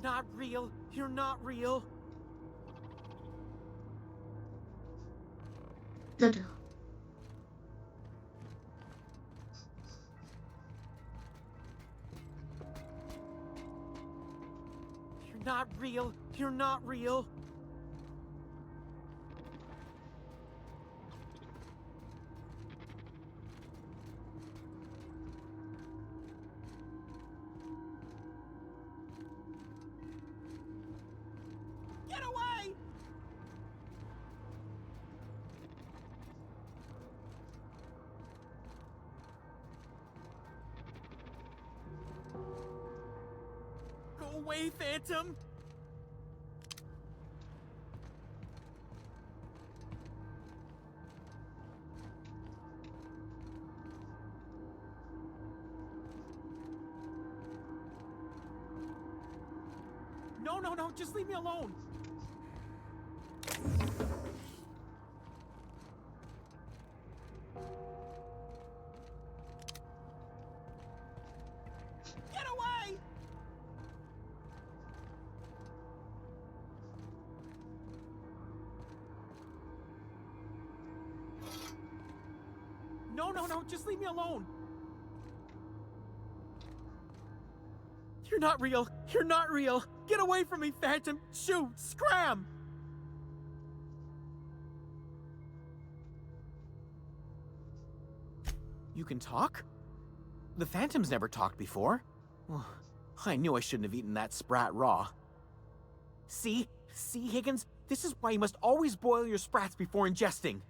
You're not real. You're not real. No. You're not real. You're not real. Get away! away, Phantom! No, just leave me alone! Get away! No, just leave me alone! You're not real! You're not real! Get away from me, Phantom! Shoot! Scram! You can talk? The Phantom's never talked before. Well, I knew I shouldn't have eaten that sprat raw. See, Higgins? This is why you must always boil your sprats before ingesting.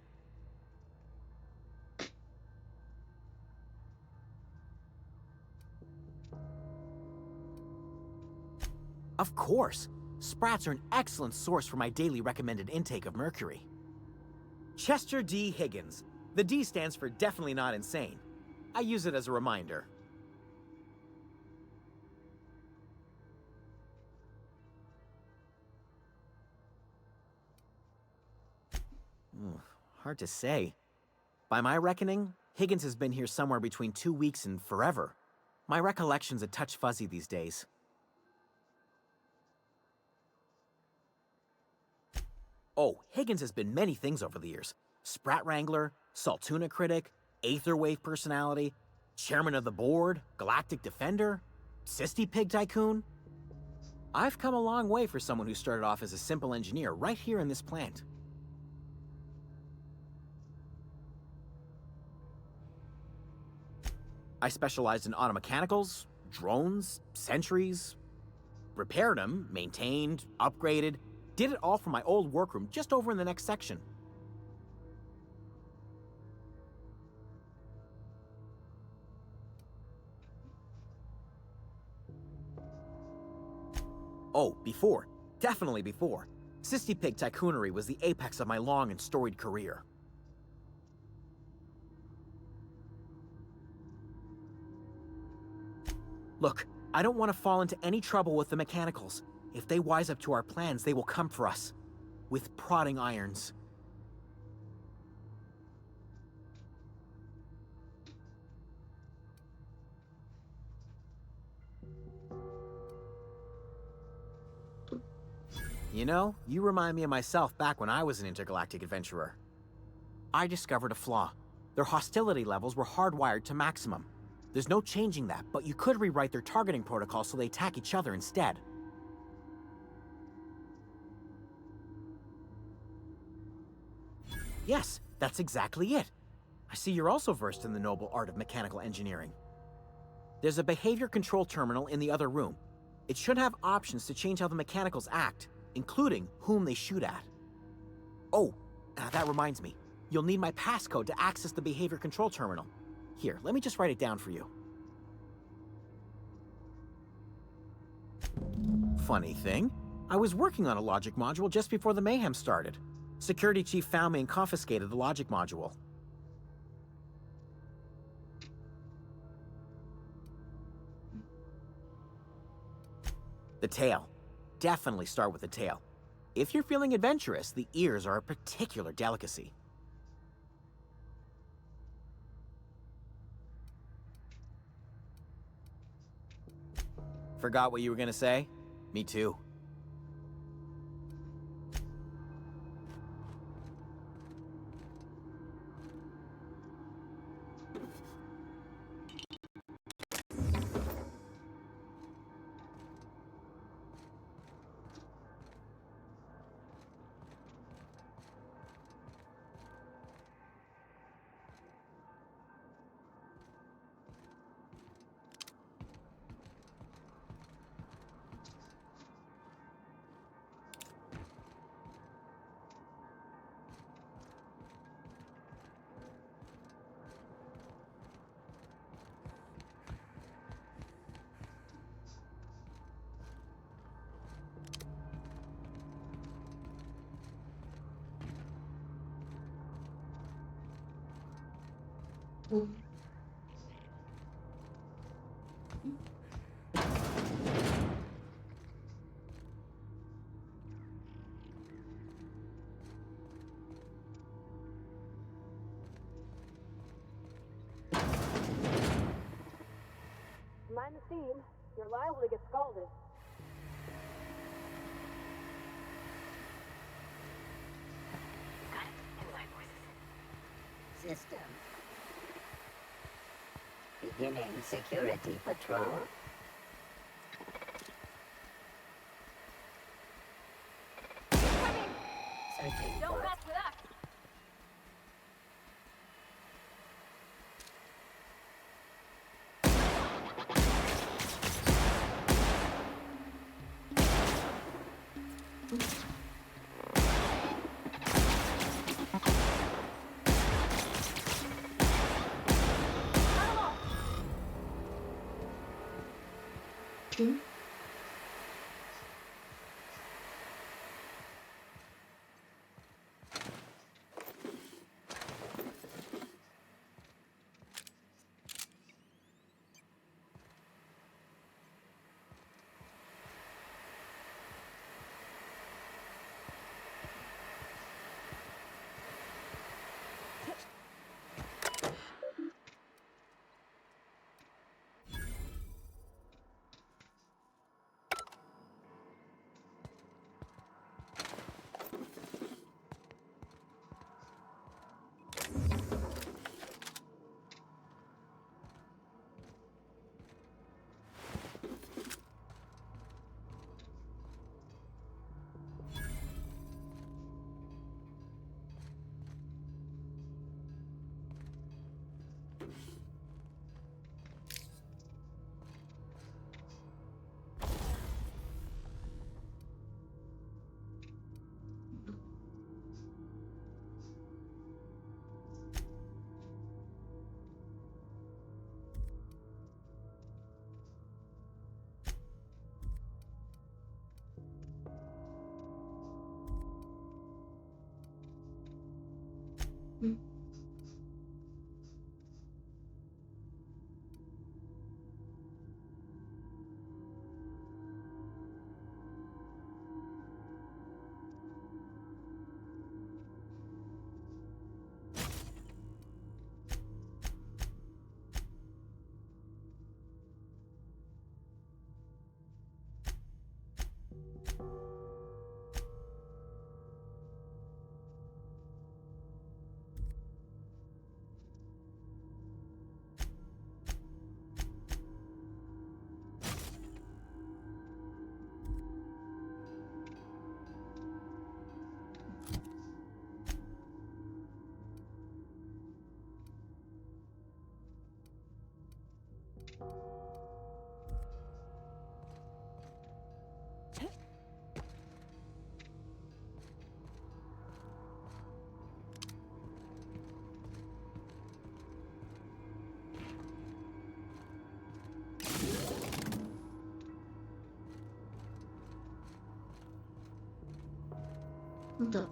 Of course. Sprats are an excellent source for my daily recommended intake of mercury. Chester D. Higgins. The D stands for definitely not insane. I use it as a reminder. Hard to say. By my reckoning, Higgins has been here somewhere between 2 weeks and forever. My recollection's a touch fuzzy these days. Oh, Higgins has been many things over the years. Sprat Wrangler, Saltuna Critic, Aetherwave Personality, Chairman of the Board, Galactic Defender, Sisty Pig Tycoon. I've come a long way for someone who started off as a simple engineer right here in this plant. I specialized in automechanicals, drones, sentries, repaired them, maintained, upgraded, did it all from my old workroom just over in the next section. Oh, before. Definitely before. Sisty Pig Tycoonery was the apex of my long and storied career. Look, I don't want to fall into any trouble with the mechanicals. If they wise up to our plans, they will come for us. With prodding irons. You know, you remind me of myself back when I was an intergalactic adventurer. I discovered a flaw. Their hostility levels were hardwired to maximum. There's no changing that, but you could rewrite their targeting protocol so they attack each other instead. Yes, that's exactly it. I see you're also versed in the noble art of mechanical engineering. There's a behavior control terminal in the other room. It should have options to change how the mechanicals act, including whom they shoot at. Oh, that reminds me. You'll need my passcode to access the behavior control terminal. Here, let me just write it down for you. Funny thing, I was working on a logic module just before the mayhem started. Security Chief found me and confiscated the logic module. The tail. Definitely start with the tail. If you're feeling adventurous, the ears are a particular delicacy. Forgot what you were gonna say? Me too. Oh. Mind the theme. You're liable to get scalded. System. Beginning security patrol. Searching Don't for mess with us. Pin. What?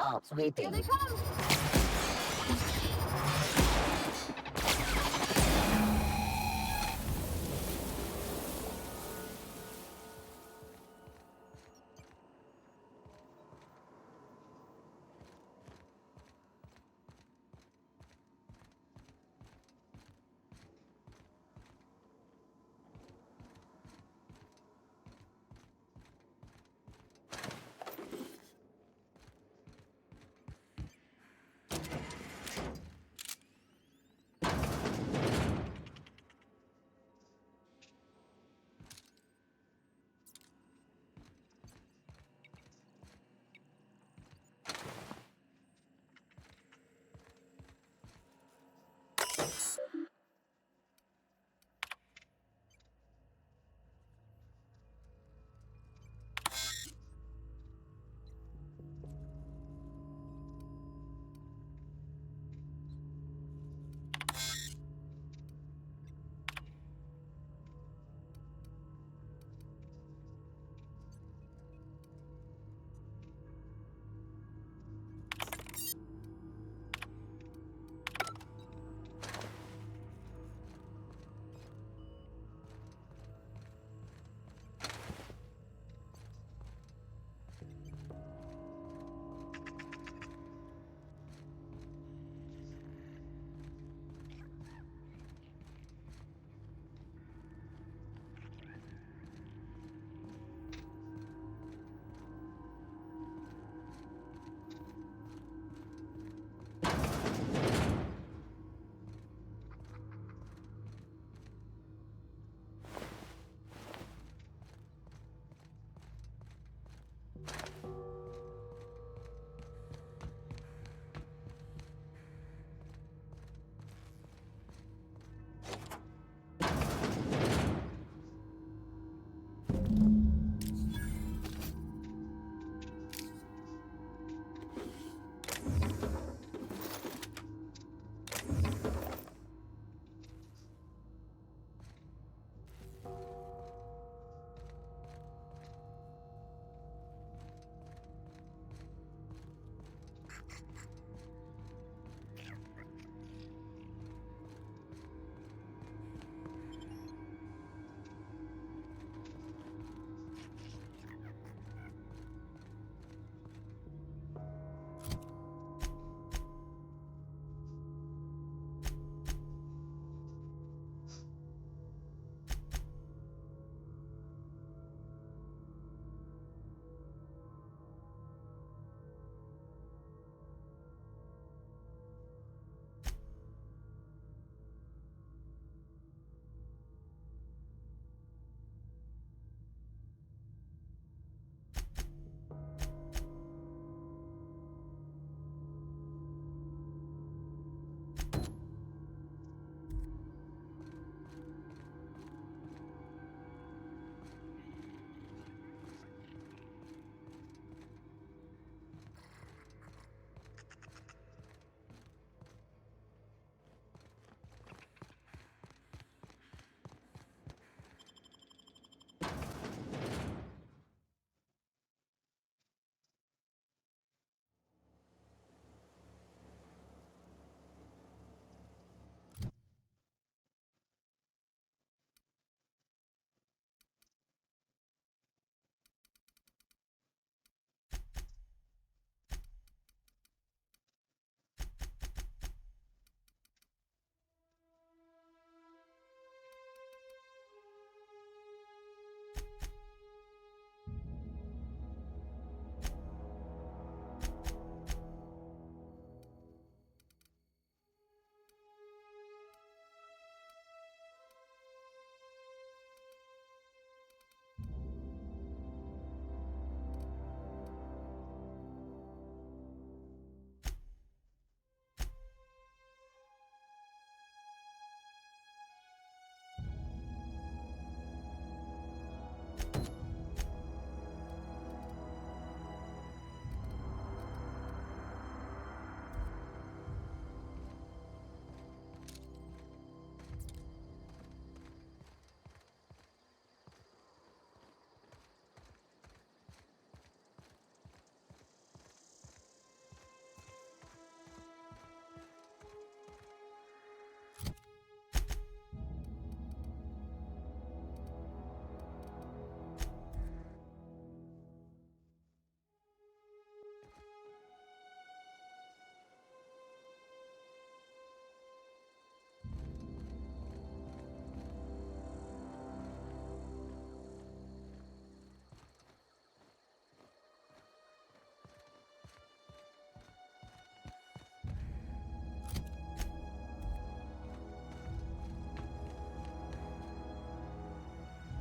Oh, sweetie. Here they come!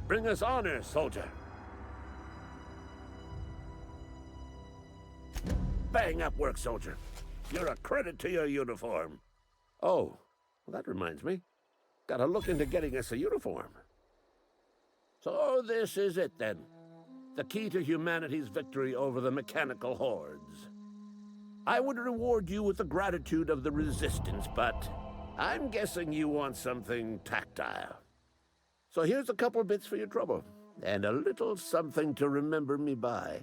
Bring us honor, soldier. Bang up work, soldier. You're a credit to your uniform. Oh, well, that reminds me. Gotta look into getting us a uniform. So this is it, then. The key to humanity's victory over the mechanical hordes. I would reward you with the gratitude of the Resistance, but I'm guessing you want something tactile. So here's a couple bits for your trouble, and a little something to remember me by.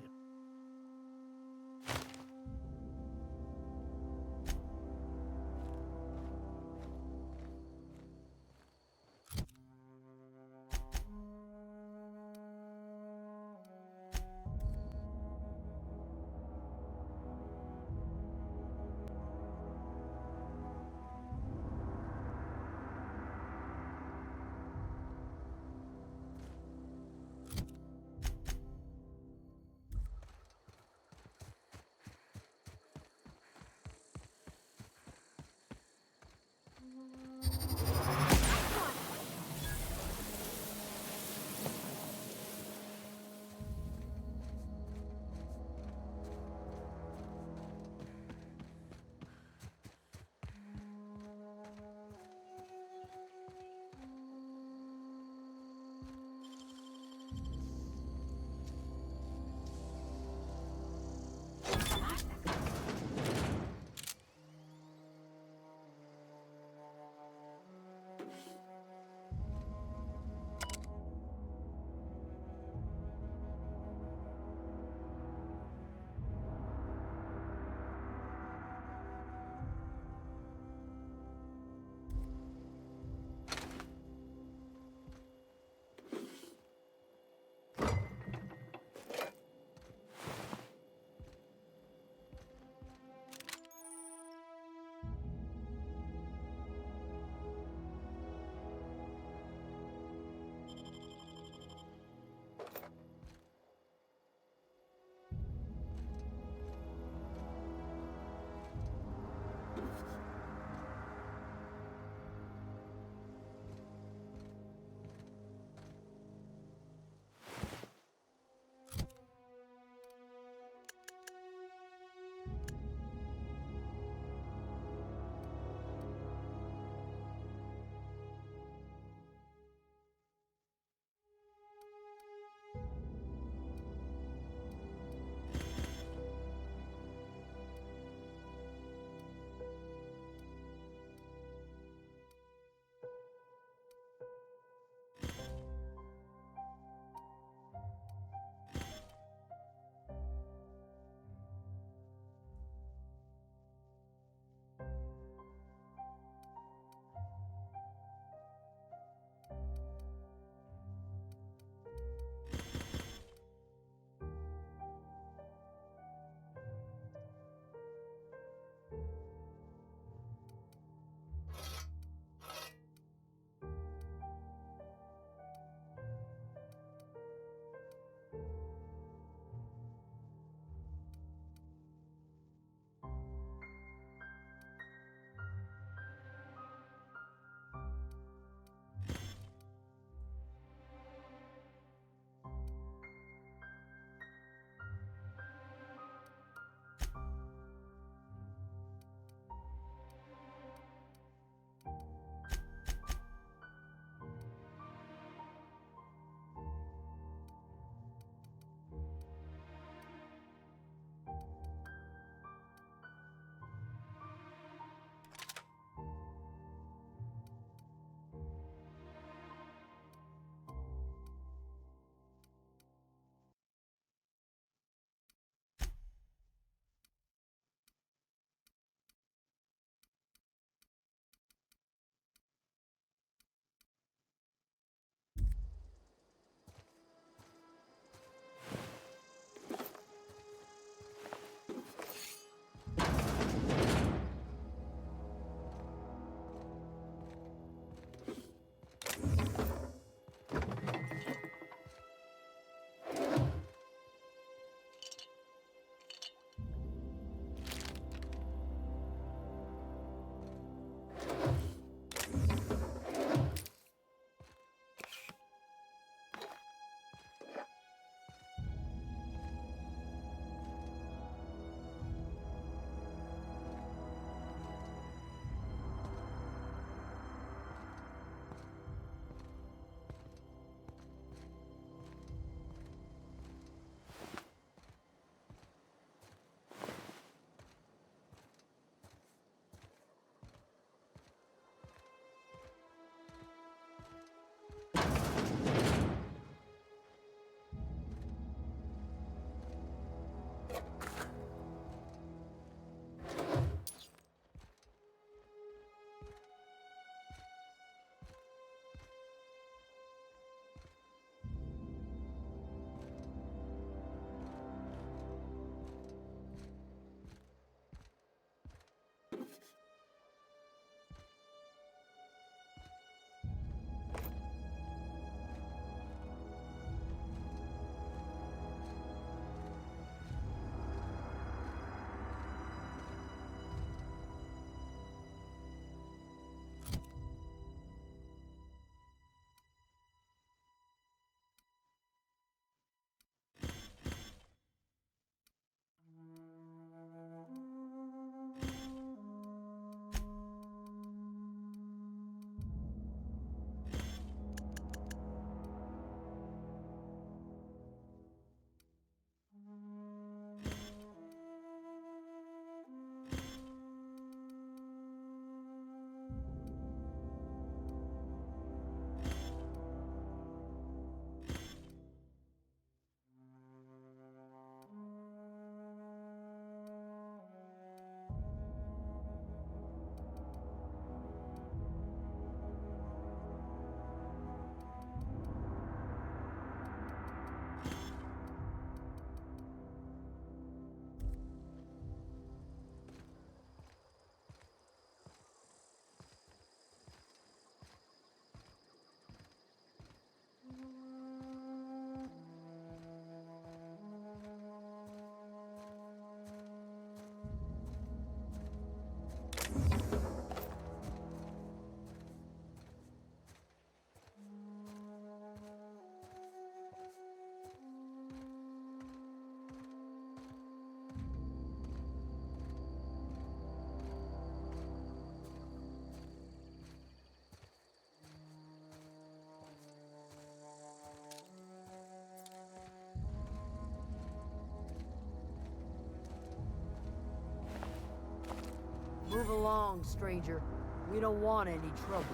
Move along, stranger. We don't want any trouble.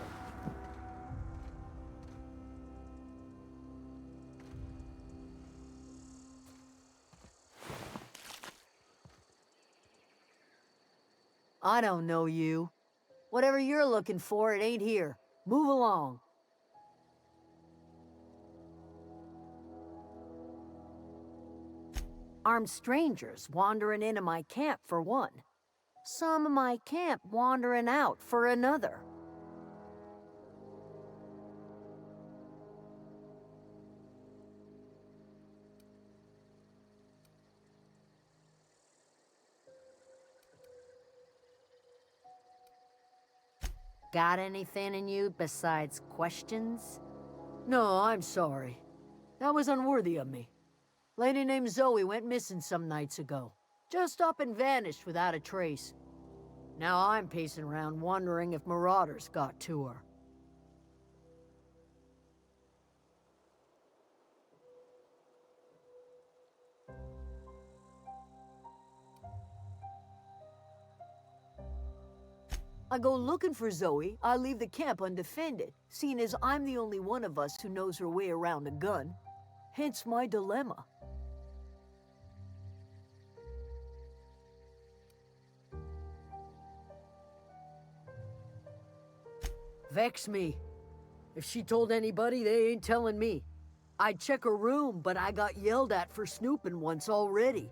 I don't know you. Whatever you're looking for, it ain't here. Move along. Armed strangers wandering into my camp for one. Some of my camp wandering out for another. Got anything in you besides questions? No, I'm sorry. That was unworthy of me. Lady named Zoe went missing some nights ago. Just up and vanished without a trace. Now I'm pacing around wondering if marauders got to her. I go looking for Zoe, I leave the camp undefended, seeing as I'm the only one of us who knows her way around a gun. Hence my dilemma. Vex me. If she told anybody, they ain't telling me. I'd check her room, but I got yelled at for snooping once already.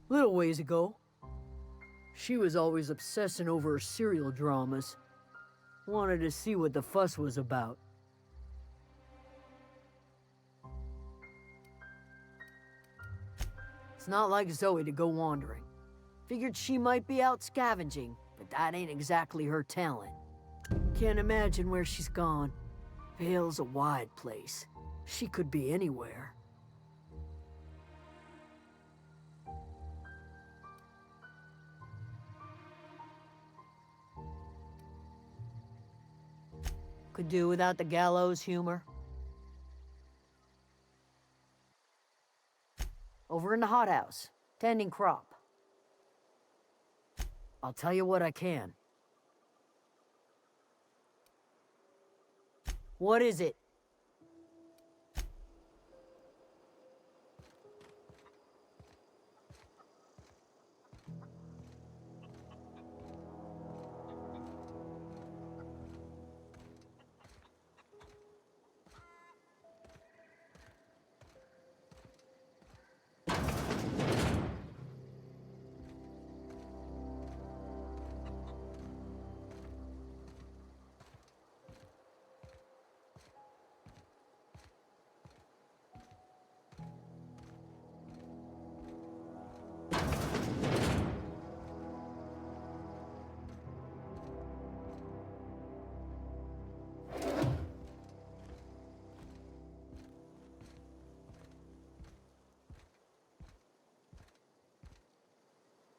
Little ways ago. She was always obsessing over her serial dramas. Wanted to see what the fuss was about. It's not like Zoe to go wandering. Figured she might be out scavenging, but that ain't exactly her talent. Can't imagine where she's gone. Vale's a wide place. She could be anywhere. Could do without the gallows humor. Over in the hothouse, tending crop. I'll tell you what I can. What is it?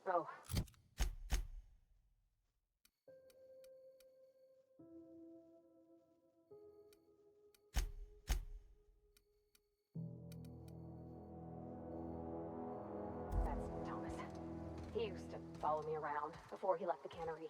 Oh. That's Thomas. He used to follow me around before he left the cannery.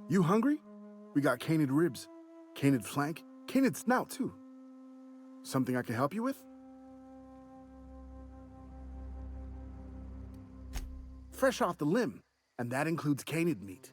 You hungry? We got canid ribs, canid flank, canid snout too. Something I can help you with? Fresh off the limb, and that includes canid meat.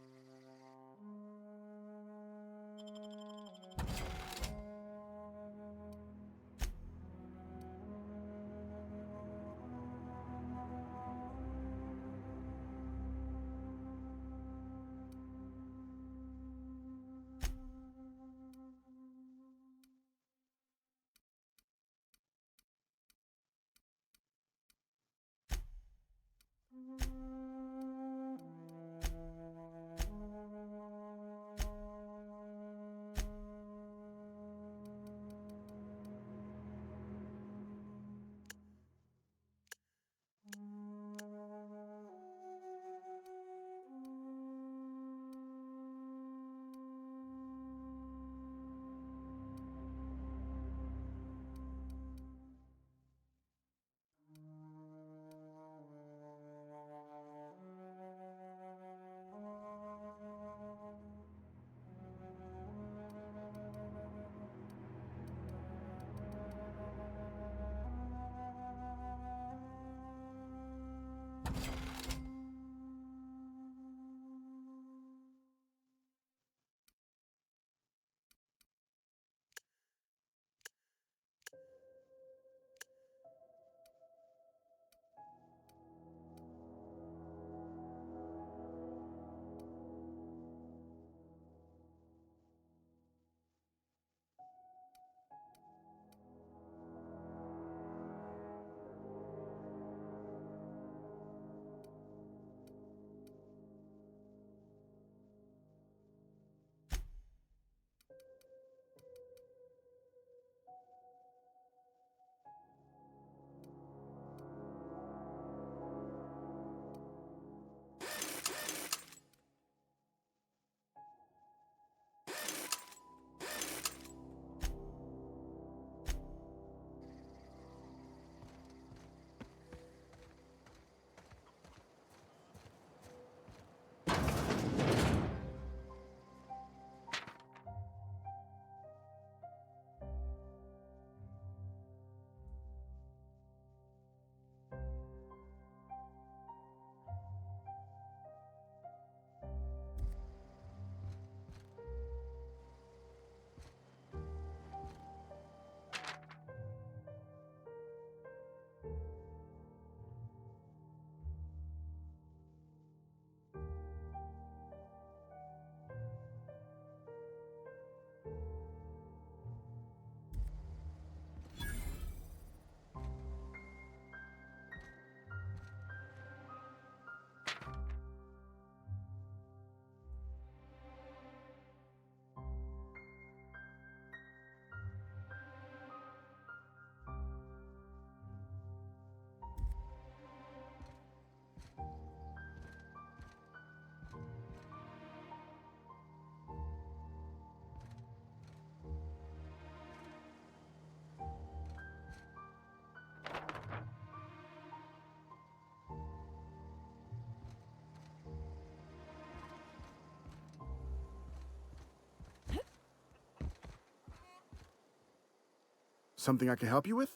Something I can help you with?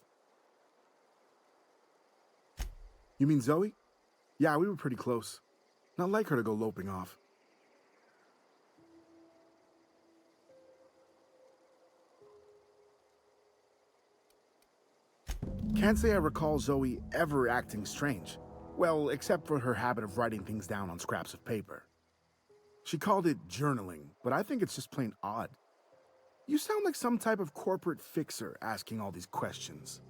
You mean Zoe? Yeah, we were pretty close. Not like her to go loping off. Can't say I recall Zoe ever acting strange. Well, except for her habit of writing things down on scraps of paper. She called it journaling, but I think it's just plain odd. You sound like some type of corporate fixer asking all these questions.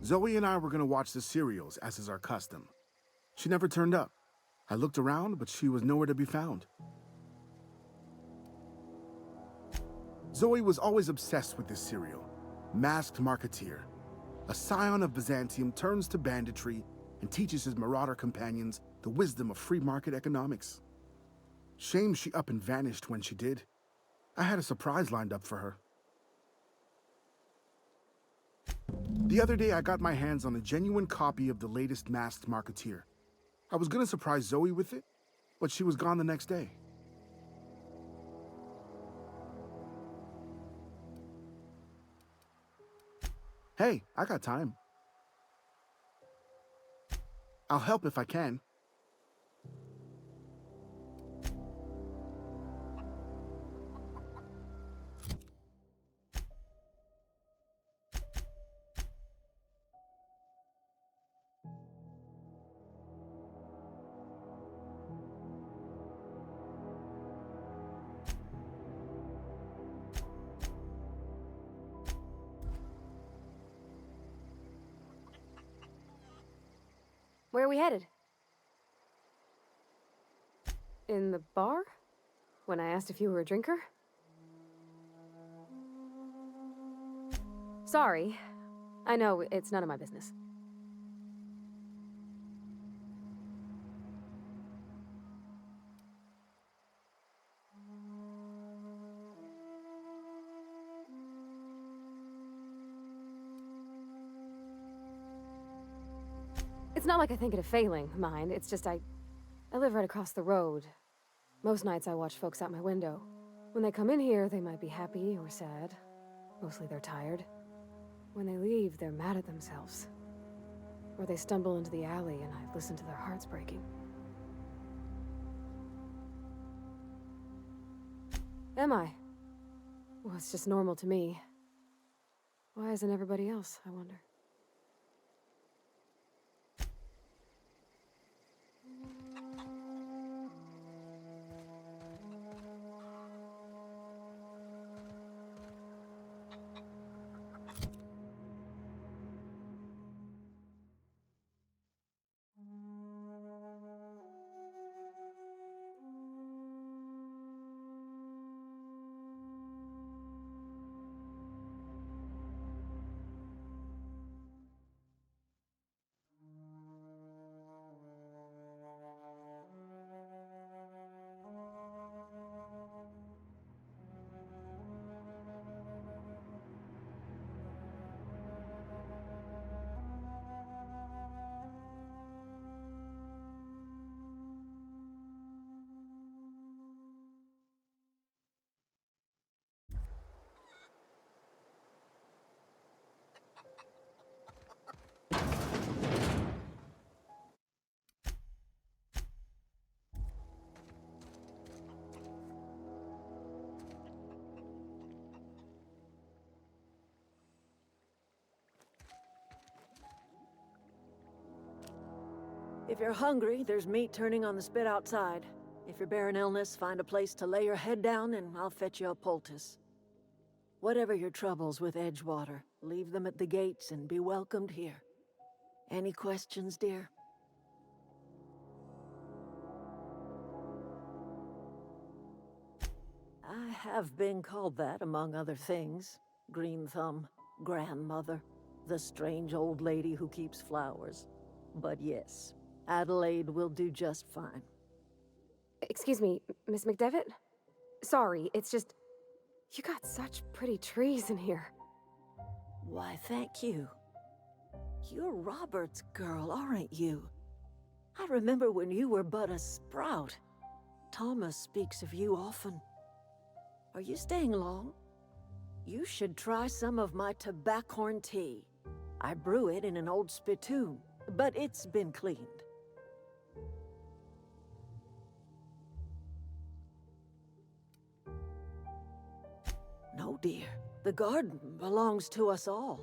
Zoe and I were gonna watch the serials, as is our custom. She never turned up. I looked around, but she was nowhere to be found. Zoe was always obsessed with this serial, Masked Marketeer. A scion of Byzantium turns to banditry and teaches his marauder companions the wisdom of free market economics. Shame she up and vanished when she did. I had a surprise lined up for her. The other day, I got my hands on a genuine copy of the latest Masked Marketeer. I was gonna surprise Zoe with it, but she was gone the next day. Hey, I got time. I'll help if I can. Where are we headed? In the bar? When I asked if you were a drinker? Sorry. I know, it's none of my business. It's not like I think it a failing, mind. It's just I live right across the road. Most nights I watch folks out my window. When they come in here, they might be happy or sad. Mostly they're tired. When they leave, they're mad at themselves. Or they stumble into the alley and I listen to their hearts breaking. Am I? Well, it's just normal to me. Why isn't everybody else, I wonder? If you're hungry, there's meat turning on the spit outside. If you're bearing illness, find a place to lay your head down and I'll fetch you a poultice. Whatever your troubles with Edgewater, leave them at the gates and be welcomed here. Any questions, dear? I have been called that, among other things. Green Thumb, grandmother, the strange old lady who keeps flowers. But yes, Adelaide will do just fine. Excuse me, Miss McDevitt? Sorry, it's just... You got such pretty trees in here. Why, thank you. You're Robert's girl, aren't you? I remember when you were but a sprout. Thomas speaks of you often. Are you staying long? You should try some of my tobaccorn tea. I brew it in an old spittoon, but it's been cleaned. No, dear. The garden belongs to us all.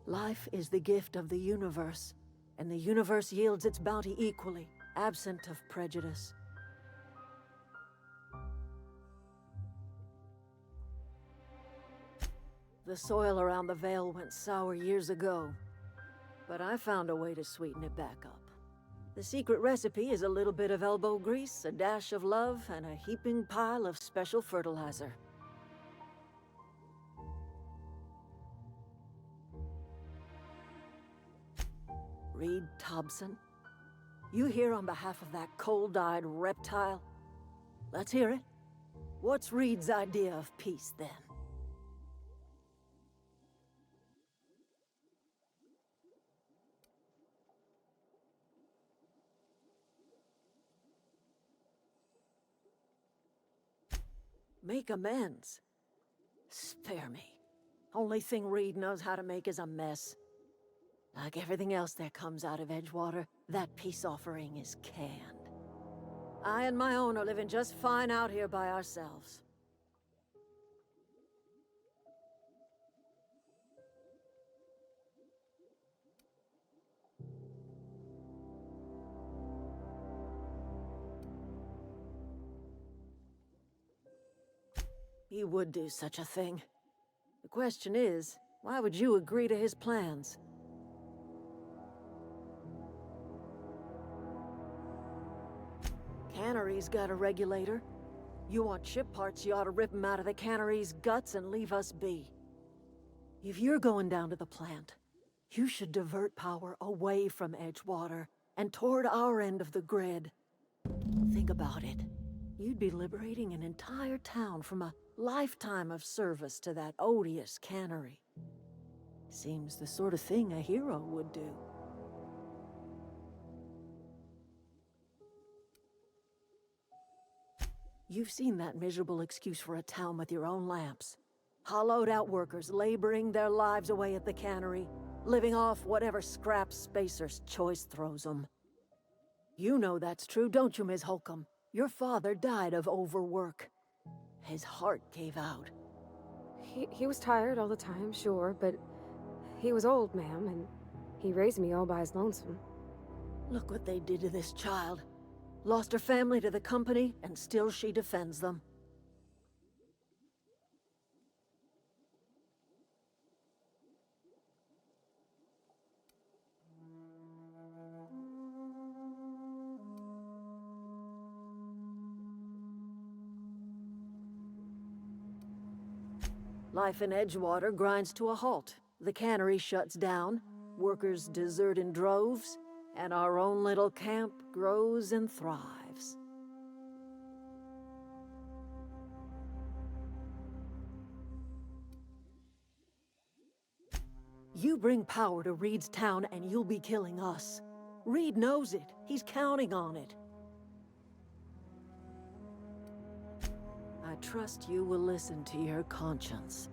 Life is the gift of the universe, and the universe yields its bounty equally, absent of prejudice. The soil around the Vale went sour years ago, but I found a way to sweeten it back up. The secret recipe is a little bit of elbow grease, a dash of love, and a heaping pile of special fertilizer. Reed Thompson, you here on behalf of that cold-eyed reptile? Let's hear it. What's Reed's idea of peace, then? Make amends. Spare me. Only thing Reed knows how to make is a mess. Like everything else that comes out of Edgewater, that peace offering is canned. I and my own are living just fine out here by ourselves. He would do such a thing. The question is, why would you agree to his plans? Cannery's got a regulator. You want ship parts, you ought to rip them out of the cannery's guts and leave us be. If you're going down to the plant, you should divert power away from Edgewater and toward our end of the grid. Think about it. You'd be liberating an entire town from a lifetime of service to that odious cannery. Seems the sort of thing a hero would do. You've seen that miserable excuse for a town with your own lamps. Hollowed out workers laboring their lives away at the cannery, living off whatever scrap Spacer's choice throws them. You know that's true, don't you, Ms. Holcomb? Your father died of overwork. His heart gave out. He was tired all the time, sure, but he was old, ma'am, and he raised me all by his lonesome. Look what they did to this child. Lost her family to the company, and still she defends them. Life in Edgewater grinds to a halt. The cannery shuts down, workers desert in droves, and our own little camp grows and thrives. You bring power to Reed's town and you'll be killing us. Reed knows it. He's counting on it. I trust you will listen to your conscience.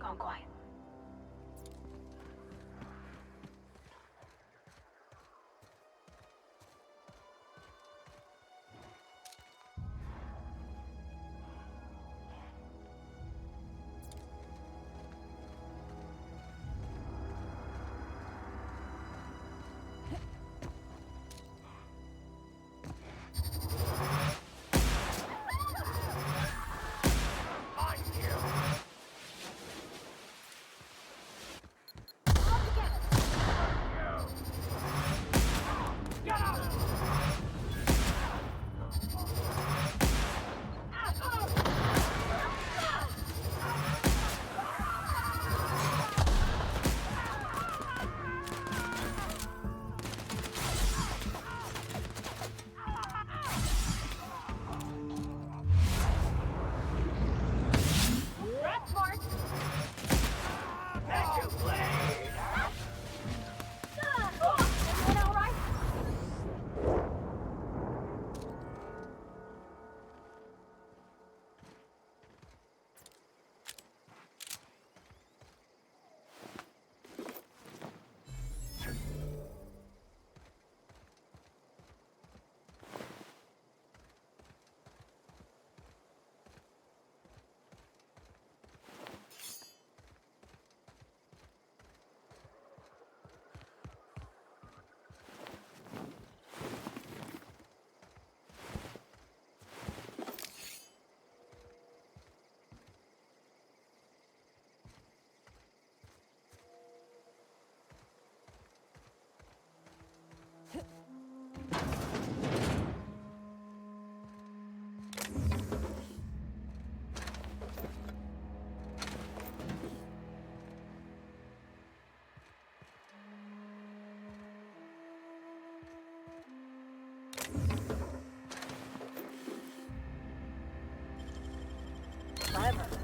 gone quiet. Clever.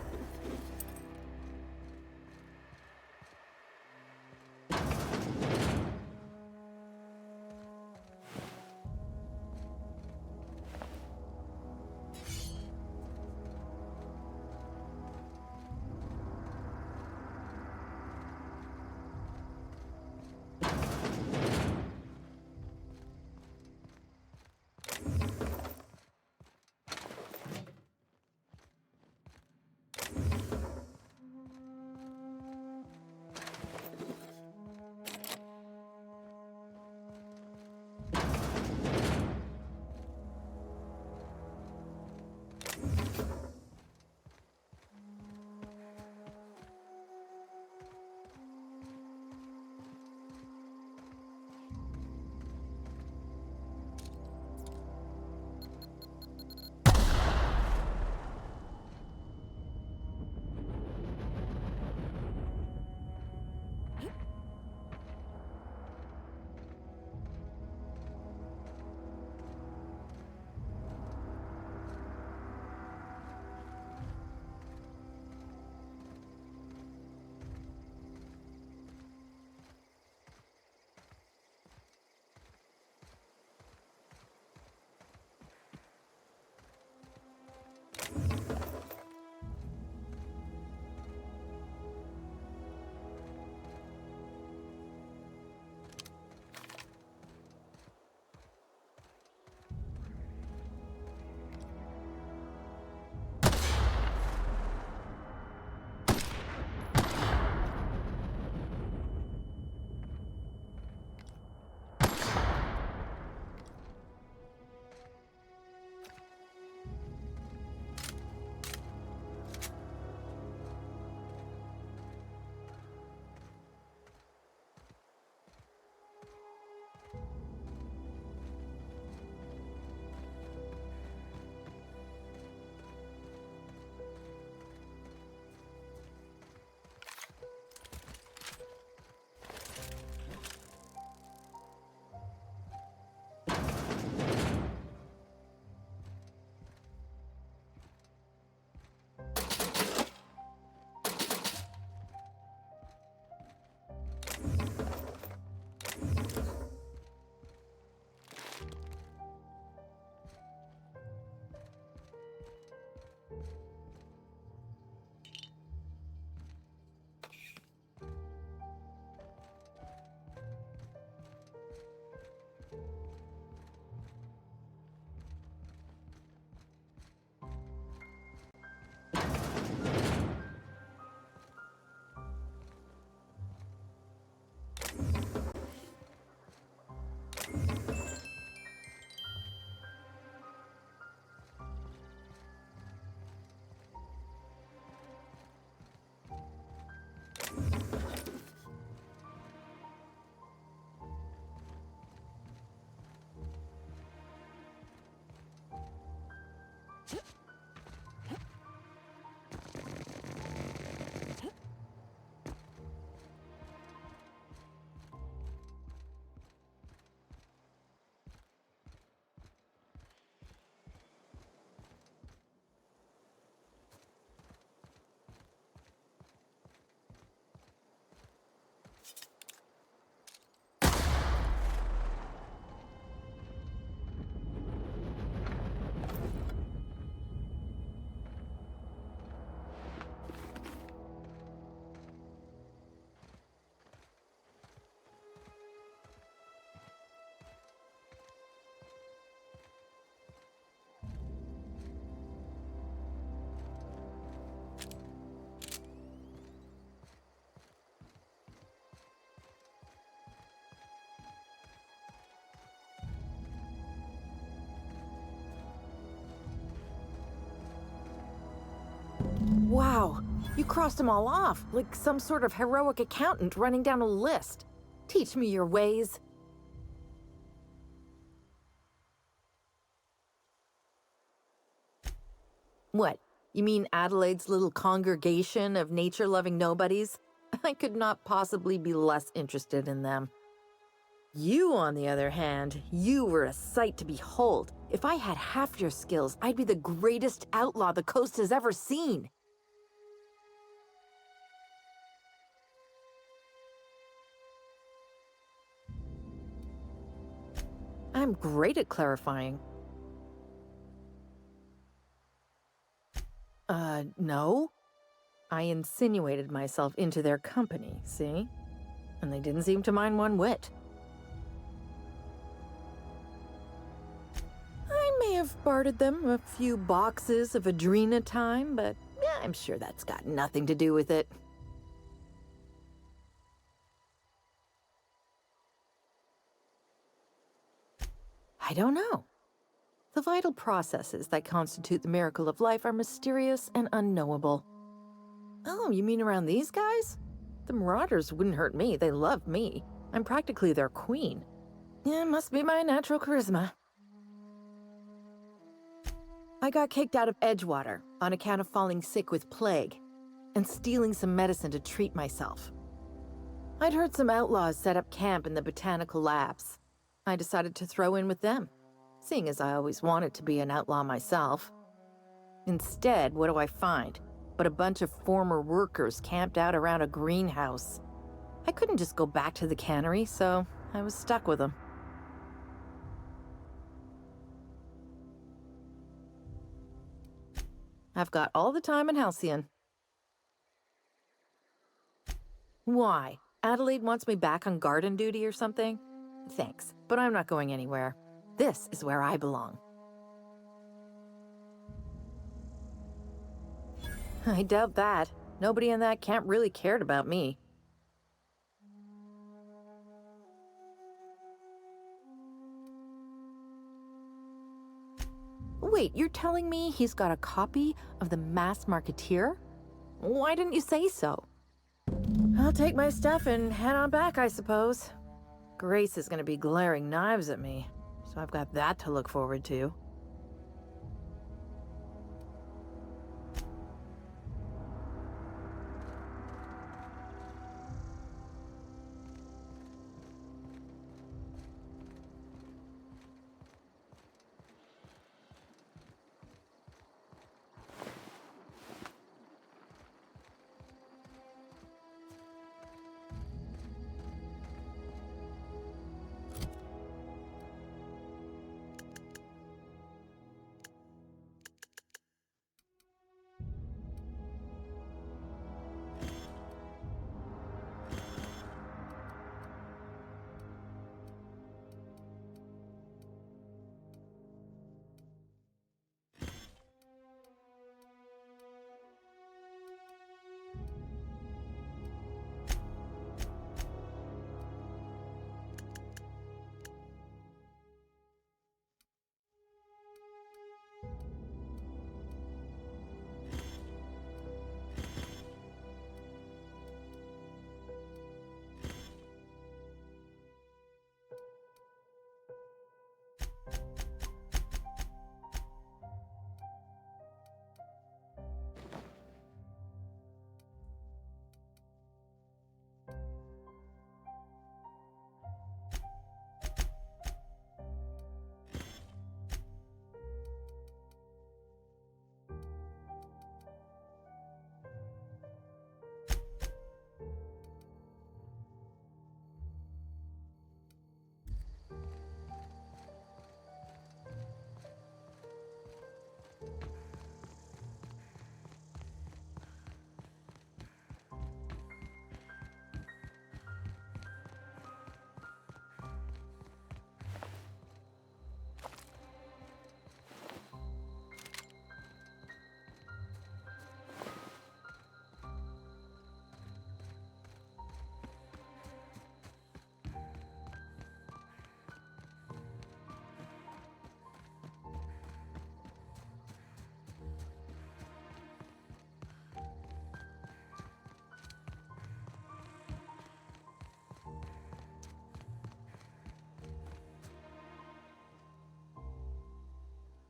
You crossed them all off, like some sort of heroic accountant running down a list. Teach me your ways. What? You mean Adelaide's little congregation of nature-loving nobodies? I could not possibly be less interested in them. You, on the other hand, you were a sight to behold. If I had half your skills, I'd be the greatest outlaw the coast has ever seen. I'm great at clarifying. No. I insinuated myself into their company, see? And they didn't seem to mind one whit. I may have bartered them a few boxes of Adrena time, but yeah, I'm sure that's got nothing to do with it. I don't know. The vital processes that constitute the miracle of life are mysterious and unknowable. Oh, you mean around these guys? The Marauders wouldn't hurt me. They love me. I'm practically their queen. Yeah, must be my natural charisma. I got kicked out of Edgewater on account of falling sick with plague and stealing some medicine to treat myself. I'd heard some outlaws set up camp in the botanical labs. I decided to throw in with them, seeing as I always wanted to be an outlaw myself. Instead, what do I find? But a bunch of former workers camped out around a greenhouse. I couldn't just go back to the cannery, so I was stuck with them. I've got all the time in Halcyon. Why? Adelaide wants me back on garden duty or something? Thanks, but I'm not going anywhere. This is where I belong. I doubt that. Nobody in that camp really cared about me. Wait, you're telling me he's got a copy of the Mass Marketeer? Why didn't you say so? I'll take my stuff and head on back, I suppose. Grace is gonna be glaring knives at me, so I've got that to look forward to.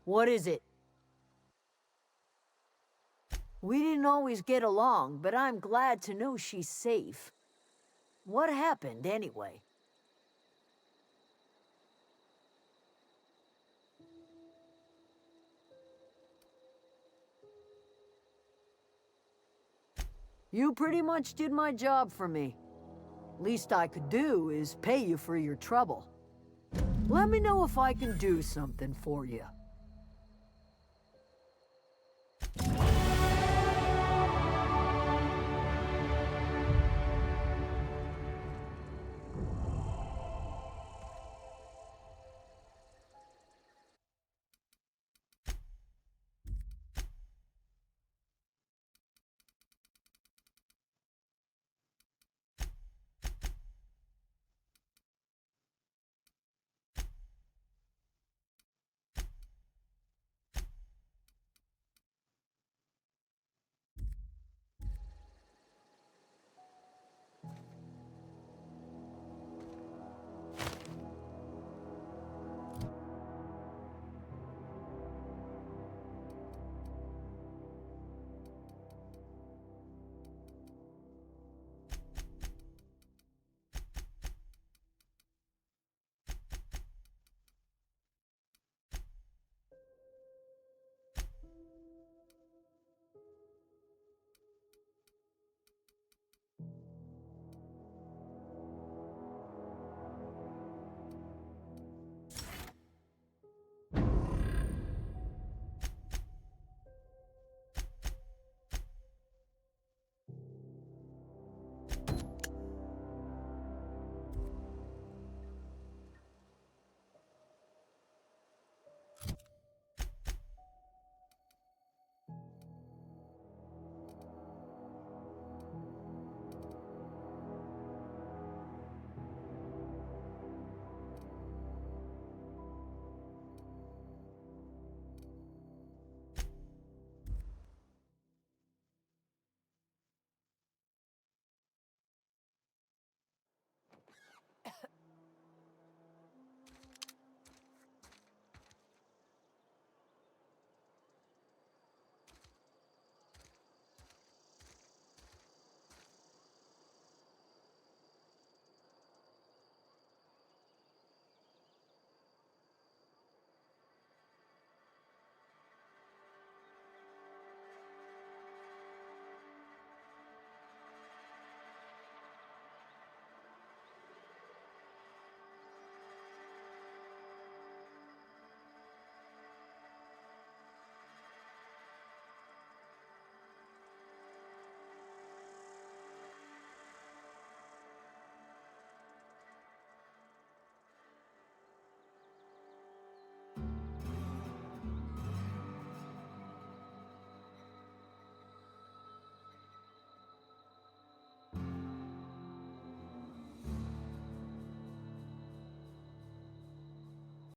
What is it? We didn't always get along, but I'm glad to know she's safe. What happened, anyway? You pretty much did my job for me. Least I could do is pay you for your trouble. Let me know if I can do something for you.